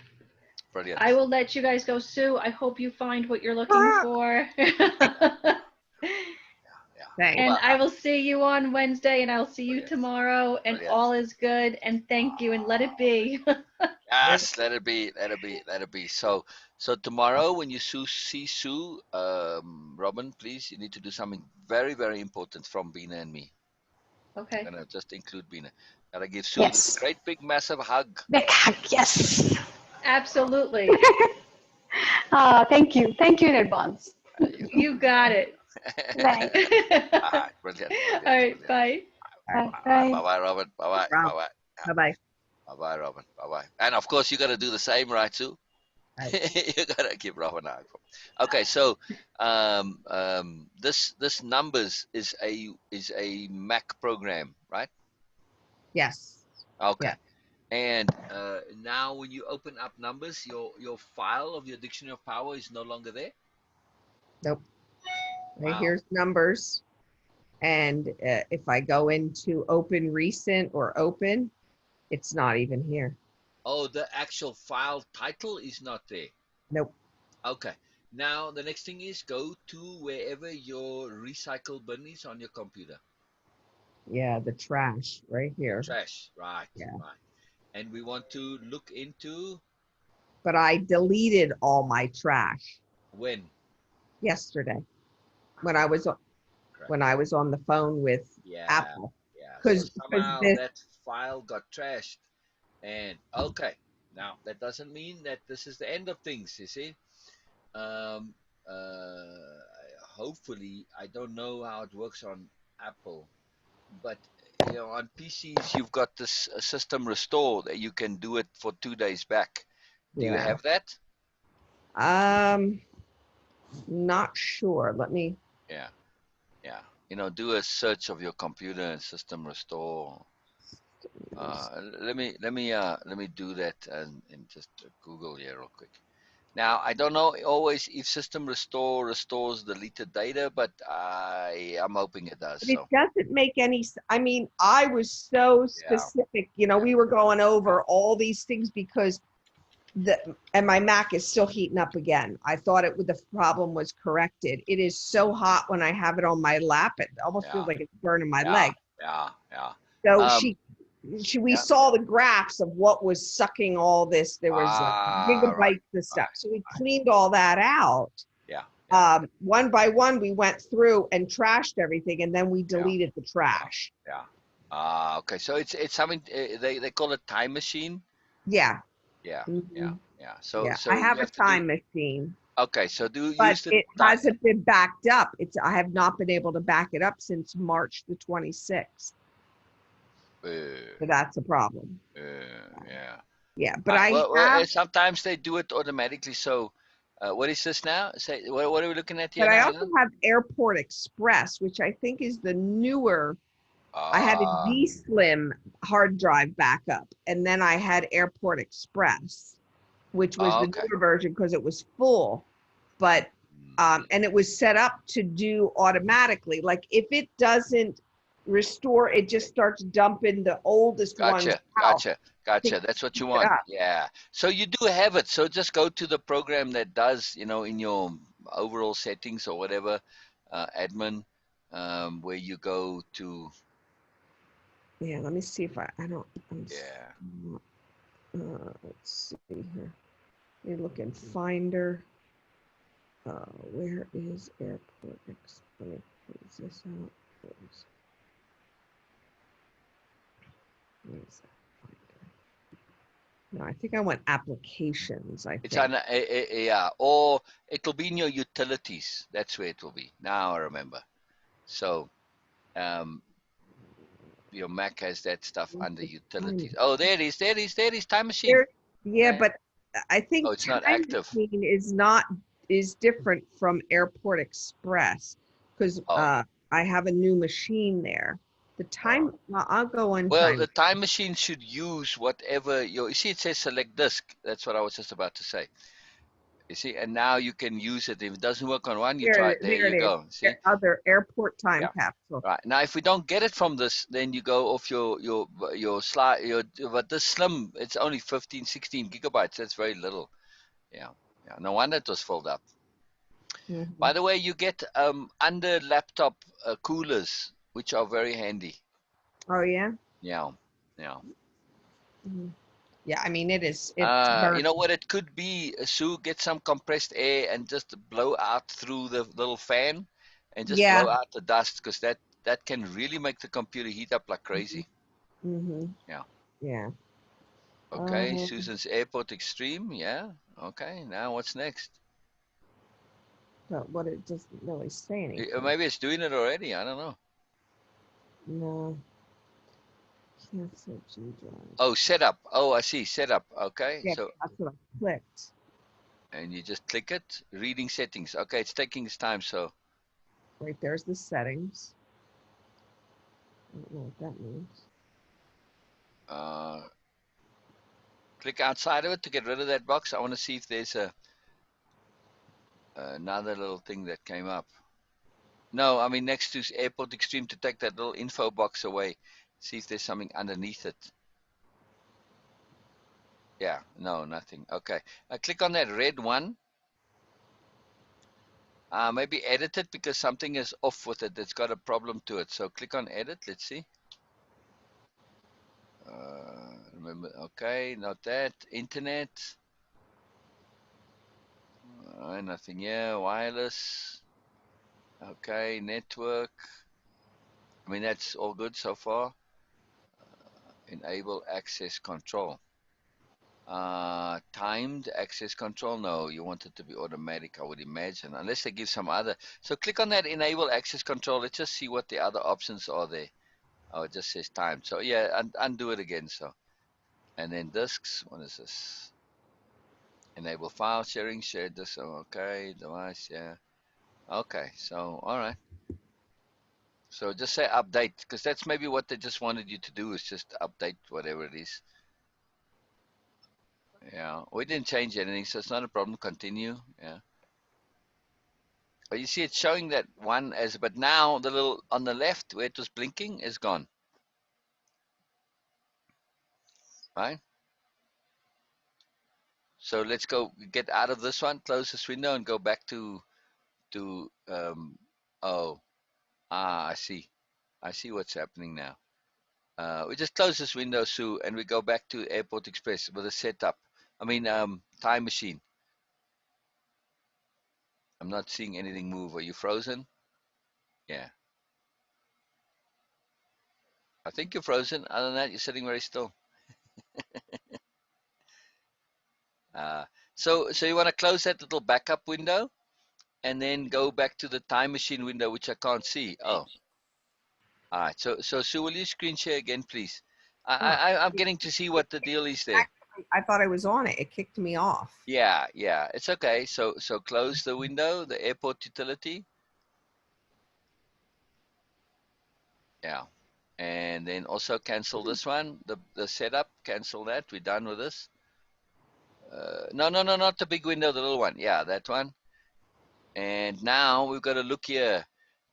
Brilliant. I will let you guys go. Sue, I hope you find what you're looking for. Thanks. And Well, I will see you on Wednesday, and I'll see you Brilliant. tomorrow, and Brilliant. all is good, and thank you, and let it be. Yes, let it be, let it be, let it be. So tomorrow when you see Sue, Robin, please, you need to do something very, very important from Beena and me. Okay. I'm gonna just include Beena. Gotta give Sue this Yes. great big massive hug. Big hug. Yes. Absolutely. Thank you. Thank you in advance. You got it. Thanks. All right, brilliant, All brilliant, right, brilliant. bye. Bye. Bye Bye. bye, Robin. Bye bye, bye bye. Bye-bye. Bye bye, Robin. Bye bye. And of course, you gotta do the same, right, Sue? Bye. You gotta give Robin a hug. Okay, so this numbers is a Mac program, right? Yes. Okay. Yeah. And now when you open up numbers, your file of your dictionary of power is no longer there. Nope. Right Wow. here's numbers. And if I go into open recent or open, it's not even here. Oh, the actual file title is not there. Nope. Okay. Now the next thing is go to wherever your recycle bin is on your computer. Yeah, the trash right here. Trash. Right. Yeah. Right. And we want to look into But I deleted all my trash when. yesterday when I was on the phone with Yeah. Apple. Yeah. So Because somehow this, that file got trashed. And okay. Now that doesn't mean that this is the end of things, you see. Um, hopefully, I don't know how it works on Apple, but on PCs you've got this system restore that you can do it for 2 days back. Do you yeah. have that? Not sure. Let me. Yeah, yeah. Do a search of your computer and system restore. Let me do that and just Google here real quick. Now, I don't know always if system restore restores deleted data, but I'm hoping it does. But it So doesn't make any. I mean, I was so yeah, specific. We were going over all these things because and my Mac is still heating up again. I thought the problem was corrected. It is so hot when I have it on my lap. It almost feels yeah, like it's burning my yeah, leg. yeah, yeah. So we Yeah. saw the graphs of what was sucking all this. There was like gigabytes Right, of stuff. right, So we cleaned all that out. yeah, One by one, we went through and trashed everything, and then we deleted the trash. yeah. Okay, so it's something they call it time machine. Yeah. Yeah, yeah, Mhm. yeah. So Yeah. I you have a have to do. time machine, Okay, so but use the it time. hasn't been backed up. I have not been able to back it up since March the 26th. So that's a problem. Yeah. Yeah, but I Well, have. sometimes they do it automatically. So, what is this now? Say, what are we looking at here But I now? also have Airport Express, which I think is the newer. I had a D Slim hard drive backup, and then I had Airport Express, which was the okay. newer version because it was full. But and it was set up to do automatically. Like if it doesn't restore, it just starts dumping the oldest ones out. Gotcha. That's what you Pick it want. up. Yeah. So you do have it. So just go to the program that does, in your overall settings or whatever, admin, where you go to. Yeah, let me see if I don't. Yeah. Let's see here. Let me look in Finder. Where is Airport Express? Let me close this out. Where is that Finder? No, I think I want applications. It's think. on, yeah, or it'll be in your utilities. That's where it will be. Now I remember. So, your Mac has that stuff under utilities. Oh, there it is. There it is. Time machine. Yeah, but I think it's not Time active. Machine is different from Airport Express because Oh. I have a new machine there. The time, I'll go on Well, time. the time machine should use whatever you see. It says select disk. That's what I was just about to say. You see, and now you can use it. If it doesn't work on one, you try it. There There you it is. go. See? Other airport time Yeah. capsule. Right. Now, if we don't get it from this, then you go off your slide. But this slim, it's only 15, 16 gigabytes. That's very little. Yeah. Yeah. No wonder it was filled up. By the way, you get under laptop coolers, which are very handy. Oh yeah. Yeah. Yeah. Yeah, I mean it is. You know what it could be, Sue? Get some compressed air and just blow out through the little fan, and just blow out the dust, because that can really make the computer heat up like crazy. Yeah. Yeah. Okay, Susan's Airport Extreme. Yeah. Okay. Now what's next? But what it doesn't really say anything. Maybe it's doing it already. I don't know. No. Cancel G drive. Oh, setup. Oh, I see. Setup. Okay. Yeah, So. that's what I clicked. And you just click it. Reading settings. Okay, it's taking its time. So. Right there's the settings. I don't know what that means. Click outside of it to get rid of that box. I want to see if there's another little thing that came up. No, I mean next to Airport Extreme, to take that little info box away. See if there's something underneath it. Yeah, no, nothing. Okay, click on that red one. Maybe edit it, because something is off with it. It's got a problem to it. So click on edit. Let's see. Remember, okay, not that. Internet. Nothing here. Wireless. Okay, network. I mean, that's all good so far. Enable access control. Timed access control. No, you want it to be automatic, I would imagine, unless they give some other. So click on that enable access control. Let's just see what the other options are there. Oh, it just says timed. So yeah, undo it again. So, and then disks. What is this? Enable file sharing. Share this. Okay, device. Yeah. Okay. So all right. So just say update, because that's maybe what they just wanted you to do, is just update whatever it is. Yeah, we didn't change anything, so it's not a problem. Continue. Yeah. But you see, it's showing that one as, but now the little on the left where it was blinking is gone. Right? So let's go get out of this one, close this window, and go back to oh, I see. I see what's happening now. We just close this window, Sue, and we go back to Airport Express with a setup. I mean, time machine. I'm not seeing anything move. Are you frozen? Yeah. I think you're frozen. Other than that, you're sitting very still. So you want to close that little backup window, and then go back to the time machine window, which I can't see. Oh, all right. So Sue, will you screen share again, please? I'm getting to see what the deal is there. I thought I was on it. It kicked me off. Yeah, it's okay. So close the window, the airport utility. Yeah, and then also cancel this one, the setup. Cancel that. We're done with this. No, not the big window, the little one. Yeah, that one. And now we've got to look here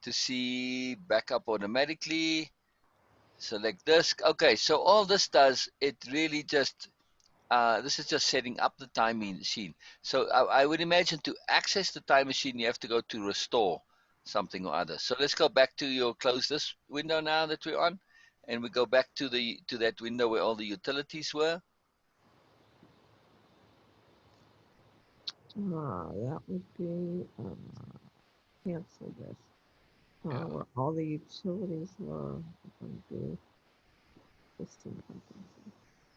to see backup automatically. Select disk. Okay, so all this does, it really just, this is just setting up the time machine. So I would imagine to access the time machine, you have to go to restore something or other. So let's go back to your close this window now that we're on, and we go back to that window where all the utilities were. That would be cancel this. Where all the utilities were going to be listed.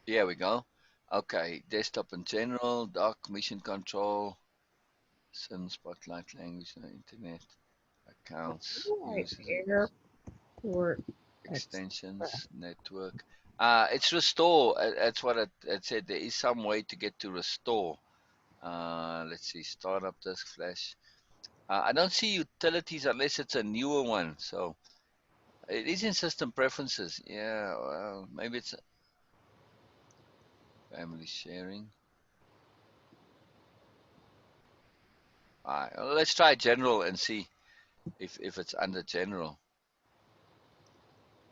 Here we go. Okay, desktop in general, dock, mission control, SIM, spotlight, language, internet, accounts, users, Airport extensions, network. It's restore. That's what it said. There is some way to get to restore. Let's see, startup disk flash. I don't see utilities unless it's a newer one. So it is in system preferences. Yeah, well, maybe it's family sharing. All right, well, let's try general and see if it's under general.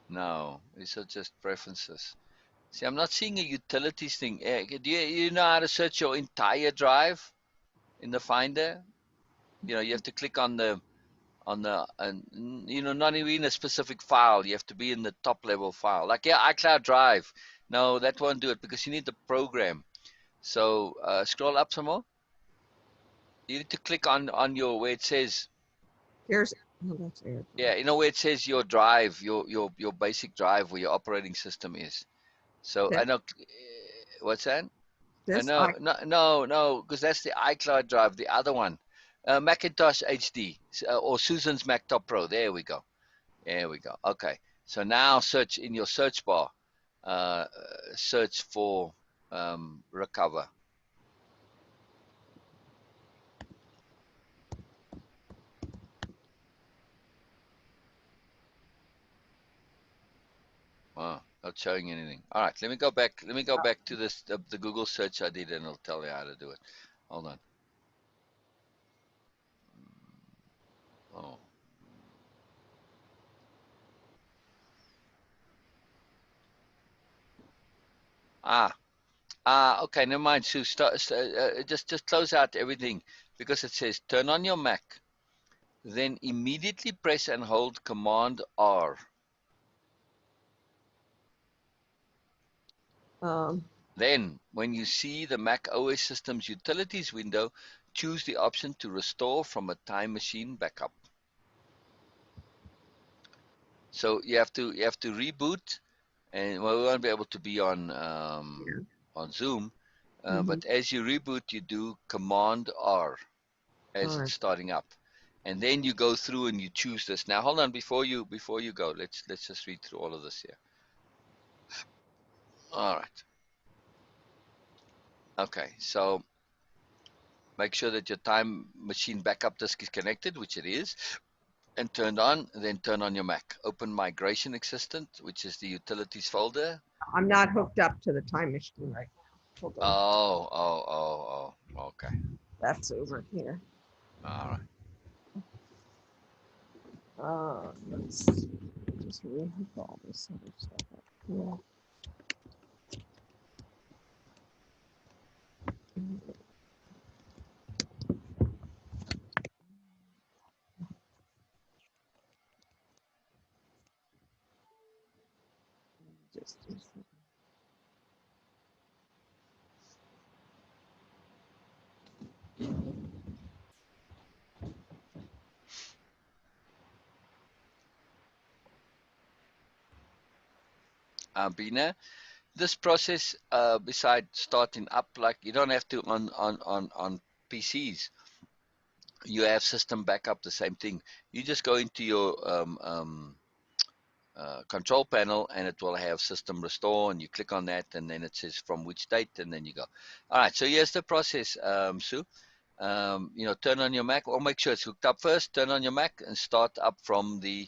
No, these are just preferences. See, I'm not seeing a utilities thing. Do you know how to search your entire drive in the Finder? You know, you have to click on the you know, not even a specific file. You have to be in the top level file. Like, yeah, iCloud Drive. No, that won't do it because you need the program. So scroll up some more. You need to click on your where it says. Here's that's Yeah, you know where it says your drive, your basic drive where your operating system is. So I know. What's that? this No, because that's the iCloud Drive. The other one, Macintosh HD or Susan's Mac Top Pro. There we go. There we go. Okay. So now search in your search bar. Search for recover. Wow, not showing anything. All right, let me go back. Let me go back to this the Google search I did, and it'll tell you how to do it. Hold on. Oh. Okay, never mind, Sue. Just close out everything because it says turn on your Mac, then immediately press and hold Command R. Then, when you see the Mac OS Systems Utilities window, choose the option to restore from a time machine backup. So you have to reboot, and well, we won't be able to be on Zoom, but as you reboot, you do Command R as it's starting up, and then you go through and you choose this. Now, hold on, before you go, let's just read through all of this here. All right. Okay, so make sure that your time machine backup disk is connected, which it is, and turned on. Then turn on your Mac. Open Migration Assistant, which is the Utilities folder. I'm not hooked up to the time machine right now. Hold on. Oh, okay. That's over here. All right. Let's just rehook all this other stuff up here. Just a second. Beena, this process, besides starting up, like you don't have to on PCs. You have system backup, the same thing. You just go into your control panel and it will have system restore, and you click on that, and then it says from which date, and then you go. All right, so here's the process, Sue. You know, turn on your Mac, or make sure it's hooked up first. Turn on your Mac and start up from the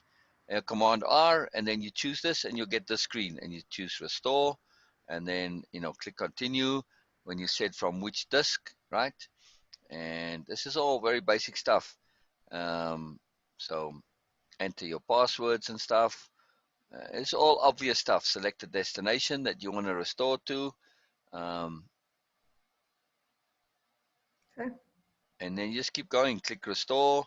Command R, and then you choose this, and you'll get the screen, and you choose restore, and then click continue when you said from which disk, right? And this is all very basic stuff. So enter your passwords and stuff. It's all obvious stuff. Select the destination that you want to restore to. Okay. And then you just keep going. Click restore.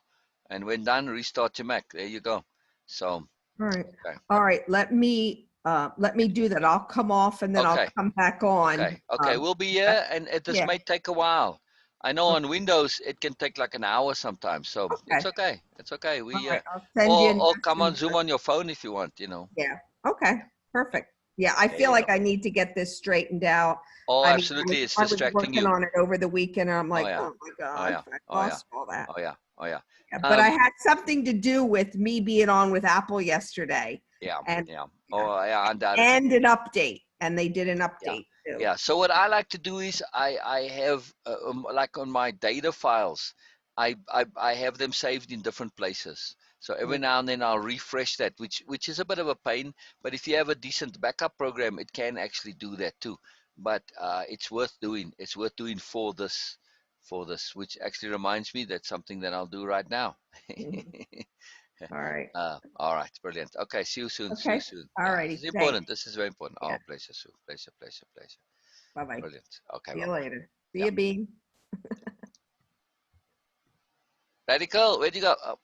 And when done, restart your Mac. There you go. So, all right. Okay. All right. Let me do that. I'll come off and then I'll come back on. Okay. We'll be here, and this may take a while. I know on Windows it can take like an hour sometimes, so it's okay. It's okay. We I'll send you or come on Zoom on your phone if you want. Yeah. Okay. Perfect. Yeah, I feel like I need to get this straightened out. Oh, I absolutely. mean, It's I was distracting working you. on it over the weekend, and I'm like, yeah. oh my god, I lost all that. Oh yeah. Yeah, but I had something to do with me being on with Apple yesterday. Yeah. And yeah. Oh yeah, undoubtedly. and an update, and they did an update too. Yeah. So what I like to do is I have like on my data files, I have them saved in different places. So every now and then I'll refresh that, which is a bit of a pain. But if you have a decent backup program, it can actually do that too. But it's worth doing. It's worth doing for this, which actually reminds me that's something that I'll do right now. All right. All right, brilliant. Okay, see you soon. See you Okay. soon. All Yeah, righty. this is important. This is very important. Yeah. Oh, pleasure, Sue. Pleasure, pleasure, pleasure. Bye-bye. Brilliant. Okay, See you bye-bye. later. See Yeah. you, Bean. Radical, where'd you go? Oh.